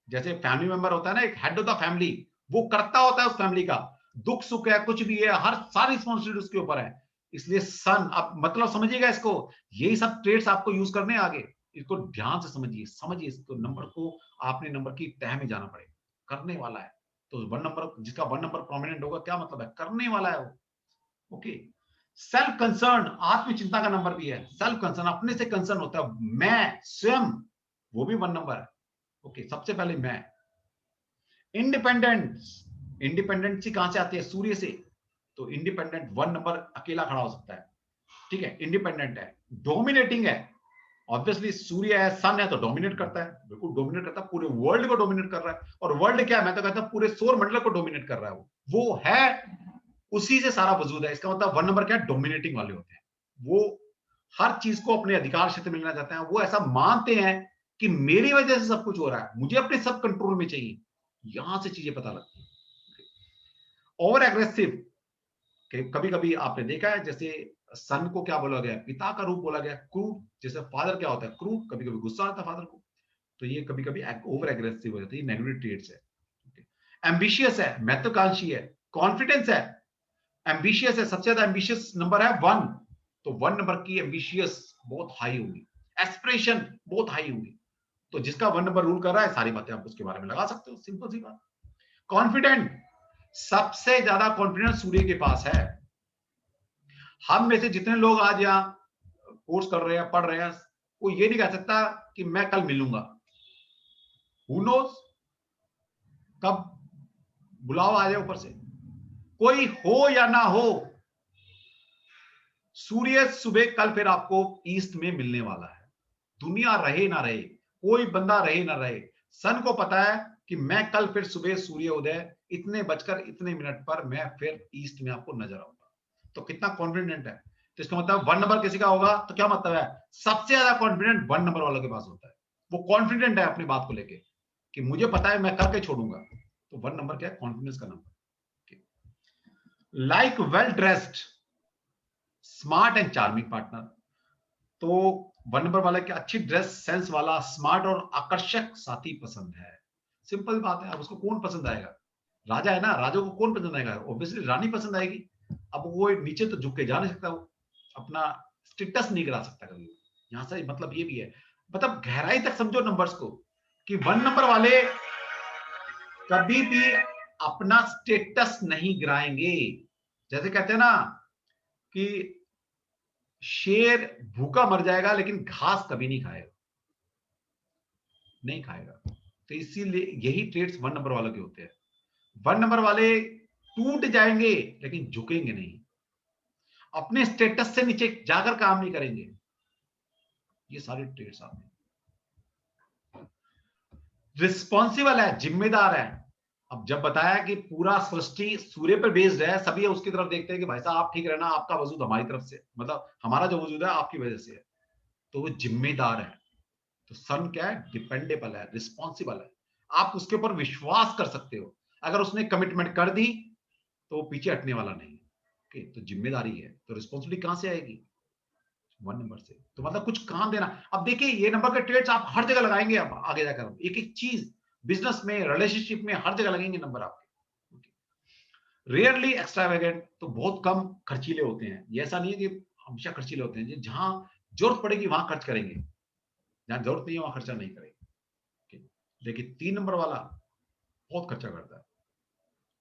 [SPEAKER 1] जैसे फैमिली मेंबर होता है ना, एक हेड ऑफ द फैमिली, वो करता होता है उस फैमिली का। दुख सुख है, कुछ भी है, हर सारी रिस्पॉन्सिबिलिटी उसके ऊपर है। इसलिए सन, अब मतलब समझिएगा इसको, यही सब ट्रेड्स आपको यूज करने आगे। इसको ध्यान से समझिए इसको, नंबर को आपने नंबर की तह में जाना पड़ेगा। करने वाला है, तो 1 नंबर, जिसका 1 नंबर प्रोमिनेंट होगा, क्या मतलब है, करने वाला है वो। ओके, सेल्फ कंसर्न, आत्मचिंता का नंबर भी है। सेल्फ कंसर्न, अपने से कंसर्न होता है, मैं स्वयं, वो भी 1 नंबर है। ओके, सबसे पहले मैं। इंडिपेंडेंस, इंडिपेंडेंसी कहां से आती है, सूर्य से। तो इंडिपेंडेंट 1 नंबर अकेला खड़ा हो सकता है, ठीक है, इंडिपेंडेंट है। डोमिनेटिंग है, ऑब्वियसली सूर्य है, सन है, तो डोमिनेट करता है, बिल्कुल डोमिनेट करता है, पूरे वर्ल्ड को डोमिनेट कर रहा है। और वर्ल्ड क्या है, मैं तो कहता हूं पूरे सौर मंडल को डोमिनेट कर रहा है। वो है, उसी से सारा वजूद है। इसका मतलब 1 नंबर क्या है, डोमिनेटिंग वाले होते हैं। वो हर चीज को अपने अधिकार क्षेत्र में लेना चाहते हैं। वो ऐसा मानते हैं कि मेरी वजह से सब कुछ हो रहा है, मुझे अपने सब कंट्रोल में चाहिए। यहां से चीजें पता लगती है। ओवर एग्रेसिव, कभी कभी आपने देखा है, जैसे सन को क्या बोला गया, पिता का रूप बोला गया, क्रूर। जैसे फादर क्या होता है, क्रूर। कभी कभी गुस्सा आता है फादर को, तो ये कभी कभी ओवर एग्रेसिव हो जाता है, नेगेटिव ट्रेट्स है। एम्बिशियस है, महत्वाकांक्षी है। कॉन्फिडेंस है, एम्बिशियस है, सबसे ज्यादा एम्बिशियस नंबर है 1, तो 1 नंबर की एम्बिशियस बहुत हाई होगी, एस्पिरेशन बहुत हाई होगी। तो जिसका 1 नंबर रूल कर रहा है, सारी बातें आप उसके बारे में लगा सकते हो, सिंपल सी बात। कॉन्फिडेंट, सबसे ज्यादा कॉन्फिडेंस सूर्य के पास है। हम में से जितने लोग आज यहाँ कोर्स कर रहे हैं, पढ़ रहे हैं, वो ये नहीं कह सकता कि मैं कल मिलूंगा। हु नोस कब बुलावा आ जाए ऊपर से, कोई हो या ना हो। सूर्य सुबह कल फिर आपको ईस्ट में मिलने वाला है। दुनिया रहे ना रहे, कोई बंदा रहे ना रहे, सन को पता है कि मैं कल फिर सुबह सूर्य उदय इतने बजकर इतने मिनट पर मैं फिर ईस्ट में आपको नजर आऊंगा। तो कितना कॉन्फिडेंट है। तो इसका मतलब 1 नंबर किसी का होगा तो क्या मतलब है, सबसे ज्यादा कॉन्फिडेंट 1 नंबर वालों के पास होता है। वो कॉन्फिडेंट है अपनी बात को लेके कि मुझे पता है मैं करके छोड़ूंगा। तो 1 नंबर क्या है, कॉन्फिडेंस का number. Like well dressed, smart and charming partner. तो 1 नंबर वाला क्या, अच्छी ड्रेस सेंस वाला, स्मार्ट और आकर्षक साथी पसंद है। सिंपल बात है। अब उसको कौन पसंद आएगा, राजा है ना, राजा को कौन पसंद आएगा, ऑब्वियसली रानी पसंद आएगी। अब वो नीचे तो झुक के जा नहीं सकता, वो अपना स्टेटस नहीं गिरा सकता कभी। यहां से मतलब ये भी है, मतलब गहराई तक समझो नंबर्स को, कि 1 नंबर वाले कभी भी अपना स्टेटस नहीं गिराएंगे। जैसे कहते हैं ना कि शेर भूखा मर जाएगा लेकिन घास कभी नहीं खाएगा, नहीं खाएगा। तो इसीलिए यही ट्रेड्स 1 नंबर वालों के होते हैं। 1 नंबर वाले टूट जाएंगे लेकिन झुकेंगे नहीं, अपने स्टेटस से नीचे जाकर काम नहीं करेंगे। ये सारे ट्रेड्स आते हैं। रिस्पॉन्सिबल है, जिम्मेदार है। अब जब बताया कि पूरा सृष्टि सूर्य पर बेस्ड है, सभी उसकी तरफ देखते हैं कि भाई साहब आप ठीक रहना, आपका वजूद हमारी तरफ से, मतलब हमारा जो वजूद है आपकी वजह से है, तो वो जिम्मेदार है। तो सन क्या है? डिपेंडेबल है, रिस्पॉन्सिबल है, आप उसके ऊपर विश्वास कर सकते हो। अगर उसने कमिटमेंट कर दी तो वो पीछे हटने वाला नहीं। ओके, तो जिम्मेदारी है, तो रिस्पॉन्सिबिलिटी कहां से आएगी? 1 नंबर से। तो मतलब कुछ काम देना। अब देखिए ये नंबर के ट्रेड्स आप हर जगह लगाएंगे, अब आगे जाकर एक एक चीज, बिजनेस में, रिलेशनशिप में, हर जगह लगेंगे नंबर आपके। रेयरली एक्स्ट्रावेगेंट, तो बहुत कम खर्चीले होते हैं। ये ऐसा नहीं है कि हमेशा खर्चीले होते हैं, जहां जरूरत पड़ेगी वहां खर्च करेंगे, जहां जरूरत नहीं है वहां खर्चा नहीं करेंगे। लेकिन 3 नंबर वाला बहुत खर्चा करता है।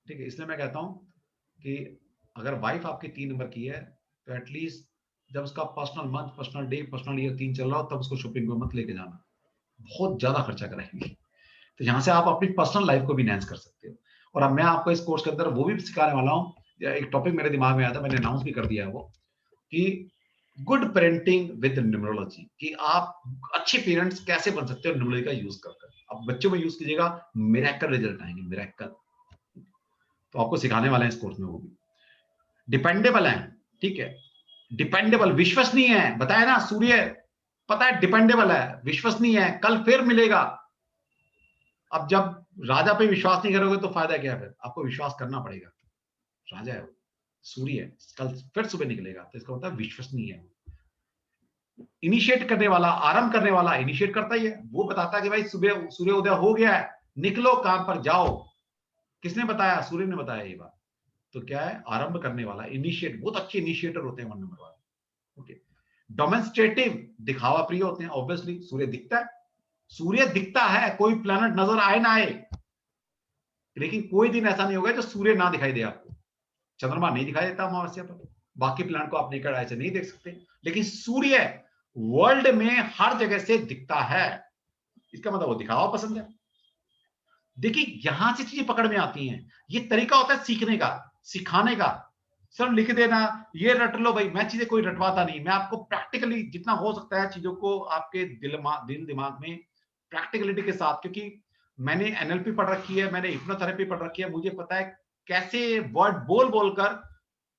[SPEAKER 1] ठीक है, इसलिए मैं कहता हूं कि अगर वाइफ आपकी 3 नंबर की है तो एटलीस्ट जब उसका personal month, personal day, personal year 3 चल रहा हो, तब उसको शॉपिंग को मत लेके जाना, बहुत ज्यादा खर्चा कराएंगे। तो यहां से आप अपनी पर्सनल लाइफ को भी एनहांस कर सकते हो। और अब मैं आपको इस कोर्स के अंदर वो भी सिखाने वाला हूँ। एक टॉपिक मेरे दिमाग में आया था, मैंने अनाउंस भी कर दिया है वो, कि गुड पेरेंटिंग विद न्यूमरोलॉजी, कि आप अच्छे पेरेंट्स कैसे बन सकते हो न्यूमरोलॉजी का यूज कर। अब बच्चों में यूज कीजिएगा, मिरेकल रिजल्ट आएंगे, मिरेकल। तो आपको सिखाने वाले हैं इस कोर्स में वो भी। डिपेंडेबल है, ठीक है, डिपेंडेबल, विश्वसनीय है। बताया ना, सूर्य पता है डिपेंडेबल है, विश्वसनीय है, कल फिर मिलेगा। अब जब राजा पे विश्वास नहीं करोगे तो फायदा क्या है? फिर आपको विश्वास करना पड़ेगा। राजा है वो, सूर्य है, कल फिर सुबह निकलेगा, तो इसका मतलब विश्वसनीय है। इनिशिएट करने वाला, आरंभ करने वाला इनिशिएट करता ही है। वो बताता है कि भाई सुबह सूर्य उदय हो गया है, निकलो काम पर जाओ। किसने बताया? सूर्य ने बताया ये बात। तो क्या है? आरंभ करने वाला, इनिशिएट। बहुत अच्छे इनिशिएटर होते हैं 1 नंबर वाले। ओके, डेमोन्स्ट्रेटिव, दिखावा प्रिय होते हैं। ऑब्वियसली सूर्य दिखता है, सूर्य दिखता है, कोई प्लैनेट नजर आए ना आए, लेकिन कोई दिन ऐसा नहीं होगा जो सूर्य ना दिखाई दे आपको। चंद्रमा नहीं दिखाई देता अमावस्या पर, बाकी प्लैनेट को आप नेकेड आई से नहीं देख सकते, लेकिन सूर्य वर्ल्ड में हर जगह से दिखता है। इसका मतलब वो दिखावा पसंद है। देखिए यहां से चीजें पकड़ में आती हैं। ये तरीका होता है सीखने का, सिखाने का। सर लिख देना, ये रट लो भाई, मैं चीजें कोई रटवाता नहीं, मैं आपको प्रैक्टिकली जितना हो सकता है चीजों को आपके दिल दिमाग में प्रैक्टिकलिटी के साथ, क्योंकि मैंने एनएलपी पढ़ रखी है, मैंने हिप्नोथेरेपी पढ़ रखी है, मुझे पता है कैसे वर्ड बोल बोलकर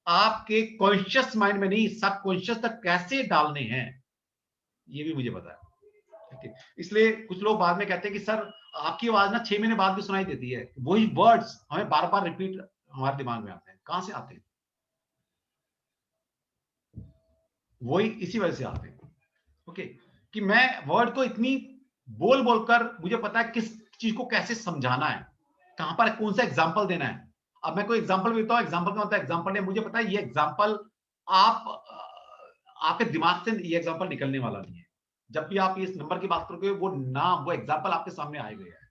[SPEAKER 1] आपके कॉन्शियस माइंड में नहीं, सब कॉन्शियस तक कैसे डालने हैं, ये भी मुझे पता है। इसलिए कुछ लोग बाद में कहते हैं कि सर आपकी आवाज ना 6 महीने बाद भी सुनाई देती है। वही वर्ड्स हमें बार बार रिपीट हमारे दिमाग में आते हैं। कहां से आते हैं? वही इसी वजह से आते हैं। ओके, कि मैं वर्ड को इतनी बोल बोलकर मुझे पता है किस चीज को कैसे समझाना है, कहां पर कौन सा एग्जाम्पल देना है। अब मैं कोई एग्जाम्पल देता हूं, एग्जाम्पल का मतलब एग्जाम्पल है, मुझे पता है ये एग्जाम्पल आप आपके दिमाग से ये एग्जाम्पल निकलने वाला नहीं है। जब भी आप इस नंबर की बात करोगे, वो नाम, वो एग्जाम्पल आपके सामने आए गए हैं।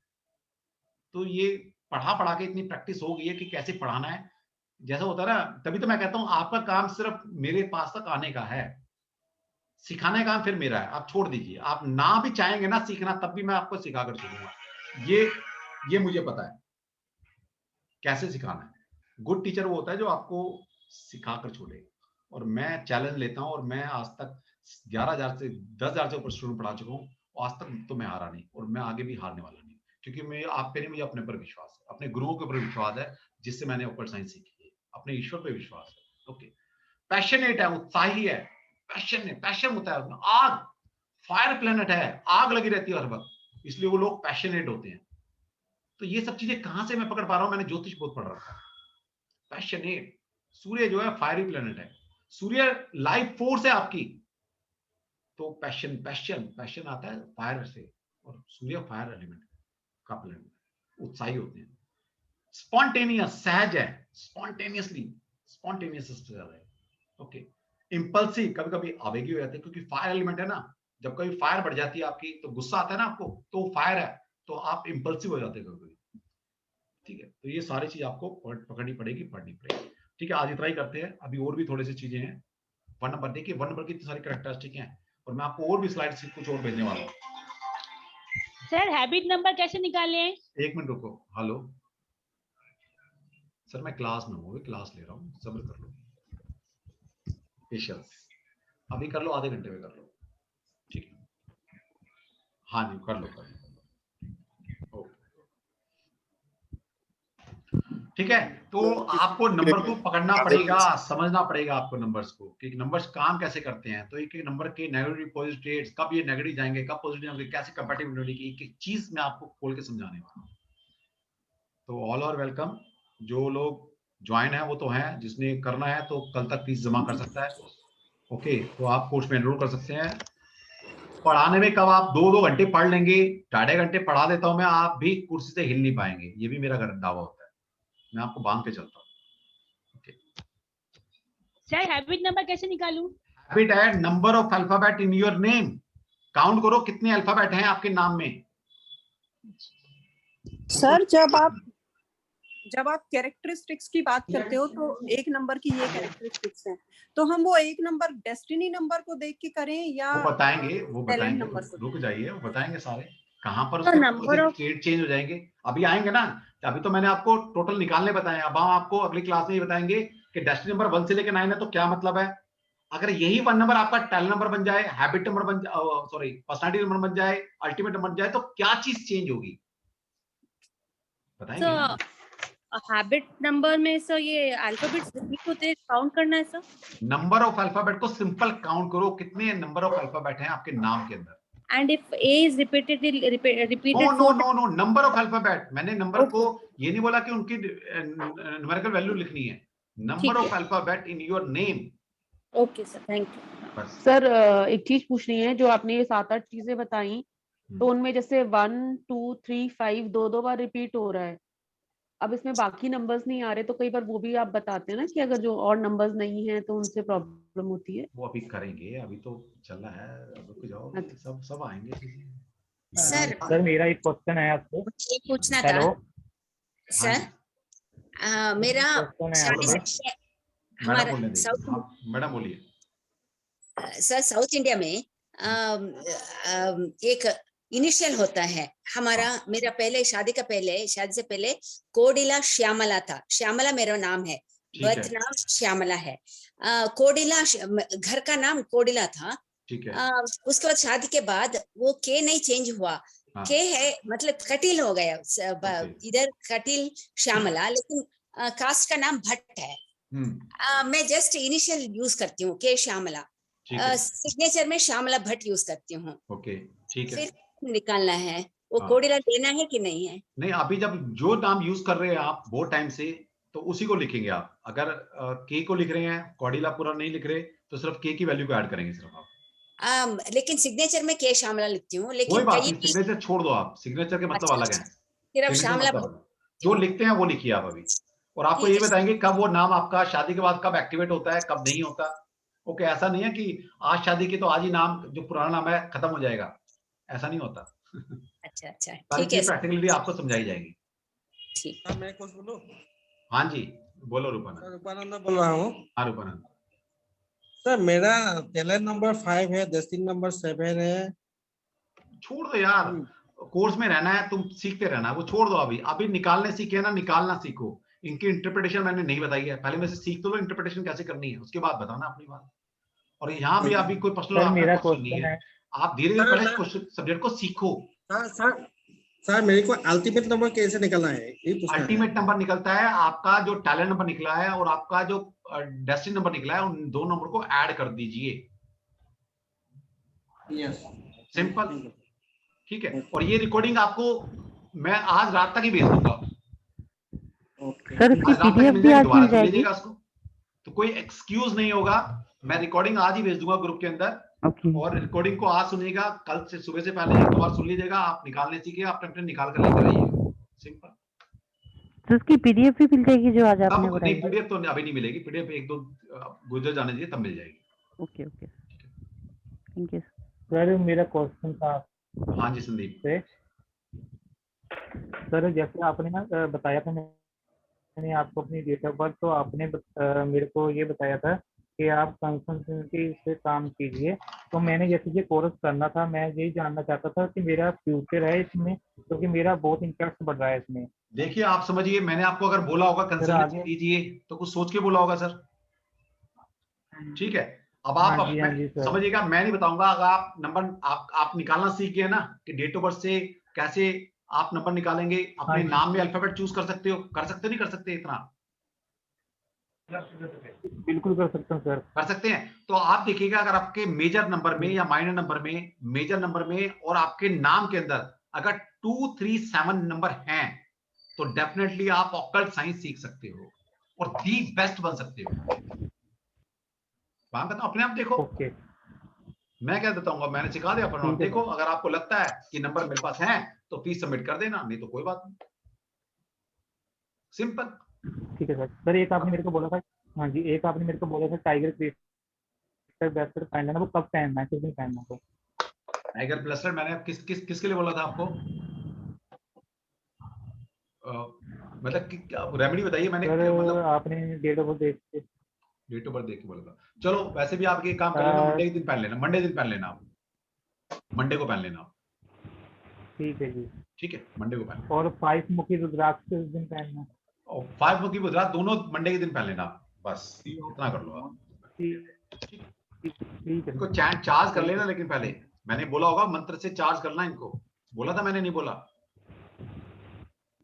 [SPEAKER 1] तो ये पढ़ा पढ़ा के इतनी प्रैक्टिस हो गई है कि कैसे पढ़ाना है। जैसा होता है ना, तभी तो मैं कहता हूं आपका काम सिर्फ मेरे पास तक आने का है, सिखाने का काम फिर मेरा है। आप छोड़ दीजिए, आप ना भी चाहेंगे ना सीखना, तब भी मैं आपको सिखा कर छोड़ूंगा। ये मुझे पता है कैसे सिखाना है। गुड टीचर वो होता है जो आपको सिखा कर छोड़े। और मैं चैलेंज लेता हूं, और मैं आज तक 11,000 से 10,000 से ऊपर स्टूडेंट पढ़ा चुका हूं, आज तक तो मैं हारा नहीं, और मैं आगे भी हारने वाला नहीं, क्योंकि मैं आप पे नहीं, मुझे अपने पर विश्वास है, अपने गुरुओं के ऊपर विश्वास है, जिससे मैंने ओपन साइंस सीखी है, अपने ईश्वर पे विश्वास है। ओके, पैशनेट है, उत्साही है, पैशन होता है उसमें, आग, फायर प्लेनेट है, आग लगी रहती है हर वक्त, इसलिए वो लोग पैशनेट होते हैं। तो ये सब चीजें कहां से मैं पकड़ पा रहा हूं? मैंने ज्योतिष बहुत पढ़ रखा है। पैशनेट, सूर्य जो है फायरी प्लेनेट है, सूर्य लाइफ फोर्स है आपकी। तो पैशन आता है फायर से, और सूर्य फायर एलिमेंट का प्लेनेट, उत्साही होते हैं। स्पॉन्टेनियस, सहज है, स्पॉन्टेनियस है। ओके, इम्पल्सिव कभी कभी आवेगी हो जाते हैं, क्योंकि फायर एलिमेंट है ना, जब कभी फायर बढ़ जाती है आपकी, तो गुस्सा आता है ना आपको, तो फायर है, तो आप इम्पल्सिव हो जाते हैं कभी कभी। ठीक है, तो ये सारी चीज आपको पकड़नी पड़ेगी, पढ़नी पड़ेगी। ठीक है, आज इतना ही करते हैं, अभी और भी थोड़ी सी चीजें हैं। 1 नंबर देखिए, 1 नंबर की इतनी सारी कैरेक्टरिस्टिक हैं, और मैं आपको और भी स्लाइड से कुछ और भेजने वाला हूँ।
[SPEAKER 5] सर हैबिट नंबर कैसे निकाले?
[SPEAKER 1] 1 मिनट रुको। हेलो सर, मैं क्लास में हूँ, क्लास ले रहा हूँ, सब्र कर लो, पेशेंस। अभी कर लो, आधे घंटे में कर लो। ठीक है, हाँ जी, कर लो कर लो। ओके, ठीक है। तो आपको नंबर को पकड़ना पड़ेगा, समझना पड़ेगा आपको नंबर्स को, कि नंबर्स काम कैसे करते हैं। तो एक एक नंबर के नेगेटिव पॉजिटिव स्टेट्स, कब ये नेगेटिव जाएंगे, कब पॉजिटिव जाएंगे, कैसे कंपैटिबिलिटी की एक एक चीज मैं आपको खोल के समझाने वाला हूँ। तो ऑल आर वेलकम। जो लोग ज्वाइन है वो तो है, जिसने करना है तो कल तक फीस जमा कर सकता है। ओके, तो आप कोर्स में एनरोल कर सकते हैं। पढ़ाने में कब आप 2-2 घंटे पढ़ लेंगे, 2.5 घंटे पढ़ा देता हूं मैं, आप भी कुर्सी से हिल नहीं पाएंगे, ये भी मेरा दावा होता है, मैं आपको बांध के चलता हूँ।
[SPEAKER 5] सर हैबिट नंबर कैसे निकालूं?
[SPEAKER 1] हैबिट है number of alphabet in your name. Count करो कितने अल्फाबेट हैं आपके नाम में।
[SPEAKER 8] सर जब आप कैरेक्टरिस्टिक्स की बात करते हो तो 1 नंबर की ये कैरेक्टरिस्टिक्स हैं, तो हम वो 1 नंबर डेस्टिनी नंबर को देख के करें या
[SPEAKER 1] वो बताएंगे
[SPEAKER 8] टैलेंट नंबर को?
[SPEAKER 1] रुक जाइए, वो बताएंगे सारे कहां पर
[SPEAKER 7] तो
[SPEAKER 1] उसके
[SPEAKER 7] number of-
[SPEAKER 1] स्टेट चेंज हो जाएंगे, अभी आएंगे ना। अभी तो मैंने आपको टोटल निकालने बताए, अब हम आपको अगली क्लास में ये बताएंगे कि डेस्टिनी नंबर 1 से लेकर 9 है तो क्या मतलब है। अगर यही 1 नंबर आपका टैलेंट नंबर बन जाए, हैबिट नंबर बन जाए, सॉरी पर्सनालिटी नंबर बन जाए, अल्टीमेट नंबर बन जाए, तो क्या चीज चेंज होगी बताएंगे ना।
[SPEAKER 9] हैबिट नंबर में सर ये अल्फाबेट्स रिपीट होते हैं, काउंट करना है सर?
[SPEAKER 1] नंबर ऑफ अल्फाबेट को सिंपल काउंट करो, कितने नंबर ऑफ अल्फाबेट हैं आपके नाम के अंदर।
[SPEAKER 9] And if A is repeated
[SPEAKER 1] no number of alphabet, मैंने नंबर को ये नहीं बोला कि उनकी न्यूमेरिकल वैल्यू लिखनी है, number of alphabet in your name.
[SPEAKER 9] Okay sir, thank you.
[SPEAKER 3] Sir एक चीज पूछनी है, जो आपने ये 7-8 चीजें बताई, तो उनमें जैसे 1, 2, 3, 5 2 बार रिपीट हो रहा है, अब इसमें बाकी नंबर्स नहीं आ रहे, तो कई बार वो भी आप बताते हैं ना कि अगर जो और नंबर्स नहीं है तो उनसे प्रॉब्लम होती है।
[SPEAKER 1] वो अभी करेंगे, अभी तो चल रहा है, रुक जाओ, सब आएंगे।
[SPEAKER 10] सर मेरा एक क्वेश्चन है आपको,
[SPEAKER 11] ये पूछना था
[SPEAKER 10] हेलो
[SPEAKER 11] सर। मेरा हमारा
[SPEAKER 1] मैडम बोलिए
[SPEAKER 11] सर, साउथ इंडिया में एक इनिशियल होता है हमारा, मेरा पहले शादी से पहले कोडिला श्यामला था, श्यामला मेरा नाम है, बर्थ नाम श्यामला है। कोडिला घर का नाम कोडिला था।
[SPEAKER 1] ठीक है।
[SPEAKER 11] उसके बाद शादी के बाद वो के नहीं चेंज हुआ, के है मतलब कटिल हो गया, इधर कटिल श्यामला, लेकिन कास्ट का नाम भट्ट है। मैं जस्ट इनिशियल यूज करती हूँ के श्यामला, सिग्नेचर में श्यामला भट्ट यूज करती हूँ।
[SPEAKER 1] ओके, ठीक है।
[SPEAKER 11] फिर निकालना है वो कोडिला लेना है कि नहीं है?
[SPEAKER 1] नहीं, अभी जब जो नाम यूज कर रहे हैं आप बहुत टाइम से, तो उसी को लिखेंगे आप। अगर के को लिख रहे हैं, कोडिला पूरा नहीं लिख रहे, तो सिर्फ के की वैल्यू को ऐड करेंगे सिर्फ आप।
[SPEAKER 11] लेकिन सिग्नेचर में के श्यामला लिखती हूँ, लेकिन
[SPEAKER 1] कोई बात नहीं, सिग्नेचर छोड़ दो आप, सिग्नेचर के मतलब अलग है,
[SPEAKER 11] सिर्फ श्यामला
[SPEAKER 1] जो लिखते हैं वो लिखिए आप अभी। और आपको ये बताएंगे कब वो नाम आपका शादी के बाद कब एक्टिवेट होता है, कब नहीं होता। ओके, ऐसा नहीं है कि आज शादी की तो आज ही नाम जो पुराना नाम है खत्म हो जाएगा, ऐसा नहीं होता।
[SPEAKER 11] अच्छा, ठीक है,
[SPEAKER 1] प्रैक्टिकली आपको समझाई जाएगी।
[SPEAKER 11] ठीक।
[SPEAKER 12] मैं कुछ बोलूं?
[SPEAKER 1] हाँ जी, बोलो रूपानंद।
[SPEAKER 12] रूपानंद बोल रहा हूँ।
[SPEAKER 1] हाँ रूपानंद
[SPEAKER 12] सर, मेरा टैलेंट नंबर 5 है, डेस्टिनी नंबर 7 है।
[SPEAKER 1] छोड़ दो यार, कोर्स में रहना है, तुम सीखते रहना, वो छोड़ दो। अभी निकालने सीखे ना, निकालना सीखो। इनकी इंटरप्रिटेशन मैंने नहीं बताई है, पहले में से सीख तो लो इंटरप्रिटेशन कैसे करनी है, उसके बाद बताना अपनी बात। और यहाँ भी अभी कोई पर्सनल
[SPEAKER 10] मेरा
[SPEAKER 1] क्वेश्चन नहीं है, आप धीरे धीरे पहले सब्जेक्ट को सीखो।
[SPEAKER 12] सर मेरे को अल्टीमेट नंबर कैसे निकलना है?
[SPEAKER 1] अल्टीमेट नंबर निकलता है आपका जो टैलेंट नंबर निकला है और आपका जो डेस्टिनी नंबर निकला है, उन दो नंबर को ऐड कर दीजिए।
[SPEAKER 12] यस,
[SPEAKER 1] सिंपल, ठीक है। और ये रिकॉर्डिंग आपको मैं आज रात तक ही भेज दूंगा।
[SPEAKER 3] सर इसकी पीडीएफ भी आज मिल जाएगी,
[SPEAKER 1] तो कोई एक्सक्यूज नहीं होगा, मैं रिकॉर्डिंग आज ही भेज दूंगा ग्रुप के अंदर। और रिकॉर्डिंग को आज सुनिएगा, कल से सुबह से पहले एक बार सुन लीजिएगा, आप निकालने सीखिए, आप अपने निकाल कर लेकर आइए। सिंपल।
[SPEAKER 3] तो इसकी पीडीएफ भी मिल जाएगी जो आज आपने बताई?
[SPEAKER 1] नहीं, पीडीएफ तो अभी नहीं मिलेगी, पीडीएफ 1-2 गुजर जाने दीजिए, तब मिल जाएगी।
[SPEAKER 3] Okay okay, thank you.
[SPEAKER 10] Sir मेरा क्वेश्चन था
[SPEAKER 1] हाँ जी संदीप।
[SPEAKER 10] से सर जैसे आपने ना बताया था, मैंने आपको अपनी डेट ऑफ बर्थ, तो आपने मेरे को ये बताया था कि आप कंसल्टेंसी से काम कीजिए। तो मैंने जैसे ये कोर्स करना था, मैं यही जानना चाहता था कि मेरा फ्यूचर है इसमें, क्योंकि मेरा बहुत इंटरेस्ट बढ़ रहा है इसमें।
[SPEAKER 1] देखिए आप समझिए, मैंने आपको अगर बोला होगा कंसल्टेंसी कीजिए तो कुछ सोच के बोला होगा सर, ठीक है। अब आप
[SPEAKER 10] हाँ जी सर।
[SPEAKER 1] समझिएगा, मैं नहीं बताऊंगा। अगर आप नंबर आप निकालना सीख गए ना कि डेट ऑफ बर्थ से कैसे आप नंबर निकालेंगे, अपने नाम में अल्फाबेट चूज कर सकते हो, कर सकते नहीं कर सकते, इतना
[SPEAKER 10] बिल्कुल कर सकते हैं सर।
[SPEAKER 1] कर सकते हैं। तो आप देखिएगा, अगर आपके मेजर नंबर में या माइनर नंबर में, मेजर नंबर में और आपके नाम के अंदर अगर 2, 3, 7 नंबर हैं तो डेफिनेटली आप ऑकल्ट साइंस सीख सकते हो और दी बेस्ट बन सकते हो। बात करता हूं, अपने आप देखो।
[SPEAKER 10] ओके।
[SPEAKER 1] मैं क्या बताऊंगा, मैंने सिखा दिया अपने आप। देखो अगर आपको लगता है कि नंबर मेरे पास है तो प्लीज सबमिट कर देना, नहीं तो कोई बात नहीं, सिंपल।
[SPEAKER 10] ठीक है सर। सर एक आपने मेरे को बोला था, हाँ जी, एक आपने मेरे को बोला था टाइगर ब्रेसलेट पहनना, वो कब पहनना है, किस दिन पहनना है?
[SPEAKER 1] टाइगर ब्रेसलेट मैंने किसके लिए बोला था आपको? मतलब रेमेडी बताइए। मैंने मतलब
[SPEAKER 10] आपने डेट ऑफ बर्थ
[SPEAKER 1] देख के बोला था। चलो वैसे भी आप ये काम कर लेना, मंडे के दिन पहन लेना, मंडे दिन पहन लेना, आप मंडे को पहन लेना।
[SPEAKER 10] ठीक है जी,
[SPEAKER 1] ठीक है, मंडे को पहन।
[SPEAKER 10] और 5 मुखी रुद्राक्ष किस दिन पहनना?
[SPEAKER 1] और 5 मुखी रुद्राक्ष दोनों मंडे के दिन पहन लेना, बस इतना कर लो आप।
[SPEAKER 10] ठीक है।
[SPEAKER 1] इनको चार्ज कर लेना, लेकिन पहले मैंने बोला होगा मंत्र से चार्ज करना इनको, बोला था मैंने? नहीं बोला?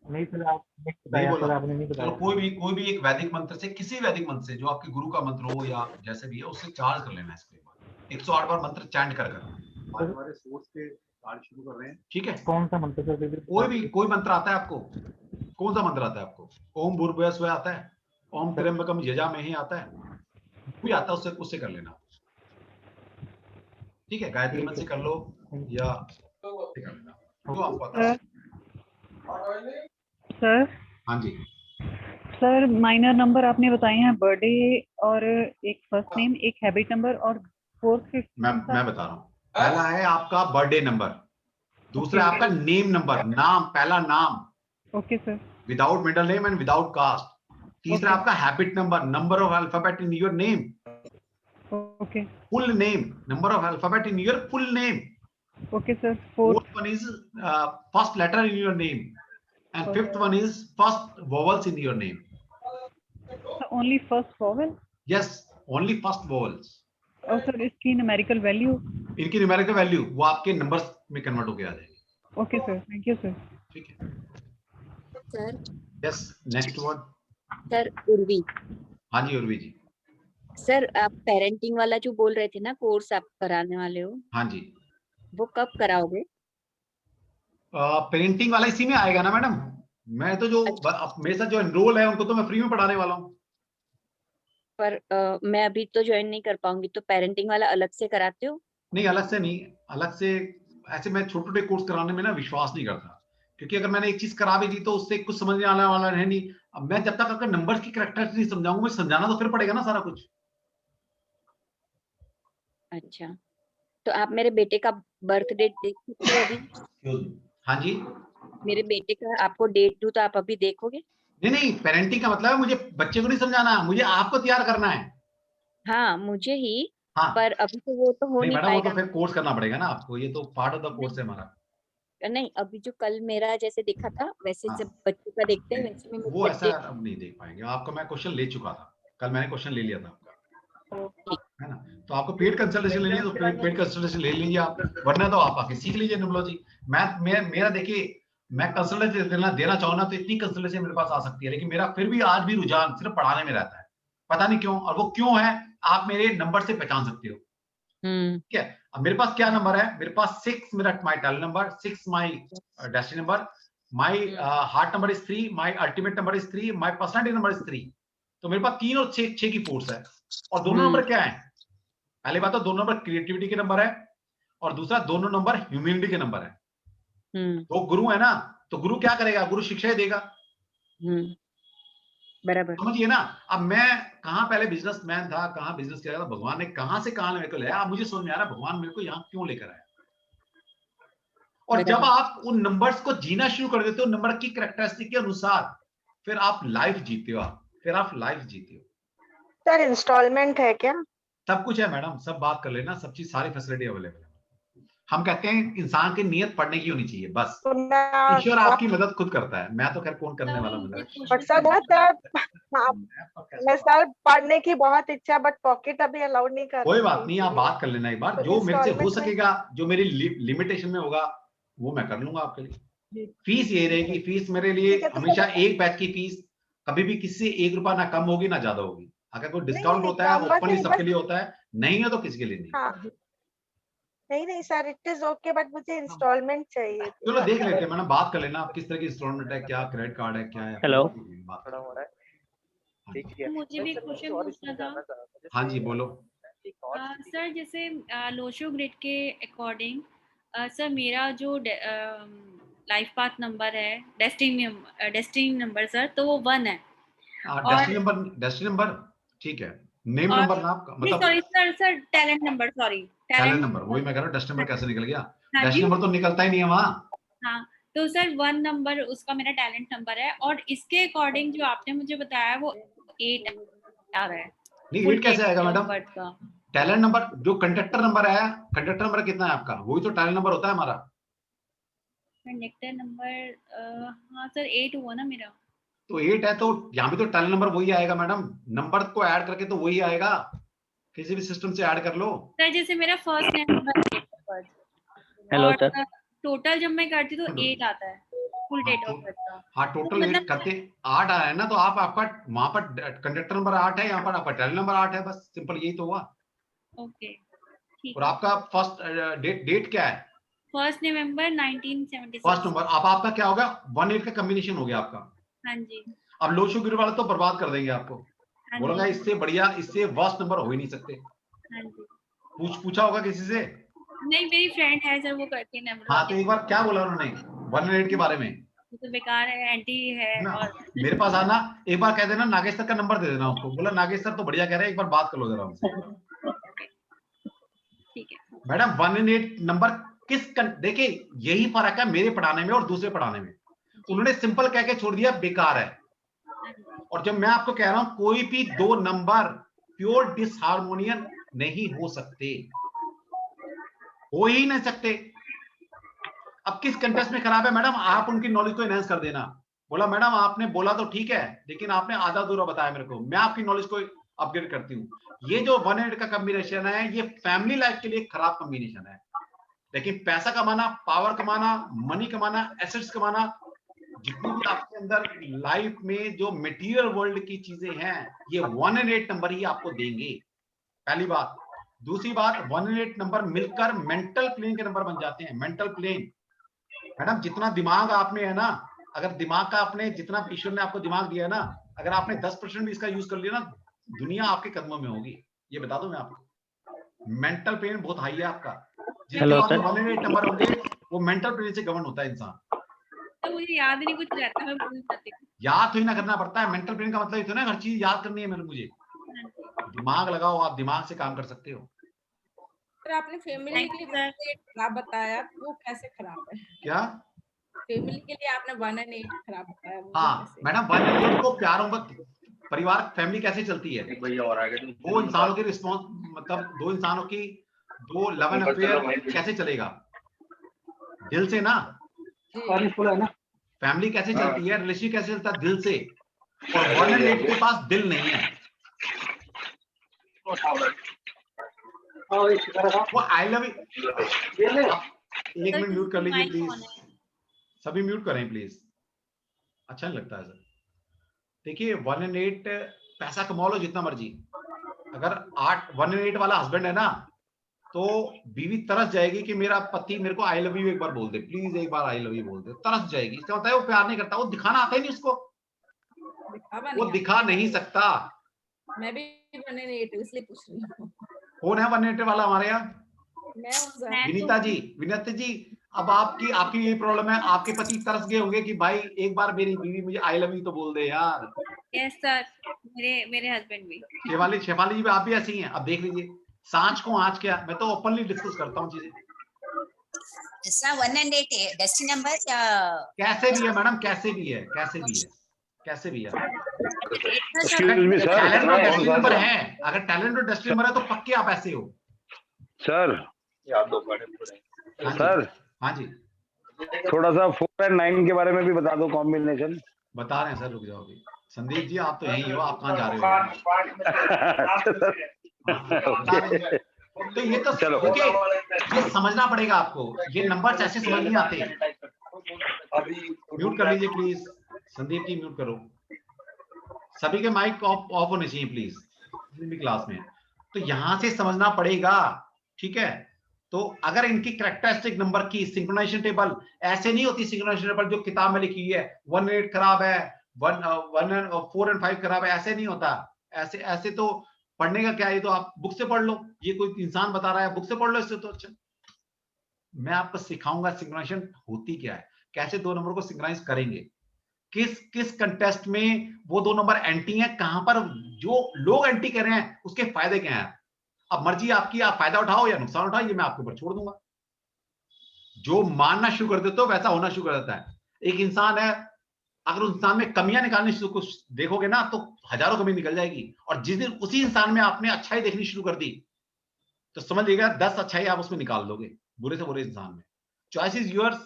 [SPEAKER 10] नहीं सर, आपने बताया सर, आपने नहीं बताया।
[SPEAKER 1] चलो कोई भी एक वैदिक मंत्र से, किसी वैदिक मंत्र से जो आपके गुरु का मंत्र हो या जैसे भी है, उससे चार्ज कर लेना इसको एक बार। 108 बार मंत्र चैंट कर हमारे सोर्स से चार्ज शुरू कर रहे हैं, ठीक है।
[SPEAKER 10] कौन सा मंत्र सर?
[SPEAKER 1] कोई मंत्र आता है आपको? कौन सा मंत्र आता है आपको? ओम भूर्भुवः स्वः आता है, ओम त्र्यंबकम यजामहे आता है, कोई आता है उससे कर लेना, ठीक है। गायत्री मंत्र से कर लो या कर लेना जो आपको आता है।
[SPEAKER 13] सर
[SPEAKER 1] हाँ जी
[SPEAKER 13] सर, माइनर नंबर आपने बताए हैं, बर्थडे और एक फर्स्ट नेम, एक हैबिट नंबर और 4th 5th।
[SPEAKER 1] मैं बता रहा हूँ। पहला है आपका बर्थडे नंबर, दूसरा है आपका नेम नंबर, नाम, पहला नाम,
[SPEAKER 13] okay sir,
[SPEAKER 1] without middle name and without caste. तीसरा आपका habit number, number of alphabet in your name,
[SPEAKER 13] okay,
[SPEAKER 1] full name, number of alphabet in your full name,
[SPEAKER 13] okay sir.
[SPEAKER 1] Fourth one is first letter in your name and fifth one is first vowels in your name.
[SPEAKER 13] Only first vowel?
[SPEAKER 1] Yes, only first vowels.
[SPEAKER 13] और सर इसकी न्यूमेरिकल वैल्यू?
[SPEAKER 1] इनकी न्यूमेरिकल वैल्यू वो आपके नंबर्स में कन्वर्ट होके आ जाएगी।
[SPEAKER 13] Okay sir, thank you sir.
[SPEAKER 1] ठीक है
[SPEAKER 11] sir.
[SPEAKER 1] Yes, next word
[SPEAKER 11] sir Urvi.
[SPEAKER 1] हाँ जी उर्वी जी।
[SPEAKER 11] सर आप पेरेंटिंग वाला जो बोल रहे थे ना, कोर्स आप कराने वाले हो,
[SPEAKER 1] हाँ जी,
[SPEAKER 11] वो कब कराओगे?
[SPEAKER 1] पेरेंटिंग वाला इसी में आएगा ना मैडम। मैं तो जो मेरे साथ जो एनरोल है उनको तो मैं फ्री में पढ़ाने वाला हूँ।
[SPEAKER 11] पर मैं अभी तो ज्वाइन नहीं कर पाऊंगी, तो पेरेंटिंग वाला अलग से कराते हो?
[SPEAKER 1] नहीं अलग से नहीं, अलग से ऐसे मैं छोटे छोटे कोर्स कराने में ना विश्वास नहीं करता, क्योंकि अगर मैंने एक चीज करा भी दी तो उससे कुछ समझने आने वाला है नहीं। अब मैं जब तक अगर नंबर्स की करेक्टर्स नहीं समझाऊंगा, मैं समझाना तो फिर पड़ेगा ना सारा कुछ।
[SPEAKER 11] अच्छा, तो आप मेरे बेटे का बर्थ डेट देख सकते हो अभी?
[SPEAKER 1] हाँ जी,
[SPEAKER 11] मेरे बेटे का आपको डेट दूं तो आप अभी देखोगे?
[SPEAKER 1] नहीं, पेरेंटिंग का मतलब है मुझे बच्चे को नहीं समझाना, मुझे आपको तैयार करना है।
[SPEAKER 11] हाँ मुझे ही,
[SPEAKER 1] हाँ।
[SPEAKER 11] पर अभी तो वो तो हो नहीं
[SPEAKER 1] पाएगा। वो तो फिर कोर्स करना पड़ेगा ना आपको, ये तो पार्ट ऑफ द कोर्स है हमारा।
[SPEAKER 11] नहीं, अभी जो कल मेरा जैसे देखा था वैसे जब बच्चों का देखते हैं वैसे में
[SPEAKER 1] वो ऐसा अब नहीं देख पाएंगे। आपका मैं क्वेश्चन ले चुका था, कल मैंने क्वेश्चन ले लिया था आपका, है ना। तो आपको पेड कंसल्टेशन लेनी है तो पेड कंसल्टेशन ले लीजिए आप, वरना तो आप आके सीख लीजिए न्यूमरोलॉजी। मेरा देखिए, मैं कंसल्टेशन देना चाहूँ ना तो इतनी कंसल्टेशन मेरे पास आ सकती है, लेकिन मेरा फिर भी आज भी रुझान सिर्फ पढ़ाने में रहता है, पता नहीं क्यों। और वो क्यों है आप मेरे नंबर से पहचान सकते हो। ठीक है, अब मेरे पास क्या नंबर है? मेरे पास 6 मेरा my talent number, 6 my destiny number, my heart number is 3, my ultimate number is 3, my personality number is 3। तो मेरे पास 3 और 6 की फोर्स है। और दोनों नंबर क्या है? पहली बात तो दोनों नंबर क्रिएटिविटी के नंबर है, और दूसरा दोनों नंबर ह्यूमैनिटी के नंबर है। तो गुरु है ना, तो गुरु क्या करेगा? गुरु शिक्षा ही देगा।
[SPEAKER 9] बराबर।
[SPEAKER 1] समझिए ना, अब मैं कहाँ पहले बिजनेसमैन था, कहाँ बिजनेस किया था, भगवान ने कहाँ से कहाँ मेरे को लाया, अब मुझे समझ में आ रहा है भगवान मेरे को यहाँ क्यों लेकर आया। और जब आप उन नंबर्स को जीना शुरू कर देते हो नंबर की कैरेक्टरिस्टिक के अनुसार, फिर आप लाइफ जीते हो, फिर आप लाइफ जीते हो।
[SPEAKER 14] सर इंस्टॉलमेंट है क्या?
[SPEAKER 1] सब कुछ है मैडम, सब बात कर लेना, सब चीज सारी फैसिलिटी अवेलेबल है। हम कहते हैं इंसान की नीयत पढ़ने की होनी चाहिए बस, ईश्वर आपकी मदद खुद करता है, मैं तो खैर कौन करने वाला मदद।
[SPEAKER 14] बट सर मैं सर पढ़ने की बहुत इच्छा, बट पॉकेट अभी अलाउड नहीं कर।
[SPEAKER 1] कोई बात नहीं, आप बात कर लेना एक बार, जो मेरे से हो सकेगा, जो मेरी लिमिटेशन में होगा वो मैं कर लूंगा आपके लिए। फीस ये रहेगी, फीस मेरे लिए हमेशा एक बैच की फीस कभी भी किसी से 1 रुपया ना कम होगी ना ज्यादा होगी। अगर कोई डिस्काउंट होता है ओपनली सबके लिए होता है, नहीं है तो किसी के लिए नहीं।
[SPEAKER 14] हाँ। नहीं sir it is okay, but मुझे इंस्टॉलमेंट चाहिए।
[SPEAKER 1] चलो देख लेते हैं मैडम, बात कर लेना आप किस तरह की इंस्टॉलमेंट है, क्या क्रेडिट कार्ड है, क्या है।
[SPEAKER 15] हेलो,
[SPEAKER 9] मुझे भी क्वेश्चन पूछना था।
[SPEAKER 1] हाँ जी बोलो।
[SPEAKER 9] सर जैसे लोशो ग्रिड के अकॉर्डिंग सर मेरा जो लाइफ पाथ नंबर है, डेस्टिनी नंबर सर, तो वो 1 है।
[SPEAKER 1] डेस्टिनी नंबर ठीक है, नेम नंबर ना आपका, मतलब
[SPEAKER 9] sorry sir talent number, sorry
[SPEAKER 1] talent number, वही मैं कह रहा हूँ, डेस्टिनी नंबर कैसे निकल गया? डेस्टिनी नंबर तो निकलता ही नहीं है वहाँ।
[SPEAKER 9] हाँ तो सर 1 नंबर उसका मेरा टैलेंट नंबर है, और इसके अकॉर्डिंग जो आपने मुझे बताया वो 8 आ रहा है।
[SPEAKER 1] नहीं 8 कैसे आएगा मैडम? टैलेंट नंबर जो कंडक्टर नंबर है, कंडक्टर नंबर कितना है आपका, वही तो टैलेंट नंबर होता है हमारा।
[SPEAKER 9] कंडक्टर नंबर हाँ सर 8 हुआ ना मेरा,
[SPEAKER 1] तो 8 है तो यहाँ भी तो टैलेंट नंबर वही आएगा मैडम, नंबर को ऐड करके तो वही आएगा, किसी भी सिस्टम से ऐड कर लो।
[SPEAKER 9] सर जैसे मेरा first name number,
[SPEAKER 15] hello sir,
[SPEAKER 9] total जब मैं करती तो 8 आता है फुल डेट ऑफ बर्थ का।
[SPEAKER 1] हाँ टोटल 8 करते 8 आया है ना, तो आप आपका वहां पर कंडक्टर नंबर 8 है, यहाँ पर आपका टैलेंट नंबर 8 है, बस सिंपल यही तो हुआ।
[SPEAKER 9] ओके ठीक।
[SPEAKER 1] और आपका फर्स्ट डेट क्या है?
[SPEAKER 9] 1 नवंबर 1976।
[SPEAKER 1] फर्स्ट नंबर, अब आपका क्या होगा, 1-8 का कॉम्बिनेशन हो गया आपका।
[SPEAKER 9] हाँ जी।
[SPEAKER 1] अब लोशो गिर वाला तो बर्बाद कर देंगे आपको, बोलूंगा इससे बढ़िया, इससे वर्स्ट नंबर हो ही नहीं सकते।
[SPEAKER 9] हाँ जी।
[SPEAKER 1] पूछा होगा किसी से?
[SPEAKER 9] नहीं मेरी फ्रेंड है सर, वो करती है।
[SPEAKER 1] हाँ तो एक बार क्या बोला उन्होंने 1-8 के बारे में?
[SPEAKER 9] तो बेकार है, एंटी है। और
[SPEAKER 1] मेरे पास आना, एक बार कह देना नागेश सर का नंबर दे देना उसको, बोला नागेश सर तो बढ़िया कह रहे हैं, एक बार बात कर लो जरा हमसे।
[SPEAKER 9] ठीक है
[SPEAKER 1] मैडम 1-8 नंबर देखिए यही फर्क है मेरे पढ़ाने में और दूसरे पढ़ाने में, उन्होंने सिंपल कह के छोड़ दिया बेकार है। और जब मैं आपको कह रहा हूं कोई भी 2 नंबर प्योर डिसहार्मोनियन नहीं हो सकते, हो ही नहीं सकते। अब किस कंटेक्स्ट में खराब है मैडम, आप उनकी नॉलेज को एनहांस कर देना। बोला मैडम आपने बोला तो ठीक है, लेकिन आपने आधा अधूरा बताया मेरे को, मैं आपकी नॉलेज को अपग्रेड करती हूँ। ये जो 1-8 का कॉम्बिनेशन है ये फैमिली लाइफ के लिए खराब कॉम्बिनेशन है, लेकिन पैसा कमाना, पावर कमाना, मनी कमाना, एसेट्स कमाना, जितनी भी आपके अंदर लाइफ में जो मटेरियल वर्ल्ड की चीजें हैं, ये 1-8 नंबर ही आपको देंगे, पहली बात। दूसरी बात 1-8 नंबर मिलकर मेंटल प्लेन के नंबर बन जाते हैं। मेंटल प्लेन मैडम, जितना दिमाग आपने है ना, अगर दिमाग का आपने जितना ईश्वर ने आपको दिमाग दिया है ना, अगर आपने 10% भी इसका यूज कर लिया ना, दुनिया आपके कदमों में होगी, ये बता दूं मैं आपको। मेंटल प्लेन बहुत हाई है आपका, जिसके पास 1-8 नंबर होंगे वो मेंटल प्लेन से गवर्न होता है इंसान।
[SPEAKER 9] तो मुझे याद नहीं कुछ रहता, मैं भूल जाती हूँ।
[SPEAKER 1] याद तो ही ना करना पड़ता है, मेंटल प्लेन का मतलब ये तो ना हर चीज याद करनी है मुझे। दिमाग लगाओ, आप दिमाग से काम कर सकते हो।
[SPEAKER 16] सर आपने फैमिली के लिए खराब बताया, वो कैसे खराब है?
[SPEAKER 1] क्या
[SPEAKER 16] फैमिली के लिए आपने 1-8 खराब बताया?
[SPEAKER 1] हाँ मैडम 1-8 को प्यारों में परिवार फैमिली कैसे चलती है, दो इंसानों की रिस्पॉन्स, मतलब दो इंसानों की 2 लव एंड अफेयर कैसे चलेगा, दिल से ना। फैमिली कैसे चलती है, रिलेशन कैसे चलता है, दिल से। और 1-8 के पास दिल नहीं है, वो I love you. 1 minute mute कर लीजिए प्लीज, सभी म्यूट करें प्लीज, अच्छा नहीं लगता है सर। देखिए 1-8 पैसा कमा लो जितना मर्जी, अगर 1-8 वाला हस्बैंड है ना, तो बीवी तरस जाएगी कि मेरा पति मेरे को आई लव यू एक बार बोल दे, प्लीज एक बार आई लव यू बोल दे, तरस जाएगी। इसका मतलब है वो प्यार नहीं करता, वो दिखाना आता ही नहीं उसको, वो दिखा नहीं सकता।
[SPEAKER 16] मैं भी 1-8 इसलिए पूछ रही हूँ।
[SPEAKER 1] कौन है 1-8 वाला हमारे यहाँ?
[SPEAKER 16] मैं
[SPEAKER 1] विनीता जी, विनीता जी, अब आपकी ये प्रॉब्लम है, आपके पति तरस गए होंगे कि भाई एक बार मेरी बीवी मुझे आई लव यू तो बोल दे यार,
[SPEAKER 9] यस सर, मेरे हस्बैंड भी।
[SPEAKER 1] शेफाली जी भी आप भी ऐसी ही हैं। अब देख लीजिए, सांच को आज क्या, मैं तो ओपनली डिस्कस करता हूँ चीजें।
[SPEAKER 11] सर 1 and 8 है डेस्टिनी नंबर या
[SPEAKER 1] कैसे भी है मैडम, कैसे भी है।
[SPEAKER 15] एक्सक्यूज मी सर,
[SPEAKER 1] टैलेंट और डेस्टिनी नंबर है, अगर टैलेंट और डेस्टिनी नंबर है तो पक्के आप ऐसे हो
[SPEAKER 15] सर।
[SPEAKER 1] हाँ जी,
[SPEAKER 15] थोड़ा सा 4 and 9 के बारे में भी बता दो कॉम्बिनेशन।
[SPEAKER 1] बता रहे हैं सर, रुक जाओ अभी। संदीप जी आप तो यहीं हो, आप कहाँ जा रहे हो? तो ये तो देखिए, ये समझना पड़ेगा आपको, ये नंबर्स ऐसे समझ नहीं आते। म्यूट कर लीजिए प्लीज, संदीप जी म्यूट करो। सभी के माइक ऑफ होने चाहिए प्लीज, भी क्लास में। तो यहां से समझना पड़ेगा, ठीक है। तो अगर इनकी कैरेक्टरिस्टिक नंबर की सिंक्रोनाइजेशन टेबल ऐसे नहीं होती, सिंक्रोनाइजेशन टेबल जो किताब में लिखी है 1 8 खराब है, 1 4 and 5 खराब है, ऐसे नहीं होता। ऐसे तो पढ़ने का क्या है, ये तो आप बुक से पढ़ लो, ये कोई इंसान बता रहा है, बुक से पढ़ लो इससे तो अच्छा। मैं आपको सिखाऊंगा सिंक्रोनाइजेशन होती क्या है, कैसे दो नंबर को सिंक्रोनाइज करेंगे, किस कंटेस्ट में वो दो नंबर एंटी हैं, कहां पर जो लोग एंटी कर रहे हैं उसके फायदे क्या हैं। अब मर्जी आपकी, आप फायदा उठाओ या नुकसान उठाओ, ये मैं आपके ऊपर छोड़ दूंगा। जो मानना शुरू कर देते हो वैसा होना शुरू कर देता है। एक इंसान है, अगर उस इंसान में कमियां निकालनी शुरू कुछ देखोगे ना तो हजारों कमी निकल जाएगी, और जिस दिन उसी इंसान में आपने अच्छाई देखनी शुरू कर दी तो समझ लीजिएगा 10 अच्छाई आप उसमें निकाल दोगे, बुरे से बुरे इंसान में। चॉइस इज योर्स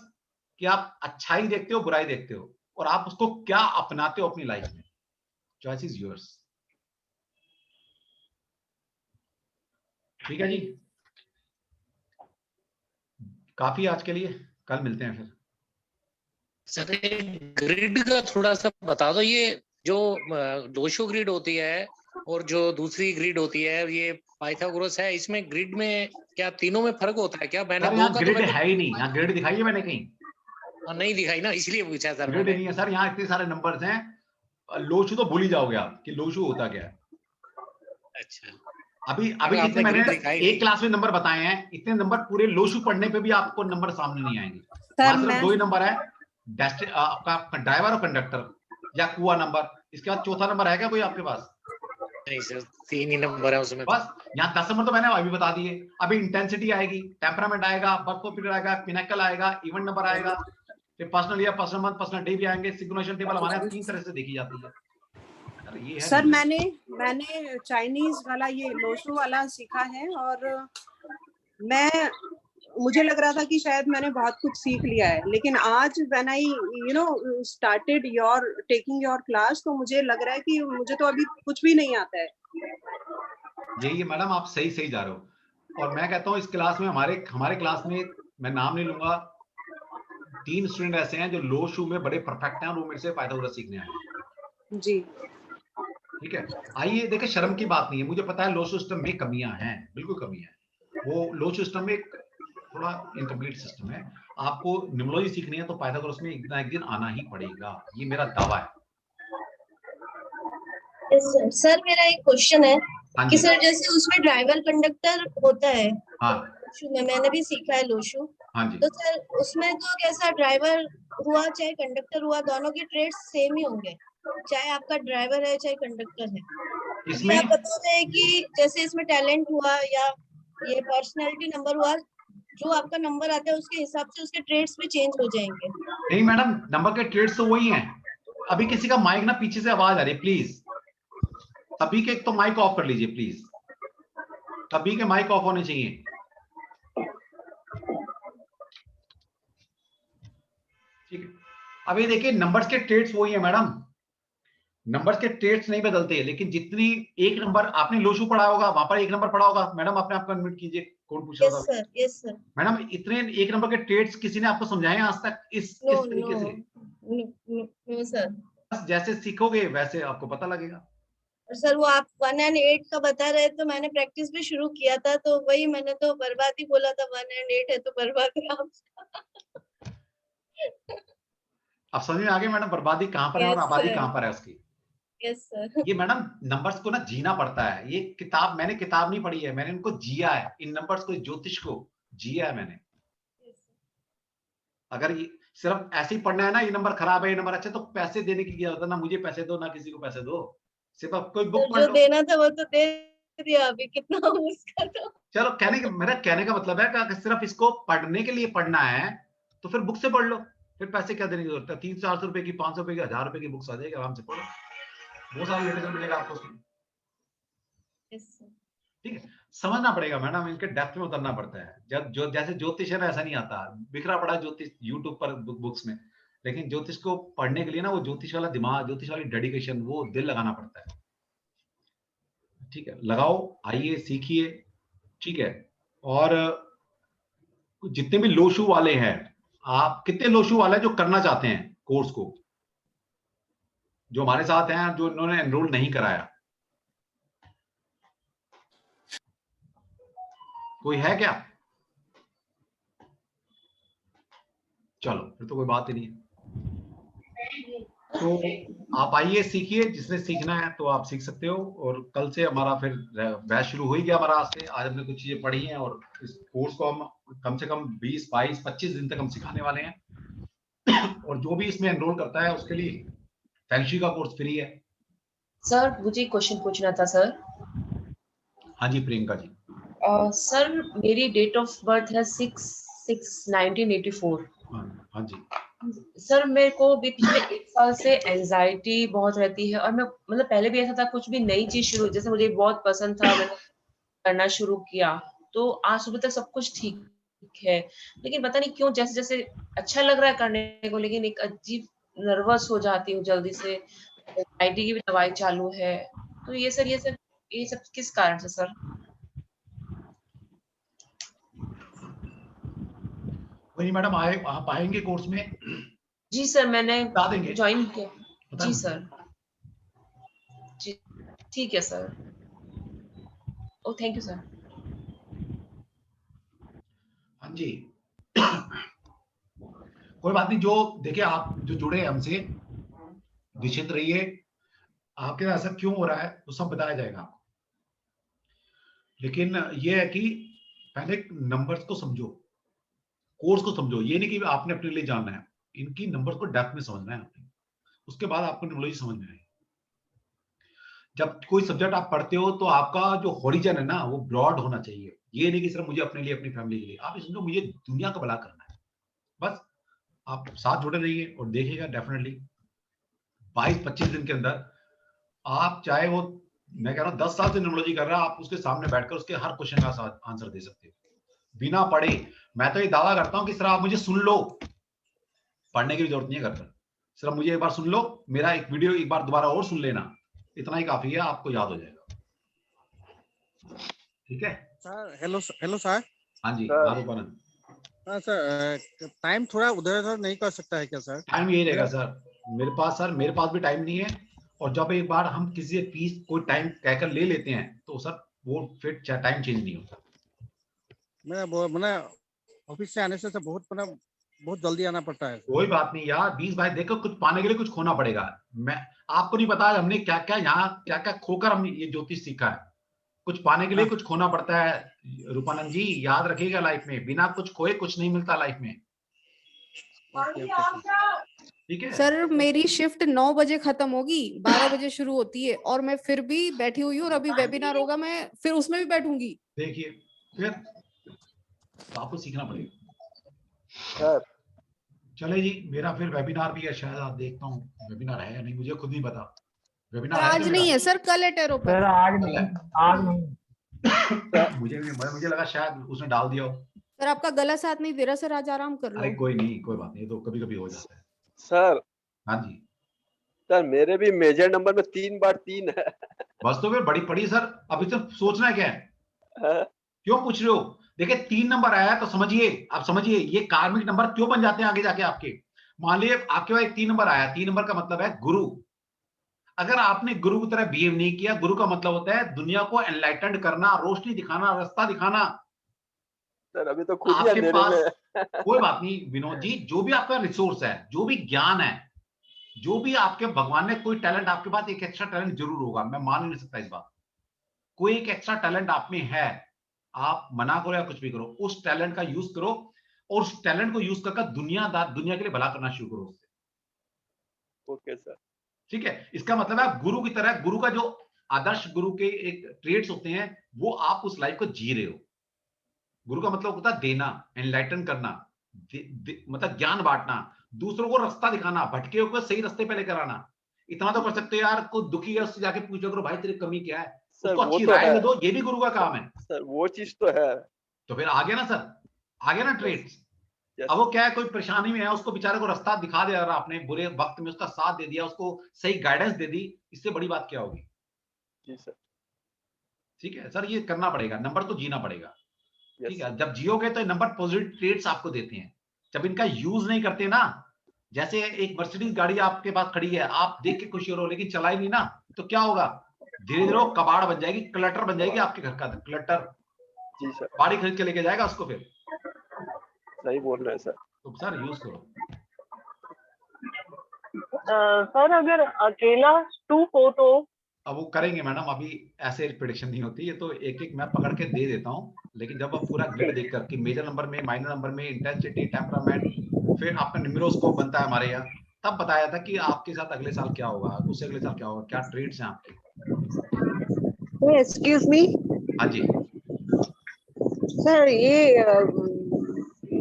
[SPEAKER 1] कि आप अच्छाई देखते हो, बुराई देखते हो, और आप उसको क्या अपनाते हो अपनी लाइफ में। Choice is yours. ठीक है जी, काफी आज के लिए, कल मिलते हैं फिर।
[SPEAKER 17] सर ग्रिड का थोड़ा सा बता दो, ये जो लोशो ग्रिड होती है और जो दूसरी ग्रिड होती है ये पाइथागोरस है, इसमें ग्रिड में क्या तीनों में फर्क होता है क्या? मैंने दो का
[SPEAKER 1] ग्रिड है ही नहीं, यहाँ ग्रिड दिखाई है मैंने कहीं?
[SPEAKER 17] नहीं दिखाई ना, इसलिए पूछा सर।
[SPEAKER 1] ग्रिड नहीं है सर, यहाँ इतने सारे नंबर्स हैं, लोशो तो भूल ही जाओगे आप कि लोशो होता क्या है। अच्छा, अभी जितने मैंने एक क्लास में नंबर बताए हैं, इतने नंबर पूरे लोशो पढ़ने पे भी आपको नंबर सामने नहीं आएंगे। सिर्फ 2 ही नंबर है, आपका ड्राइवर और कंडक्टर या कुआ नंबर। इसके बाद चौथा नंबर है क्या कोई आपके पास?
[SPEAKER 17] नहीं सर, 3 ही नंबर है उसमें।
[SPEAKER 1] बस यहाँ 10 नंबर तो मैंने अभी बता दिए। अभी इंटेंसिटी आएगी, टेम्परामेंट आएगा, बर्थ ऑफ पीरियड आएगा, पिनेकल आएगा, इवेंट नंबर आएगा, फिर personal year, personal month, personal day भी आएंगे। सिंक्रोनाइजेशन टेबल हमारे यहाँ 3 तरह से देखी जाती है। ये है
[SPEAKER 8] सर मैंने चाइनीज वाला ये लोशो वाला सीखा है, और मुझे लग रहा था कि शायद मैंने बहुत कुछ सीख लिया है, लेकिन आज when I started taking your class, तो मुझे लग रहा है कि मुझे तो अभी कुछ भी नहीं आता है।
[SPEAKER 1] यही मैडम, आप सही जा रहे हो। और मैं कहता हूँ इस क्लास में, हमारे क्लास में, मैं नाम नहीं लूंगा, 3 स्टूडेंट ऐसे हैं जो लोशो में बड़े परफेक्ट हैं, और वो मेरे से पाइथागोरस सीखने आए हैं।
[SPEAKER 8] जी
[SPEAKER 1] ठीक है, आइए देखिए, शर्म की बात नहीं है, मुझे पता है लोशो सिस्टम में कमियां हैं, बिल्कुल कमियां हैं। वो लोशो सिस्टम में थोड़ा इनकम्प्लीट सिस्टम है। आपको न्यूमरोलॉजी सीखनी है तो पाइथागोरस में एक दिन आना ही पड़ेगा, ये मेरा दावा है।
[SPEAKER 18] सर मेरा एक क्वेश्चन है कि सर जैसे उसमें ड्राइवर कंडक्टर होता है,
[SPEAKER 1] हाँ,
[SPEAKER 18] मैंने भी सीखा है लोशो,
[SPEAKER 1] हाँ जी,
[SPEAKER 18] तो सर उसमें तो कैसा ड्राइवर हुआ चाहे कंडक्टर हुआ, दोनों की ट्रेड्स सेम ही होंगे, चाहे आपका ड्राइवर है चाहे कंडक्टर है। इसमें आप बता रहे हैं कि जैसे इसमें टैलेंट हुआ या ये पर्सनैलिटी नंबर हुआ, जो आपका नंबर आता है उसके हिसाब से उसके ट्रेड्स भी चेंज हो जाएंगे।
[SPEAKER 1] नहीं मैडम, नंबर के ट्रेड्स तो वही हैं। अभी किसी का माइक ना पीछे से आवाज आ रही है, प्लीज सभी के तो माइक ऑफ कर लीजिए प्लीज, सभी के माइक ऑफ होने चाहिए। ठीक है, अभी देखिए नंबर्स के ट्रेड्स वही है मैडम, नंबर्स के ट्रेड्स नहीं बदलते, लेकिन जितनी एक नंबर आपने लोशो पढ़ा होगा वहां पर एक नंबर पढ़ा होगा। मैडम अपने आप को अनम्यूट कीजिए, कौन पूछ रहा था?
[SPEAKER 18] Yes sir.
[SPEAKER 1] मैडम इतने एक नंबर के ट्रेड्स किसी ने आपको समझाए आज तक इस तरीके से?
[SPEAKER 18] No sir.
[SPEAKER 1] बस जैसे सीखोगे वैसे आपको पता लगेगा।
[SPEAKER 18] सर वो आप 1 and 8 का बता रहे तो मैंने प्रैक्टिस भी शुरू किया था, तो वही मैंने तो बर्बाद ही बोला था, 1 and 8 है तो बर्बाद है।
[SPEAKER 1] अब समझ में आ गया मैडम, बर्बादी कहाँ पर है और आबादी कहाँ पर है उसकी।
[SPEAKER 18] Yes sir.
[SPEAKER 1] ये मैडम नंबर्स को ना जीना पड़ता है। ये मैंने किताब नहीं पढ़ी है, मैंने इनको जिया है, इन नंबर्स को, ज्योतिष को जिया है मैंने। अगर ये सिर्फ ऐसे ही पढ़ना है ना, ये नंबर खराब है, ये नंबर अच्छा, तो पैसे देने की क्या होता है, ना मुझे पैसे दो ना किसी को पैसे दो, सिर्फ आप कोई बुक पढ़
[SPEAKER 18] जो
[SPEAKER 1] लो।
[SPEAKER 18] देना था वो तो दे दिया, अभी कितना उसका तो।
[SPEAKER 1] चलो मेरा कहने का मतलब है कि सिर्फ इसको पढ़ने के लिए पढ़ना है तो फिर बुक से पढ़ लो, फिर पैसे क्या देने की जरूरत है। 300-400 रुपए की, 500 रुपए की, 1000 रुपए की बुक्स आ जाएगी, आराम से पढ़ो, बहुत सारा लिटरेचर मिलेगा आपको उसमें। ठीक है, समझना पड़ेगा मैडम, इनके डेप्थ में उतरना पड़ता है। जब जो जैसे ज्योतिष है ना, ऐसा नहीं आता, बिखरा पड़ा ज्योतिष यूट्यूब पर बुक्स में, लेकिन ज्योतिष को पढ़ने के लिए ना वो ज्योतिष वाला दिमाग, ज्योतिष वाली डेडिकेशन, वो दिल लगाना पड़ता है। ठीक है, लगाओ, आइए, सीखिए। ठीक है, और जितने भी लोशू वाले हैं, आप कितने लोशू वाले जो करना चाहते हैं कोर्स को, जो हमारे साथ हैं, जो इन्होंने एनरोल नहीं कराया, कोई है क्या? चलो फिर तो कोई बात ही नहीं है। तो आप आइए, सीखिए, जिसने सीखना है तो आप सीख सकते हो। और कल से हमारा फिर बैच शुरू हो ही गया हमारा। आज से आज हमने कुछ चीजें पढ़ी हैं और इस कोर्स को हम कम से कम 20, 22, 25 दिन तक हम सिखाने वाले हैं। और जो भी इसमें एनरोल करता है उसके लिए फैंक्शी का कोर्स फ्री है।
[SPEAKER 19] सर मुझे क्वेश्चन पूछना था सर।
[SPEAKER 1] हाँ जी प्रियंका जी।
[SPEAKER 19] सर मेरी डेट ऑफ बर्थ है 6/6/1984।
[SPEAKER 1] हाँ जी
[SPEAKER 19] सर, मेरे को भी पिछले 1 साल से एंजाइटी बहुत रहती है, और मैं मतलब पहले भी ऐसा था, कुछ भी नई चीज शुरू, जैसे मुझे बहुत पसंद था, मैंने करना शुरू किया, तो आज सुबह तक सब कुछ ठीक है, लेकिन पता नहीं क्यों जैसे जैसे अच्छा लग रहा है करने को, लेकिन एक अजीब नर्वस हो जाती हूँ जल्दी से। एंजाइटी की भी दवाई चालू है, तो ये सब किस कारण से सर?
[SPEAKER 1] वही मैडम, आप आएंगे कोर्स में?
[SPEAKER 19] जी सर, मैंने ज्वाइन किया। जी सर, जी ठीक है sir. Oh thank you sir. हाँ
[SPEAKER 1] जी कोई बात नहीं। जो देखिए, आप जो जुड़े हैं हमसे, निश्चित रहिए, आपके साथ ऐसा क्यों हो रहा है तो सब बताया जाएगा आपको। लेकिन ये है कि पहले नंबर्स को समझो, कोर्स को समझो। ये नहीं कि आपने अपने लिए जानना है, इनकी नंबर्स को डेप्थ में समझना है आपने, उसके बाद आपको न्यूमरोलॉजी समझ में आएगी। जब कोई सब्जेक्ट आप पढ़ते हो तो आपका जो हॉरिजन है ना, वो ब्रॉड होना चाहिए। ये नहीं कि सिर्फ मुझे अपने लिए, अपनी फैमिली के लिए। आप समझो मुझे दुनिया का भला करना है, बस आप साथ जुड़े रहिए और देखिएगा डेफिनेटली 22-25 दिन के अंदर आप, चाहे वो मैं कह रहा हूँ 10 साल से न्यूमरोलॉजी कर रहा है, आप उसके सामने बैठकर उसके हर क्वेश्चन का आंसर दे सकते हो बिना पढ़े। मैं तो ये दावा करता हूँ कि सिर्फ आप मुझे सुन लो, पढ़ने की भी जरूरत नहीं है घर पर, सिर्फ मुझे एक बार सुन लो, मेरा एक वीडियो एक बार दोबारा और सुन लेना, इतना ही काफी है, आपको याद हो जाएगा। ठीक है
[SPEAKER 12] सर? Hello sir.
[SPEAKER 1] हाँ जी आरोपन।
[SPEAKER 12] हाँ सर, टाइम थोड़ा उधर नहीं कर सकता है क्या सर?
[SPEAKER 1] टाइम यही रहेगा सर, मेरे पास भी टाइम नहीं है। और जब एक बार हम किसी से फीस कोई टाइम कहकर ले लेते हैं तो सर वो फिर टाइम चेंज नहीं होता।
[SPEAKER 12] मैं ऑफिस से आने से बहुत जल्दी आना पड़ता है।
[SPEAKER 1] कोई बात नहीं यार, 20-22 देखो, कुछ पाने के लिए कुछ खोना पड़ेगा। मैं आपको नहीं पता हमने क्या क्या यहाँ क्या क्या खोकर हम ये ज्योतिष सीखा है। कुछ पाने के लिए कुछ खोना पड़ता है रूपानंद जी, याद रखिएगा। लाइफ में बिना कुछ खोए कुछ नहीं मिलता लाइफ में। ठीक है
[SPEAKER 16] सर, मेरी शिफ्ट 9 बजे खत्म होगी, 12 बजे शुरू होती है, और मैं फिर भी बैठी हुई हूँ, और अभी वेबिनार होगा, मैं फिर उसमें भी बैठूंगी।
[SPEAKER 1] देखिए फिर तो आपको सीखना पड़ेगा
[SPEAKER 20] सर।
[SPEAKER 1] चले जी, मेरा फिर वेबिनार भी है, शायद आप देखता हूँ वेबिनार है या नहीं, मुझे खुद नहीं पता। वेबिनार
[SPEAKER 16] आज नहीं है सर, कल है टेरो पर।
[SPEAKER 10] सर आज नहीं।
[SPEAKER 1] मुझे लगा शायद उसने डाल दिया हो।
[SPEAKER 16] सर आपका गला साथ नहीं दे रहा सर, आज आराम कर लो।
[SPEAKER 1] अरे कोई नहीं, कोई बात नहीं, तो कभी कभी हो जाता है।
[SPEAKER 20] सर।
[SPEAKER 1] हाँ जी
[SPEAKER 20] सर, मेरे भी मेजर नंबर में 3/3 है।
[SPEAKER 1] बस तो फिर बड़ी पड़ी सर, अभी तो सोचना क्या है? क्यों पूछ रहे हो? देखिए 3 नंबर आया तो समझिए, आप समझिए ये कार्मिक नंबर क्यों बन जाते हैं आगे जाके आपके। मान लीजिए आपके पास 3 नंबर आया, 3 नंबर का मतलब है गुरु। अगर आपने गुरु की तरह बिहेव नहीं किया, गुरु का मतलब होता है दुनिया को एनलाइटेंड करना, रोशनी दिखाना, रास्ता दिखाना।
[SPEAKER 20] सर अभी तो खुद ही
[SPEAKER 1] आपके
[SPEAKER 20] अंधेरे
[SPEAKER 1] पास
[SPEAKER 20] में।
[SPEAKER 1] कोई बात नहीं विनोद जी, जो भी आपका रिसोर्स है, जो भी ज्ञान है, जो भी आपके भगवान ने कोई टैलेंट, आपके पास एक एक्स्ट्रा टैलेंट जरूर होगा, मैं मान नहीं सकता इस बात। कोई एक एक्स्ट्रा टैलेंट आप में है, आप मना करो या कुछ भी करो, उस टैलेंट का यूज करो और उस टैलेंट को यूज करके दुनिया के लिए भला करना शुरू करो उससे।
[SPEAKER 20] Okay sir.
[SPEAKER 1] ठीक है, इसका मतलब है गुरु की तरह, गुरु का जो आदर्श गुरु के एक ट्रेड्स होते हैं वो आप उस लाइफ को जी रहे हो। गुरु का मतलब होता है देना, एनलाइटन करना, मतलब ज्ञान बांटना, दूसरों को रास्ता दिखाना, भटके हुए सही रास्ते पे लेकर आना। इतना तो कर सकते हो यार, कोई दुखी है उससे जाके पूछो करो भाई तेरी कमी क्या है, उसको अच्छी राय दे दो, ये भी गुरु का काम है
[SPEAKER 20] सर। वो चीज तो है।
[SPEAKER 1] तो फिर आ गया ना सर, आ गया ना ट्रेड्स। अब वो क्या है, कोई परेशानी में है, उसको बेचारे को रास्ता दिखा दिया आपने, बुरे वक्त में उसका साथ दे दिया, उसको सही गाइडेंस दे दी, इससे बड़ी बात क्या होगी।
[SPEAKER 20] जी सर।
[SPEAKER 1] ठीक है सर, ये करना पड़ेगा, नंबर तो जीना पड़ेगा। ठीक है, जब जियोगे तो नंबर पॉजिटिव ट्रेड्स आपको देते हैं। जब इनका यूज नहीं करते ना, जैसे एक मर्सिडीज गाड़ी आपके पास खड़ी है, आप देख के खुशी हो रहे हो लेकिन चलाई नहीं ना, तो क्या होगा, धीरे धीरे वो कबाड़ बन जाएगी, क्लटर बन जाएगी आपके घर का क्लटर।
[SPEAKER 20] जी सर।
[SPEAKER 1] गाड़ी खरीद के लेके जाएगा उसको फिर।
[SPEAKER 20] सही बोल रहे हैं सर।
[SPEAKER 1] तो सर यूज करो।
[SPEAKER 7] सर अगर अकेला 2 हो तो?
[SPEAKER 1] अब वो करेंगे मैडम, अभी ऐसे प्रेडिक्शन नहीं होती है, तो एक एक मैं पकड़ के दे देता हूँ, लेकिन जब आप पूरा ग्रिड देख कर कि मेजर नंबर में, माइनर नंबर में, इंटेंसिटी, टेम्परामेंट, फिर आपका न्यूमेरोस्कोप बनता है हमारे यहाँ, तब बताया था कि आपके साथ अगले साल क्या होगा, उससे अगले साल क्या होगा, क्या ट्रेड्स हैं आपके।
[SPEAKER 7] Excuse me.
[SPEAKER 1] हाँ जी
[SPEAKER 7] सर,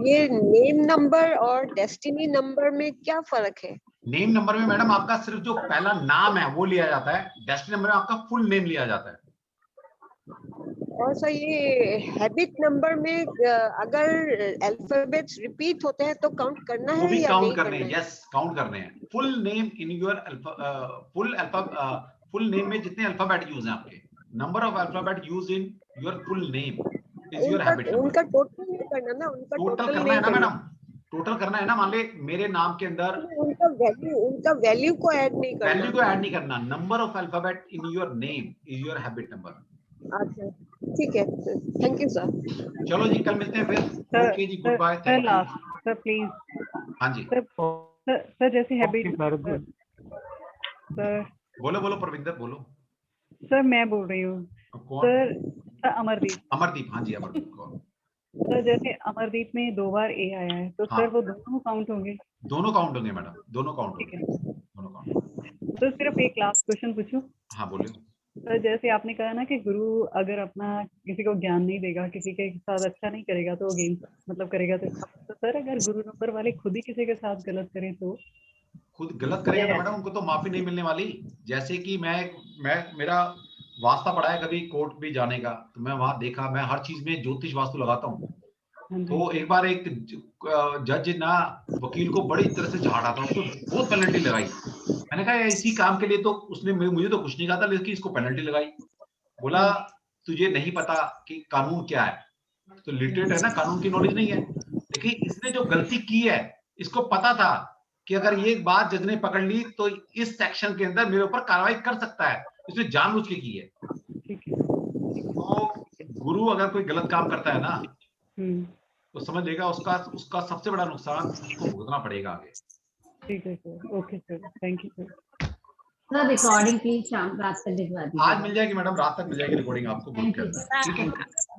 [SPEAKER 7] ये नेम नंबर और डेस्टिनी नंबर में क्या फर्क है?
[SPEAKER 1] नेम नंबर में मैडम आपका सिर्फ जो पहला नाम है वो लिया जाता है, डेस्टिनी नंबर में आपका फुल नेम लिया जाता है।
[SPEAKER 7] और सर ये हैबिट नंबर में अगर अल्फाबेट्स रिपीट होते हैं तो काउंट करना है या
[SPEAKER 1] काउंट
[SPEAKER 7] नहीं
[SPEAKER 1] करने
[SPEAKER 7] करना
[SPEAKER 1] हैं?
[SPEAKER 7] है?
[SPEAKER 1] यस, काउंट करने हैं। Full name in your full name में जितने अल्फाबेट यूज हैं आपके, number of alphabet use in your full name is your habit number.
[SPEAKER 7] उनका टोटल नहीं करना ना, उनका
[SPEAKER 1] टोटल करना है ना मैडम, टोटल करना है ना। मान ले मेरे नाम के अंदर
[SPEAKER 7] उनका वैल्यू को ऐड नहीं करना।
[SPEAKER 1] वैल्यू को ऐड नहीं करना। Number of alphabet in your name is your habit number.
[SPEAKER 7] अच्छा ठीक है, थैंक यू सर।
[SPEAKER 1] चलो जी, कल मिलते हैं फिर। ओके जी, good bye, thank you.
[SPEAKER 13] Sir please.
[SPEAKER 1] हाँ जी
[SPEAKER 13] सर जैसे हैबिट। सर
[SPEAKER 1] बोलो बोलो प्रविंदर बोलो।
[SPEAKER 13] सर मैं बोल रही हूँ। सर अमरदीप।
[SPEAKER 1] अमरदीप, हाँ जी अमरदीप को।
[SPEAKER 13] सर जैसे अमरदीप में 2 बार ए आया है तो
[SPEAKER 1] हाँ।
[SPEAKER 13] सर वो दोनों काउंट होंगे?
[SPEAKER 1] दोनों काउंट होंगे मैडम, दोनों काउंट होंगे, दोनों काउंट।
[SPEAKER 13] तो सिर्फ एक लास्ट क्वेश्चन पूछूं?
[SPEAKER 1] हाँ बोलिए।
[SPEAKER 13] सर जैसे आपने कहा ना कि गुरु अगर अपना किसी को ज्ञान नहीं देगा, किसी के साथ अच्छा नहीं करेगा तो वो गेम मतलब करेगा। तो सर अगर गुरु नंबर वाले खुद ही किसी के साथ गलत करें तो?
[SPEAKER 1] खुद गलत करेगा तो मैडम उनको तो माफी नहीं मिलने वाली। जैसे कि मैं मेरा वास्ता पड़ा है कभी कोर्ट भी जाने का, तो मैं वहां देखा, मैं हर चीज में ज्योतिष वास्तु लगाता हूँ। तो एक बार एक जज ना वकील को बड़ी तरह से झाड़ा था, उसको बहुत पेनल्टी लगाई। मैंने कहा इसी काम के लिए तो उसने मुझे तो कुछ नहीं कहा था, लेकिन इसको पेनल्टी लगाई। बोला तुझे नहीं पता कि कानून क्या है, तो लिटरेट है ना, कानून की नॉलेज नहीं है, लेकिन इसने जो गलती की है इसको पता था कि अगर ये बात जज ने पकड़ ली तो इस सेक्शन के अंदर मेरे ऊपर कार्रवाई कर सकता है, इसने जानबूझ के की है। तो गुरु अगर कोई गलत काम करता है ना तो समझ लेगा उसका सबसे बड़ा नुकसान उसको भुगतना पड़ेगा आगे।
[SPEAKER 13] ठीक है sir, okay sir, thank you sir.
[SPEAKER 21] Sir recording please शाम रात तक भिजवा दीजिए।
[SPEAKER 1] आज मिल जाएगी मैडम, रात तक मिल जाएगी रिकॉर्डिंग आपको। ठीक है,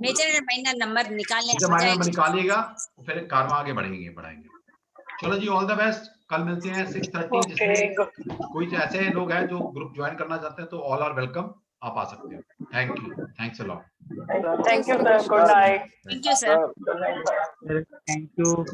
[SPEAKER 11] मेजर माइनर नंबर निकालने
[SPEAKER 1] जब माइनर नंबर निकालिएगा फिर कारवा आगे बढ़ाएंगे। चलो जी, ऑल द बेस्ट। कल मिलते हैं 6:30। जिसमें कोई ऐसे लोग हैं जो ग्रुप ज्वाइन करना चाहते हैं तो ऑल आर वेलकम, आप आ सकते हो। Thank you, thanks a lot.
[SPEAKER 7] Thank you sir, good night.
[SPEAKER 11] Thank you sir,
[SPEAKER 10] thank you.